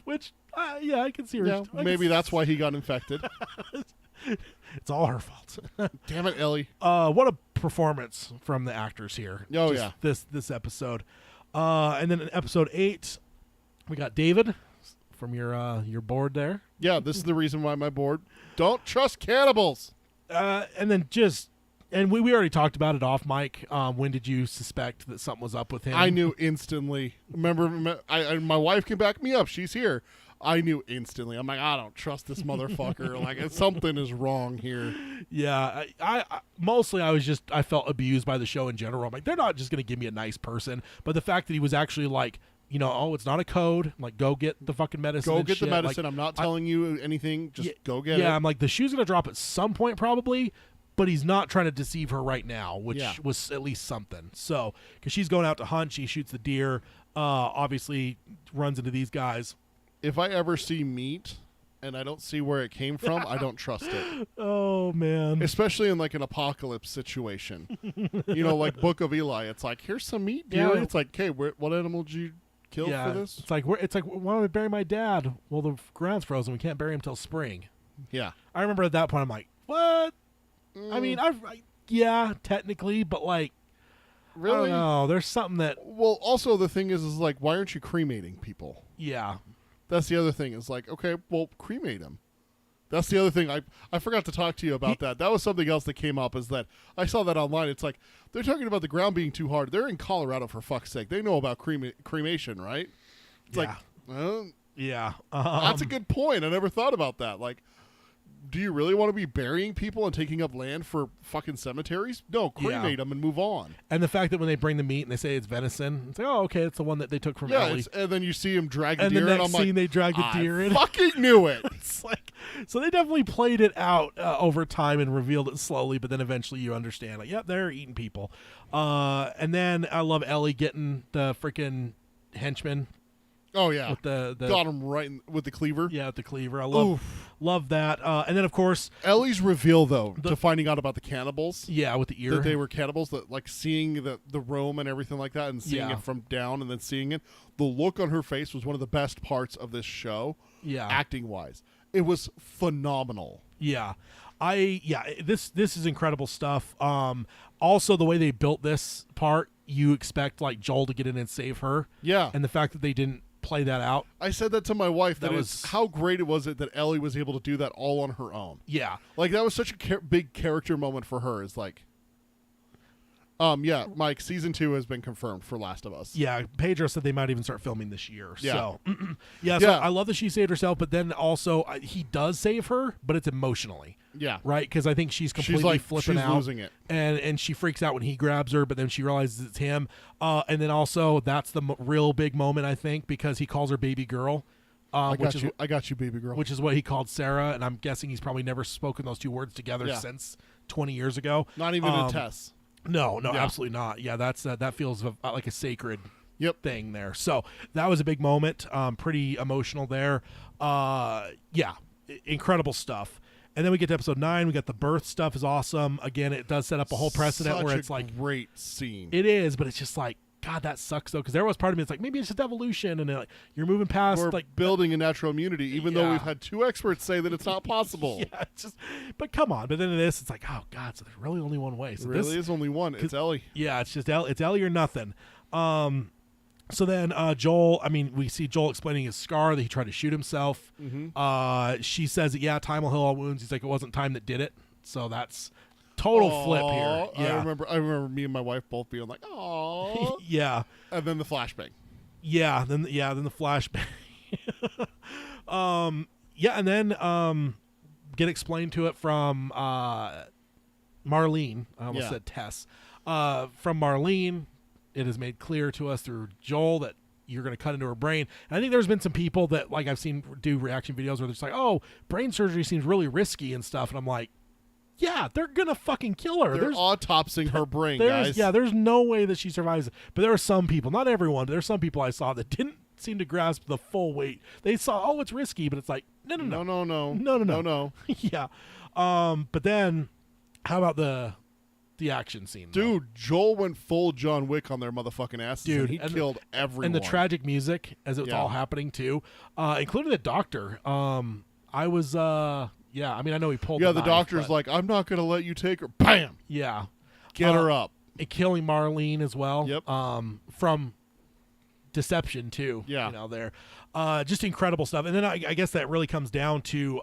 Which yeah, I can see her. Yeah, maybe that's why he got infected. It's all her fault. Damn it, Ellie. What a performance from the actors here. Oh, Just yeah. this episode. And then in episode 8, we got David from your board there. Yeah, this is the reason why my board don't trust cannibals. And then we already talked about it off mic. When did you suspect that something was up with him? I knew instantly. Remember, my wife can back me up. She's here. I knew instantly. I'm like, I don't trust this motherfucker. Like, something is wrong here. Yeah, I mostly I felt abused by the show in general. I'm like, they're not just gonna give me a nice person, but the fact that he was actually like, oh, it's not a code. Like, go get the fucking medicine. Go and get the shit. medicine. Like, I'm not telling you anything. Just go get it. Yeah, I'm like, the shoe's gonna drop at some point probably, but he's not trying to deceive her right now, which was at least something. So, because she's going out to hunt, she shoots the deer. Obviously, runs into these guys. If I ever see meat and I don't see where it came from, I don't trust it. Oh man. Especially in like an apocalypse situation. Like Book of Eli. It's like, here's some meat, dear. Yeah. It's like, okay, what animal did you kill for this? It's like why don't I bury my dad? Well, the ground's frozen. We can't bury him till spring. Yeah. I remember at that point I'm like, what? I mean, yeah, technically, but like, Really? I don't know. There's something that Well, also the thing is like, why aren't you cremating people? yeah. That's the other thing. Is like, okay, well, cremate him. That's the other thing. I forgot to talk to you about that. That was something else that came up. Is that I saw that online. It's like they're talking about the ground being too hard. They're in Colorado, for fuck's sake. They know about cremation, right? It's like, well, Yeah. that's a good point. I never thought about that. Like, do you really want to be burying people and taking up land for fucking cemeteries? No, cremate them and move on. And the fact that when they bring the meat and they say it's venison, it's like, oh, okay, it's the one that they took from Yeah, Ellie. and then you see him drag the And deer, the and next I'm scene like, they drag the deer I in. fucking knew it. It's like, so they definitely played it out over time and revealed it slowly, but then eventually you understand, like, yep, they're eating people. And then I love Ellie getting the freaking henchman Oh yeah, with the got him right with the cleaver. yeah, with the cleaver. I love that. And then of course, Ellie's reveal though to finding out about the cannibals. yeah, with the ear. That they were cannibals, that like seeing the roam and everything like that, and seeing Yeah. it from down, and then seeing it. The look on her face was one of the best parts of this show, yeah, acting wise. It was phenomenal. Yeah. This is incredible stuff. Also the way they built this part, you expect like Joel to get in and save her. Yeah, And the fact that they didn't play that out. I said that to my wife. That That was- is how great it was that Ellie was able to do that all on her own. Yeah. Like that was such a big character moment for her. Is like, yeah, Mike, season 2 has been confirmed for Last of Us. Yeah, Pedro said they might even start filming this year. Yeah. So, so Yeah. I love that she saved herself, but then also he does save her, but it's emotionally, Yeah, right? Because I think she's completely she's like flipping she's out, losing it. and she freaks out when he grabs her, but then she realizes it's him. And then also that's the real big moment, I think, because he calls her baby girl, I which got you, baby girl. which is what he called Sarah, and I'm guessing he's probably never spoken those two words together Yeah. since 20 years ago. Not even a Tess. No, Yeah. absolutely not. Yeah, that's that feels like a sacred Yep. thing there. So that was a big moment. Pretty emotional there. Incredible stuff. And then we get to episode 9. We got the birth stuff is awesome. Again, it does set up a whole precedent Such where a it's like great scene. it is, but it's just like, God, that sucks though, because there was part of me. It's like maybe it's just evolution, and like you're moving past We're like building a natural immunity, even though Yeah. we've had 2 experts say that it's not possible. yeah, it's just. But come on, but then in this, it's like, oh God, so there's really only one way. So There really this, is only one. It's Ellie. yeah, it's just it's Ellie or nothing. So then Joel, I mean, we see Joel explaining his scar that he tried to shoot himself. She says that, yeah, time will heal all wounds. He's like, it wasn't time that did it. So that's total flip here. I Yeah. remember me and my wife both being like, "Oh," Yeah. and then the flashbang. Then the flashback. And then get explained to it from Marlene. I almost Yeah. said Tess. From Marlene, it is made clear to us through Joel that you're going to cut into her brain. And I think there's been some people that, like, I've seen do reaction videos where they're just like, oh, brain surgery seems really risky and stuff. And I'm like, yeah, they're going to fucking kill her. They're There's autopsying her brain, guys. there's no way that she survives. But there are some people, not everyone, but there's some people I saw that didn't seem to grasp the full weight. They saw, oh, it's risky, but it's like, no. no. Yeah. But then how about the action scene? though? Dude, Joel went full John Wick on their motherfucking asses, Dude, and he and the- killed everyone. And the tragic music as it was Yeah. all happening too, including the doctor. I was I mean, I know he pulled Yeah, the the knife, doctor's but- like, I'm not going to let you take her. Bam! yeah. Get her up. And killing Marlene as well. Yep. From deception too. Yeah. You know, there. Just incredible stuff. And then I guess that really comes down to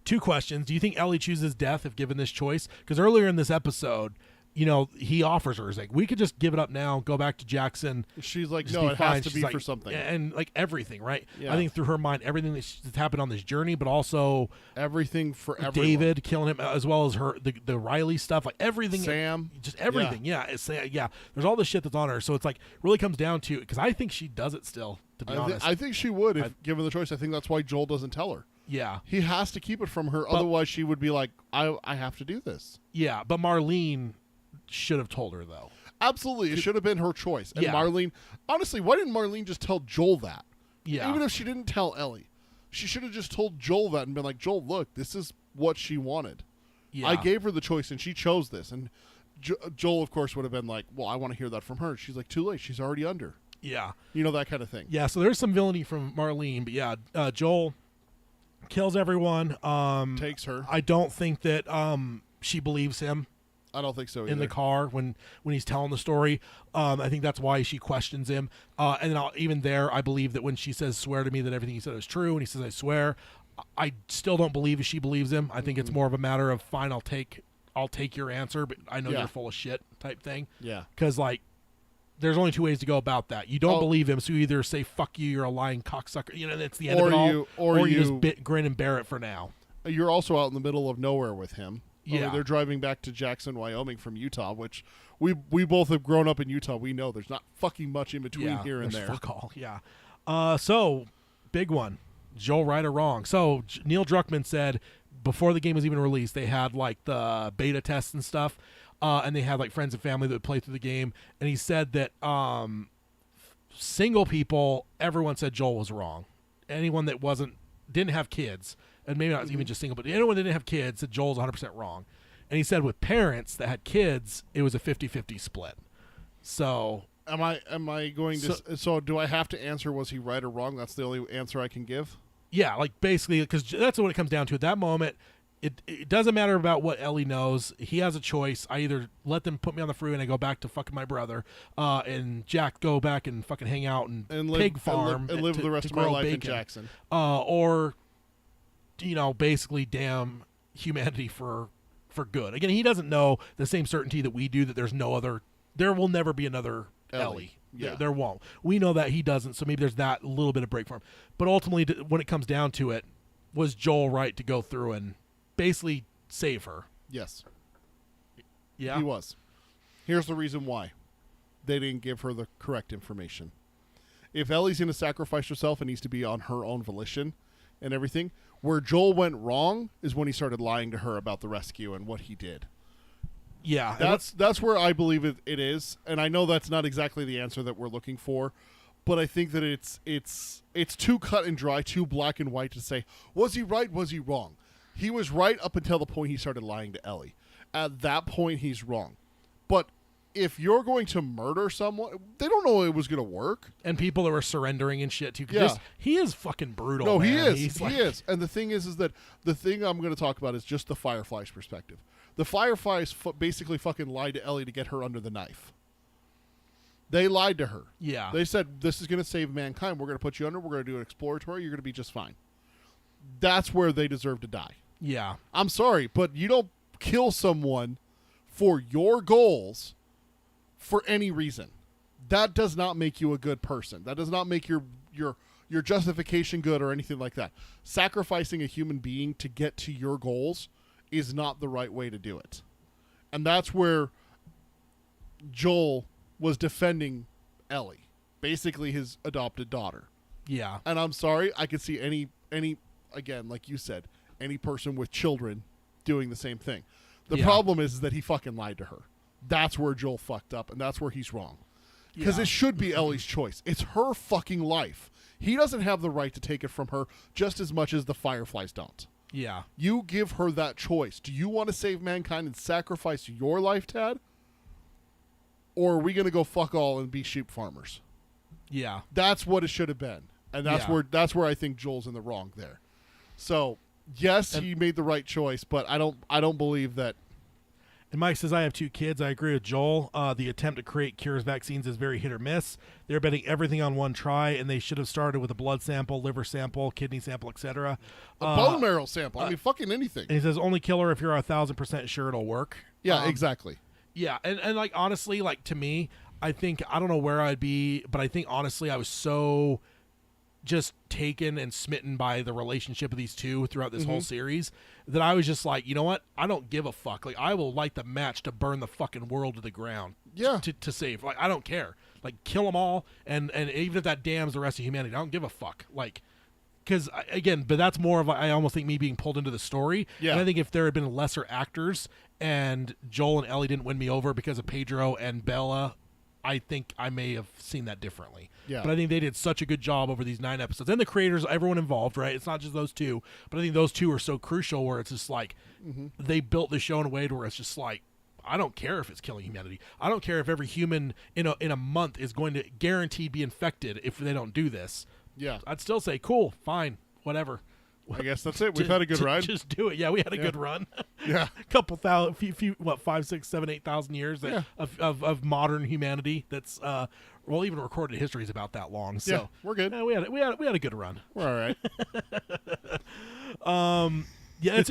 2 questions. Do you think Ellie chooses death if given this choice? Because earlier in this episode, you know, he offers her, he's like, we could just give it up now, go back to Jackson. She's like, Just no, be it fine. has to She's be like- for something. and like everything, right? Yeah. I think through her mind, everything that's happened on this journey, but also Everything for everyone. David killing him, as well as her the Riley stuff, like everything, Sam. just everything. Yeah, there's all this shit that's on her, so it's like really comes down to, because I think she does it still. To be honest, I think she would if given the choice. I think that's why Joel doesn't tell her. yeah, He has to keep it from her, otherwise she would be like, I have to do this. yeah. But Marlene should have told her though. Absolutely, it should have been her choice. And Yeah. Marlene, honestly, why didn't Marlene just tell Joel that? Yeah, Even if she didn't tell Ellie, she should have just told Joel that and been like, Joel, look, this is what she wanted. yeah. I gave her the choice and she chose this. And Joel, of course, would have been like, well, I want to hear that from her. She's like, too late. She's already under. yeah. You know, that kind of thing. Yeah, so there's some villainy from Marlene, but yeah, Joel kills everyone. Takes her. I don't think that she believes him. I don't think so in the either. car when he's telling the story. I think that's why she questions him. And then even there, I believe that when she says, "Swear to me that everything he said is true," and he says, "I swear," I still don't believe if she believes him. I think it's more of a matter of, fine, I'll take your answer, but I know Yeah. you're full of shit type thing. Yeah. Because, like, there's only two ways to go about that. You don't Oh. believe him, so you either say, "Fuck you, you're a lying cocksucker," and it's the end of it all. Or you you- just grin and bear it for now. You're also out in the middle of nowhere with him. I mean, Yeah. they're driving back to Jackson, Wyoming from Utah, which we both have grown up in Utah. We know there's not fucking much in between here and there's there. Fuck all, yeah. So, big one. Joel, right or wrong? So, Neil Druckmann said before the game was even released, they had, like, the beta tests and stuff, and they had, like, friends and family that would play through the game, and he said that single people, everyone said Joel was wrong. Anyone that didn't have kids, and maybe not even just single, but anyone that didn't have kids said Joel's 100% wrong. And he said with parents that had kids, it was a 50-50 split. So, Am I going to? So do I have to answer? Was he right or wrong? That's the only answer I can give. yeah, like, basically, because that's what it comes down to. At that moment, it doesn't matter about what Ellie knows. He has a choice. I either let them put me on the freeway and I go back to fucking my brother, and Jack go back and fucking hang out and And pig farm and live to- the rest to of my grow life in bacon. Jackson. Or, basically damn humanity for good. Again, he doesn't know the same certainty that we do that there will never be another Ellie. Yeah. There won't. We know that he doesn't, so maybe there's that little bit of break for him. But ultimately, when it comes down to it, was Joel right to go through and basically save her? Yes, Yeah. he was. Here's the reason why. They didn't give her the correct information. If Ellie's going to sacrifice herself, it needs to be on her own volition and everything. Where Joel went wrong is when he started lying to her about the rescue and what he did. Yeah. and That's where I believe it is, and I know that's not exactly the answer that we're looking for, but I think that it's too cut and dry, too black and white to say, was he right, was he wrong? He was right up until the point he started lying to Ellie. At that point, he's wrong. But if you're going to murder someone, they don't know it was going to work. and people that were surrendering and shit too. 'Cause Yeah. he is fucking brutal. No, he man. is. He's He like- is. And the thing is that the thing I'm going to talk about is just the Fireflies perspective. The Fireflies basically fucking lied to Ellie to get her under the knife. They lied to her. Yeah. They said, this is going to save mankind. We're going to put you under. We're going to do an exploratory. You're going to be just fine. That's where they deserve to die. Yeah. I'm sorry, but you don't kill someone for your goals for any reason. That does not make you a good person. That does not make your justification good or anything like that. Sacrificing a human being to get to your goals is not the right way to do it. And that's where Joel was defending Ellie, basically his adopted daughter. Yeah. And I'm sorry, I could see any again, like you said, any person with children doing the same thing. The Yeah. problem is that he fucking lied to her. That's where Joel fucked up, and that's where he's wrong. Because Yeah. it should be Ellie's choice. It's her fucking life. He doesn't have the right to take it from her just as much as the Fireflies don't. Yeah. You give her that choice. Do you want to save mankind and sacrifice your life, Tad? Or are we going to go fuck all and be sheep farmers? Yeah. That's what it should have been. And that's where I think Joel's in the wrong there. So, yes, he made the right choice, but I don't believe that. And Mike says, I have 2 kids. I agree with Joel. The attempt to create cures vaccines is very hit or miss. They're betting everything on one try, and they should have started with a blood sample, liver sample, kidney sample, etc. A bone marrow sample. I mean, fucking anything. And he says, only kill her if you're 1,000% sure it'll work. Yeah, exactly. Yeah, and like, honestly, like, to me, I think, I don't know where I'd be, but I think, honestly, I was so just taken and smitten by the relationship of these two throughout this whole series that I was just like, you know what? I don't give a fuck. Like, I will light the match to burn the fucking world to the ground. Yeah. To save. Like, I don't care. Like, kill them all, and even if that damns the rest of humanity, I don't give a fuck. Like, because, again, but that's more of, I almost think, me being pulled into the story. Yeah. And I think if there had been lesser actors and Joel and Ellie didn't win me over because of Pedro and Bella, I think I may have seen that differently. Yeah. But I think they did such a good job over these 9 episodes. And the creators, everyone involved, right? It's not just those 2. But I think those 2 are so crucial where it's just like they built the show in a way to where it's just like, I don't care if it's killing humanity. I don't care if every human in a month is going to guaranteed be infected if they don't do this. Yeah. I'd still say, cool, fine, whatever. I guess that's it. We've had a good ride. Just do it. Yeah, we had a good run. Yeah. Couple thousand, few, what, 5, 6, 7, 8,000 years Yeah. of modern humanity. That's well, even recorded history is about that long. So Yeah, we're good. we had a good run. We're all right. Yeah, it's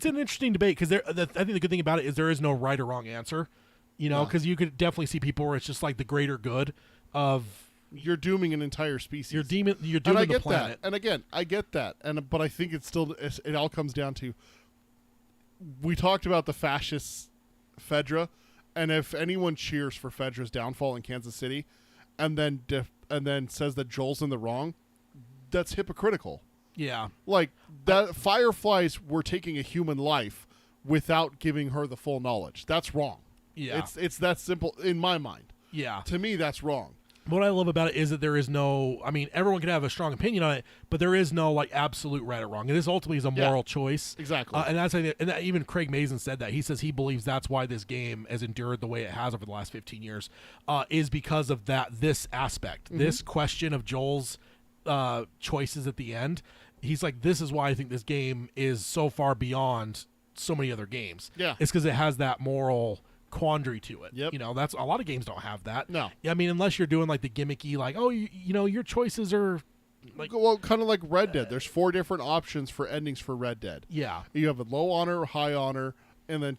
an interesting debate because I think the good thing about it is there is no right or wrong answer. You know, No. because you could definitely see people where it's just like the greater good of You're dooming an entire species. you're dooming and I the get planet. that. And again, I get that. But I think it all comes down to, we talked about the fascist Fedra, and if anyone cheers for Fedra's downfall in Kansas City, and then says that Joel's in the wrong, that's hypocritical. Yeah, Like that, Fireflies were taking a human life without giving her the full knowledge. That's wrong. yeah, It's that simple in my mind. yeah. To me, that's wrong. What I love about it is that there is no. I mean, everyone can have a strong opinion on it, but there is no like absolute right or wrong. It is ultimately is a Yeah. moral choice. Exactly. And even Craig Mazin said that. He says he believes that's why this game has endured the way it has over the last 15 years, is because of this aspect, this question of Joel's choices at the end. He's like, this is why I think this game is so far beyond so many other games. Yeah. It's because it has that moral quandary to it. Yep. You know, that's a lot of games don't have that. No. Yeah, I mean, unless you're doing like the gimmicky, like, oh, you know, your choices are like, Well, kind of like Red Dead. There's 4 different options for endings for Red Dead. yeah, You have a low honor, high honor, and then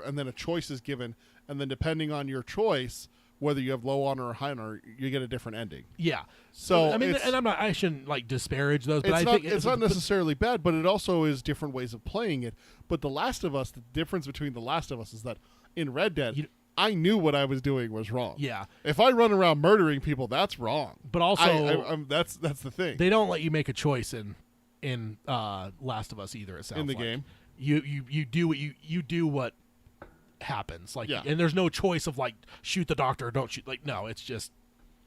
and then a choice is given, and then depending on your choice, whether you have low honor or high honor, you get a different ending. yeah. So I mean, it's- and I shouldn't like disparage those, but It's I not, think it's not necessarily bad, but it also is different ways of playing it. But The Last of Us, the difference between The Last of Us is that in Red Dead, I knew what I was doing was wrong. Yeah, If I run around murdering people, that's wrong. but also I'm, that's the thing. they don't let you make a choice in Last of Us either. It sounds In the like. game? you do what you do what happens, like, Yeah. and there's no choice of like shoot the doctor or don't shoot. Like, no, it's just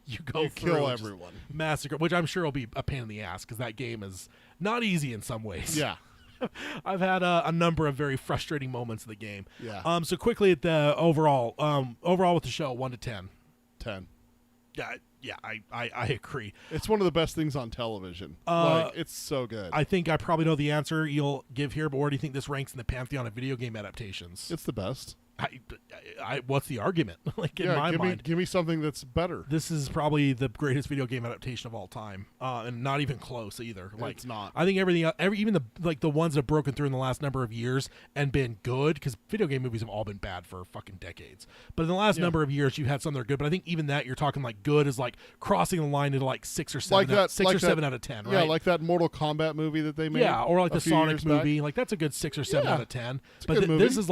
you go You through kill and just everyone. massacre, which I'm sure will be a pain in the ass because that game is not easy in some ways. Yeah. I've had a number of very frustrating moments in the game. Yeah. So quickly at the overall with the show, 1 to 10. 10. Yeah, I agree. It's one of the best things on television. It's so good. I think I probably know the answer you'll give here, but where do you think this ranks in the pantheon of video game adaptations? it's the best. What's the argument? Like in Yeah, my mind, give me something that's better. this is probably the greatest video game adaptation of all time, and not even close either. Like, It's not. I think everything, even the ones that have broken through in the last number of years and been good, because video game movies have all been bad for fucking decades. But in the last number of years, you've had some that are good. But I think even that you're talking like good is like crossing the line into like 6 or 7, Like that, 6 like or that- 7 out of 10, right? Yeah, like that Mortal Kombat movie that they made. Yeah, or like a the few Sonic years back. movie. Like that's a good 6 or 7 Yeah, out of 10. a But good movie. this is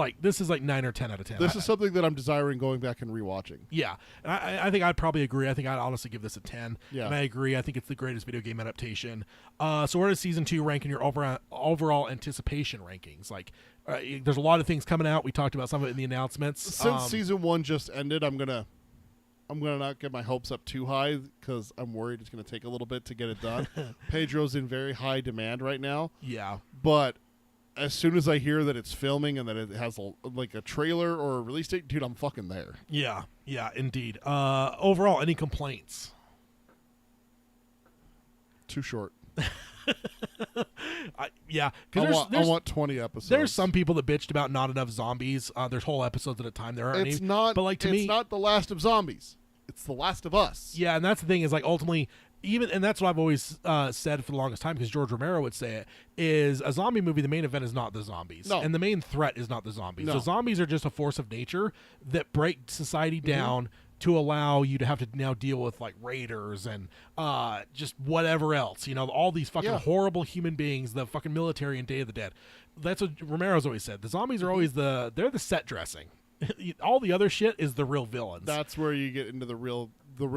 like 9 or 10 out of 10. This is something that I'm desiring going back and rewatching. Yeah, and I think I'd probably agree. I think I'd honestly give this a 10. Yeah. And I agree. I think it's the greatest video game adaptation. So where does season 2 rank in your overall anticipation rankings? Like, there's a lot of things coming out. We talked about some of it in the announcements. Since season 1 just ended, I'm gonna not get my hopes up too high because I'm worried it's gonna take a little bit to get it done. Pedro's in very high demand right now, Yeah. but as soon as I hear that it's filming and that it has like a trailer or a release date, dude, I'm fucking there. Yeah, indeed. Overall, any complaints? Too short. Yeah, I because want 20 episodes. there's some people that bitched about not enough zombies. There's whole episodes at a time. There aren't It's any. not. But like to it's me, not The Last of Zombies. It's The Last of Us. yeah, and that's the thing is like ultimately, and that's what I've always said for the longest time because George Romero would say it is a zombie movie. The main event is not the zombies, No. and the main threat is not the zombies. No. The zombies are just a force of nature that break society down to allow you to have to now deal with like raiders and just whatever else. You know, all these fucking Yeah. horrible human beings, the fucking military and Day of the Dead. That's what Romero's always said. The zombies are always they're the set dressing. All the other shit is the real villains. That's where you get into the real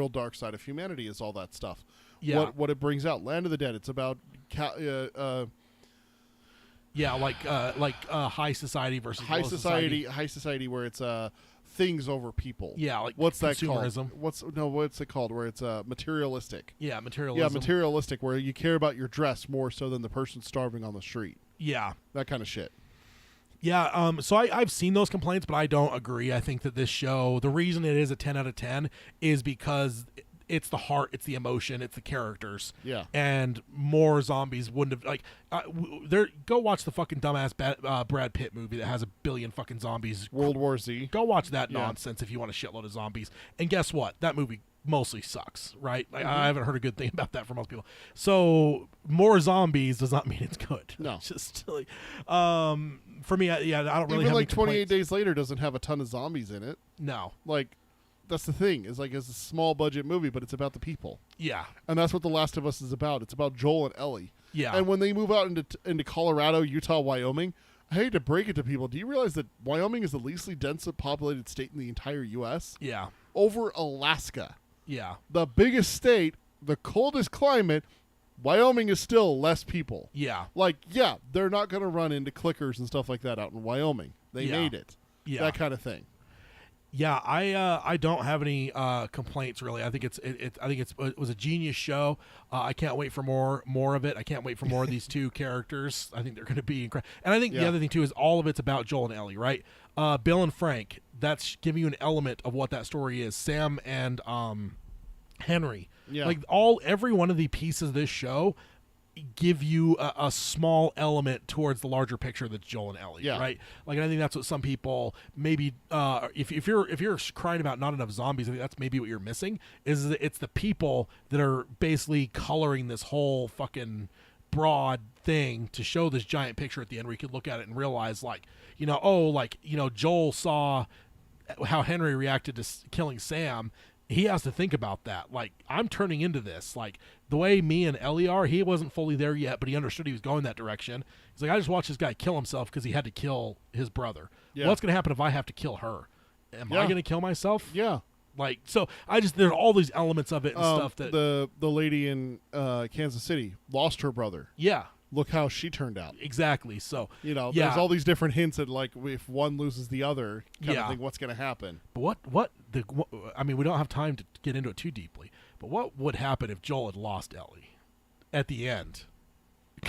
dark side of humanity is all that stuff. Yeah. What it brings out. Land of the Dead. It's about yeah, like high society versus high low society where it's things over people. Yeah, like what's that consumerism. called? What's it called? Where it's materialistic. Yeah, materialism. Yeah, materialistic. Where you care about your dress more so than the person starving on the street. Yeah. That kind of shit. Yeah, so I've seen those complaints, but I don't agree. I think that this show, the reason it is a 10 out of 10 is because it's the heart, it's the emotion, it's the characters. Yeah. And more zombies wouldn't have go watch the fucking dumbass Brad Pitt movie that has a billion fucking zombies. World War Z. Go watch that Yeah. nonsense if you want a shitload of zombies. And guess what? That movie mostly sucks, right? Like, I haven't heard a good thing about that from most people. So more zombies does not mean it's good. No. It's just like, for me, I don't really Even have like any 28 complaints. Days Later doesn't have a ton of zombies in it. No. Like, that's the thing. It's like it's a small budget movie, but it's about the people, Yeah. and that's what The Last of Us is about. It's about Joel and Ellie. Yeah. And when they move out into Colorado, Utah, Wyoming, I hate to break it to people. Do you realize that Wyoming is the least densely populated state in the entire U.S.? Yeah. Over Alaska, Yeah. the biggest state, the coldest climate. Wyoming is still less people. Yeah. Like, yeah, they're not going to run into clickers and stuff like that out in Wyoming. They Yeah. made it. Yeah. That kind of thing. Yeah, I don't have any complaints really. I think it was a genius show. I can't wait for more of it. I can't wait for more of these two characters. I think they're going to be incredible. And I think the Yeah. other thing too is all of it's about Joel and Ellie, right? Bill and Frank. That's giving you an element of what that story is. Sam and Henry. Yeah. Like every one of the pieces of this show give you a small element towards the larger picture that's Joel and Ellie, Yeah. right? Like, I think that's what some people maybe if you're crying about not enough zombies, I think that's maybe what you're missing is that it's the people that are basically coloring this whole fucking broad thing to show this giant picture at the end where you could look at it and realize Joel saw how Henry reacted to killing Sam. He has to think about that. Like, I'm turning into this. Like, the way me and Ellie are, he wasn't fully there yet, but he understood he was going that direction. He's like, I just watched this guy kill himself because he had to kill his brother. Yeah. What's going to happen if I have to kill her? Am I Yeah. going to kill myself? Yeah. Like, so there's all these elements of it and stuff that, the lady in Kansas City lost her brother. yeah, Look how she turned out. exactly. So, Yeah. there's There's all these different hints at, like, if one loses the other kind Yeah. of thing, what's going to happen? But I mean, we don't have time to get into it too deeply, but what would happen if Joel had lost Ellie at the end?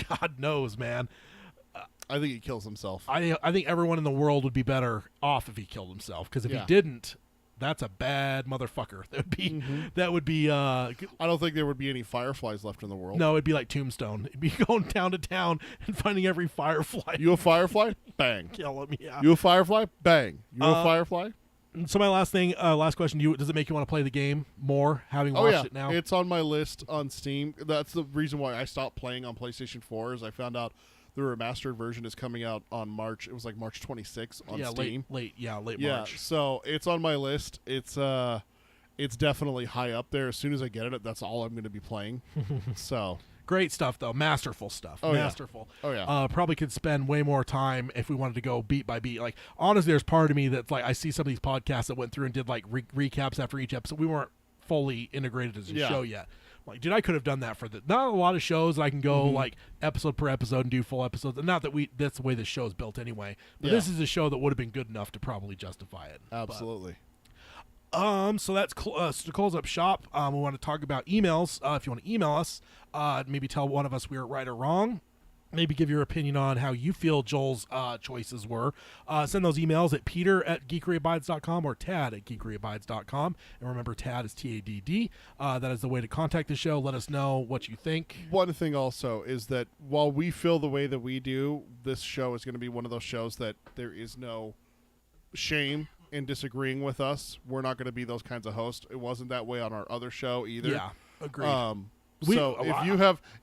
God knows, man. I think he kills himself. I think everyone in the world would be better off if he killed himself, because if Yeah. he didn't, that's a bad motherfucker. That would be I don't think there would be any fireflies left in the world. no, it'd be like Tombstone. It'd be going town to town and finding every firefly. You a firefly? Bang. Kill him, yeah. You a firefly? Bang. You a firefly? So my last question: does it make you want to play the game more, having Oh watched yeah, it now? it's on my list on Steam. That's the reason why I stopped playing on PlayStation 4. Is I found out the remastered version is coming out on March. It was like March 26th on Steam. late Yeah, March. so it's on my list. It's definitely high up there. As soon as I get it, that's all I'm going to be playing. So Great stuff, though. Masterful stuff. Oh, yeah. Masterful. Oh, yeah. Probably could spend way more time if we wanted to go beat by beat. Like, honestly, there's part of me that's like, I see some of these podcasts that went through and did like recaps after each episode. We weren't fully integrated as a Yeah. show yet. Like, dude, I could have done that for not a lot of shows that I can go like episode per episode and do full episodes. And not that that's the way the show's built anyway. But Yeah. this is a show that would have been good enough to probably justify it. But, Absolutely. so that's to close up shop. We want to talk about emails. If you want to email us, maybe tell one of us we were right or wrong. Maybe give your opinion on how you feel Joel's choices were. Send those emails at peter@geekeryabides.com or tad@geekeryabides.com. And remember, Tad is TADD. That is the way to contact the show. Let us know what you think. One thing also is that while we feel the way that we do, this show is going to be one of those shows that there is no shame in disagreeing with us. We're not going to be those kinds of hosts. It wasn't that way on our other show either. Yeah, agreed. So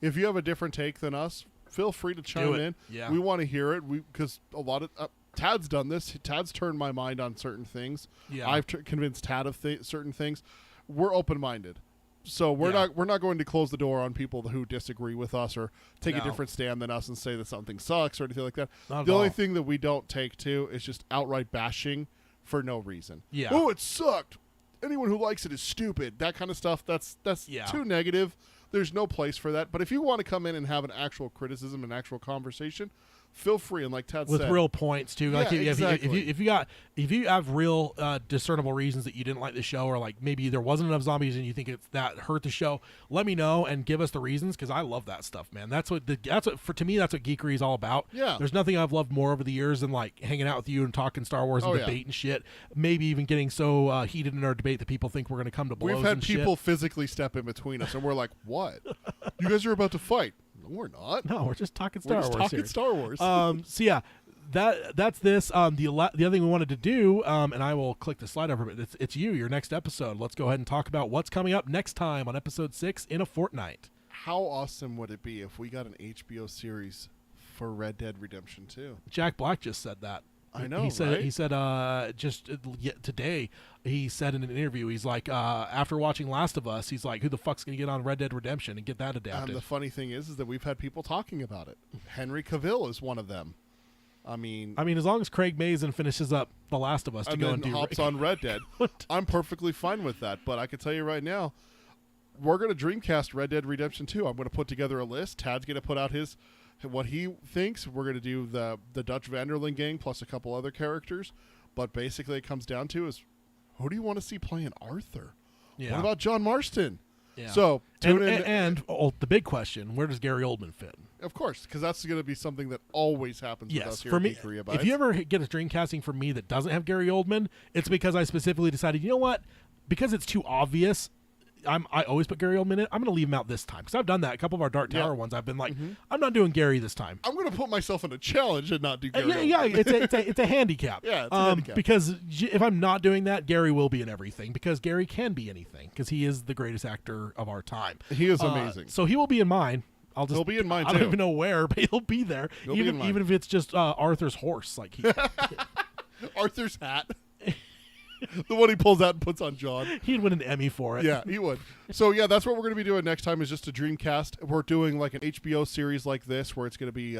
if you have a different take than us, feel free to chime it. in. Yeah. We want to hear it because a lot of Tad's done this. Tad's turned my mind on certain things. Yeah. I've convinced Tad of certain things. We're open-minded. So we're Yeah. not going to close the door on people who disagree with us or take a No. different stand than us and say that something sucks or anything like that. Not at The only all. thing that we don't take to is just outright bashing for no reason. Yeah. Oh, it sucked. Anyone who likes it is stupid. That kind of stuff. That's Yeah. too negative. There's no place for that. But if you want to come in and have an actual criticism, an actual conversation, feel free. And like Tad with said, real points too. Like Yeah, exactly. if you have real discernible reasons that you didn't like the show, or like maybe there wasn't enough zombies and you think that hurt the show, let me know and give us the reasons, because I love that stuff, man. That's what to me that's what geekery is all about. Yeah. There's nothing I've loved more over the years than like hanging out with you and talking Star Wars and Oh, yeah. debate and shit. Maybe even getting so heated in our debate that people think we're going to come to blows. we've had and people shit. physically step in between us, and we're like, "What? You guys are about to fight?" No, we're not. No, we're just talking We're Star just Wars talking here. Star Wars. So yeah, that's this. The other thing we wanted to do, and I will click the slide over, but it's your next episode. Let's go ahead and talk about what's coming up next time on episode 6 in a fortnight. How awesome would it be if we got an HBO series for Red Dead Redemption 2? Jack Black just said that. I know, He said right? he said just today he said in an interview, he's like after watching Last of Us, he's like, who the fuck's gonna get on Red Dead Redemption and get that adapted? And the funny thing is that we've had people talking about it. Henry Cavill is one of them. I mean, as long as Craig Mazin finishes up The Last of Us to and go then and do hops on Red Dead, I'm perfectly fine with that. But I can tell you right now, we're going to Dreamcast Red Dead Redemption 2. I'm going to put together a list. Tad's going to put out what he thinks. We're going to do the Dutch Vanderlyn gang plus a couple other characters. But basically, it comes down to is, who do you want to see playing Arthur? Yeah. What about John Marston? Yeah. So tune in. And the big question: where does Gary Oldman fit? Of course, because that's going to be something that always happens with us Yes, here for at me. Geekery If you ever get a Dreamcasting from me that doesn't have Gary Oldman, it's because I specifically decided, you know what? Because it's too obvious, I always put Gary Oldman in. I'm going to leave him out this time, because I've done that. A couple of our Dark Tower ones, I've been like, I'm not doing Gary this time. I'm going to put myself in a challenge and not do Gary. Yeah, Oldman. it's a handicap. Yeah, it's a handicap. Because if I'm not doing that, Gary will be in everything, because Gary can be anything, because he is the greatest actor of our time. He is amazing. So he will be in mine. He'll be in mine I don't too. even know where, but he'll be there. He'll be in mine. Even if it's just Arthur's horse, like he, Arthur's hat. The one he pulls out and puts on John. he'd win an Emmy for it. Yeah, he would. So, yeah, that's what we're going to be doing next time is just a Dreamcast. We're doing like an HBO series like this where it's going to be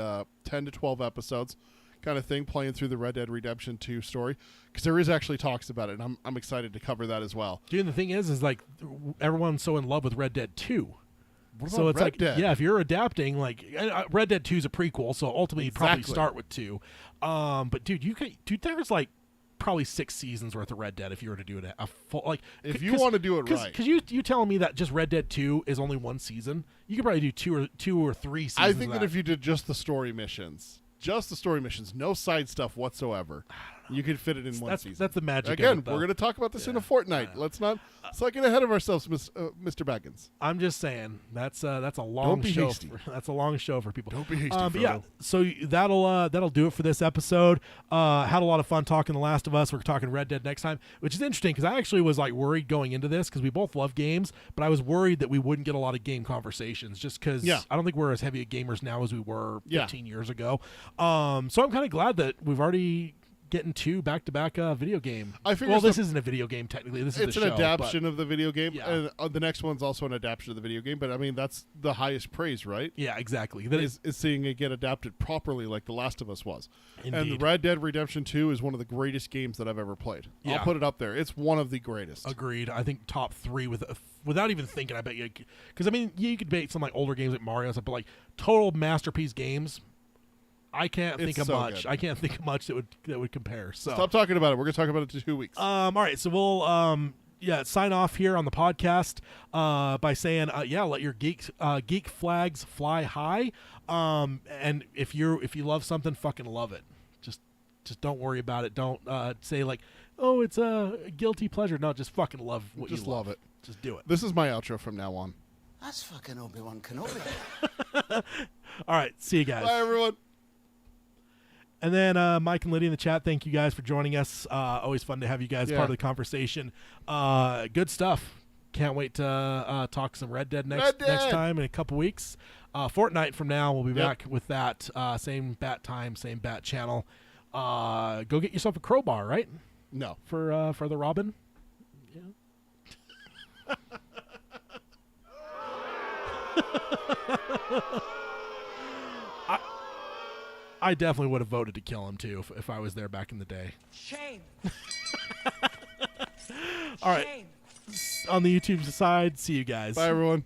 10 to 12 episodes kind of thing, playing through the Red Dead Redemption 2 story. Because there is actually talks about it, and I'm excited to cover that as well. Dude, and the thing is like everyone's so in love with Red Dead 2. What So about it's Red like, Dead? yeah, if you're adapting, like Red Dead 2 is a prequel, so ultimately you'd probably Exactly. start with 2. But dude, there's like probably 6 seasons worth of Red Dead if you were to do it a full like. If you want to do it right. Because you telling me that just Red Dead 2 is only one season, you could probably do two or three seasons. I think of that if you did just the story missions, no side stuff whatsoever, you could fit it in one season. That's the magic. Again, of it, though. we're going to talk about this in a fortnight. Let's not get ahead of ourselves, Mr. Baggins. I'm just saying that's a long be show. hasty. That's a long show for people. Don't be hasty, But yeah, Frodo. so that'll do it for this episode. Had a lot of fun talking The Last of Us. We're talking Red Dead next time, which is interesting because I actually was like worried going into this because we both love games, but I was worried that we wouldn't get a lot of game conversations just because I don't think we're as heavy gamers now as we were 15 years ago. So I'm kind of glad that we've already getting 2 back-to-back video game. I figure well, this isn't a video game technically. This is It's the an show, adaptation of the video game, Yeah. and the next one's also an adaptation of the video game. But I mean, that's the highest praise, right? Yeah, exactly. That Is seeing it get adapted properly, like The Last of Us was. Indeed. And Red Dead Redemption 2 is one of the greatest games that I've ever played. Yeah. I'll put it up there. It's one of the greatest. Agreed. I think top 3 without even thinking. I bet you, because I mean, you could debate some like older games like Mario and stuff, but like total masterpiece games, I can't think of so much. good. I can't think of much that would compare. So Stop talking about it. We're going to talk about it in 2 weeks. all right, so we'll sign off here on the podcast by saying let your geek flags fly high. And if you love something, fucking love it. Just don't worry about it. Don't say like, oh, it's a guilty pleasure. No, just fucking love what Just you love. love it. Just do it. This is my outro from now on. That's fucking Obi-Wan Kenobi. All right, see you guys. Bye, everyone. And then Mike and Lydia in the chat, thank you guys for joining us. Always fun to have you guys part of the conversation. Good stuff. Can't wait to talk some Red Dead next time in a couple weeks. Fortnight from now, we'll be back with that. Same bat time, same bat channel. Go get yourself a crowbar, right? No. For the Robin. Yeah. I definitely would have voted to kill him too if I was there back in the day. Shame. All right. Shame. On the YouTube side, see you guys. Bye, everyone.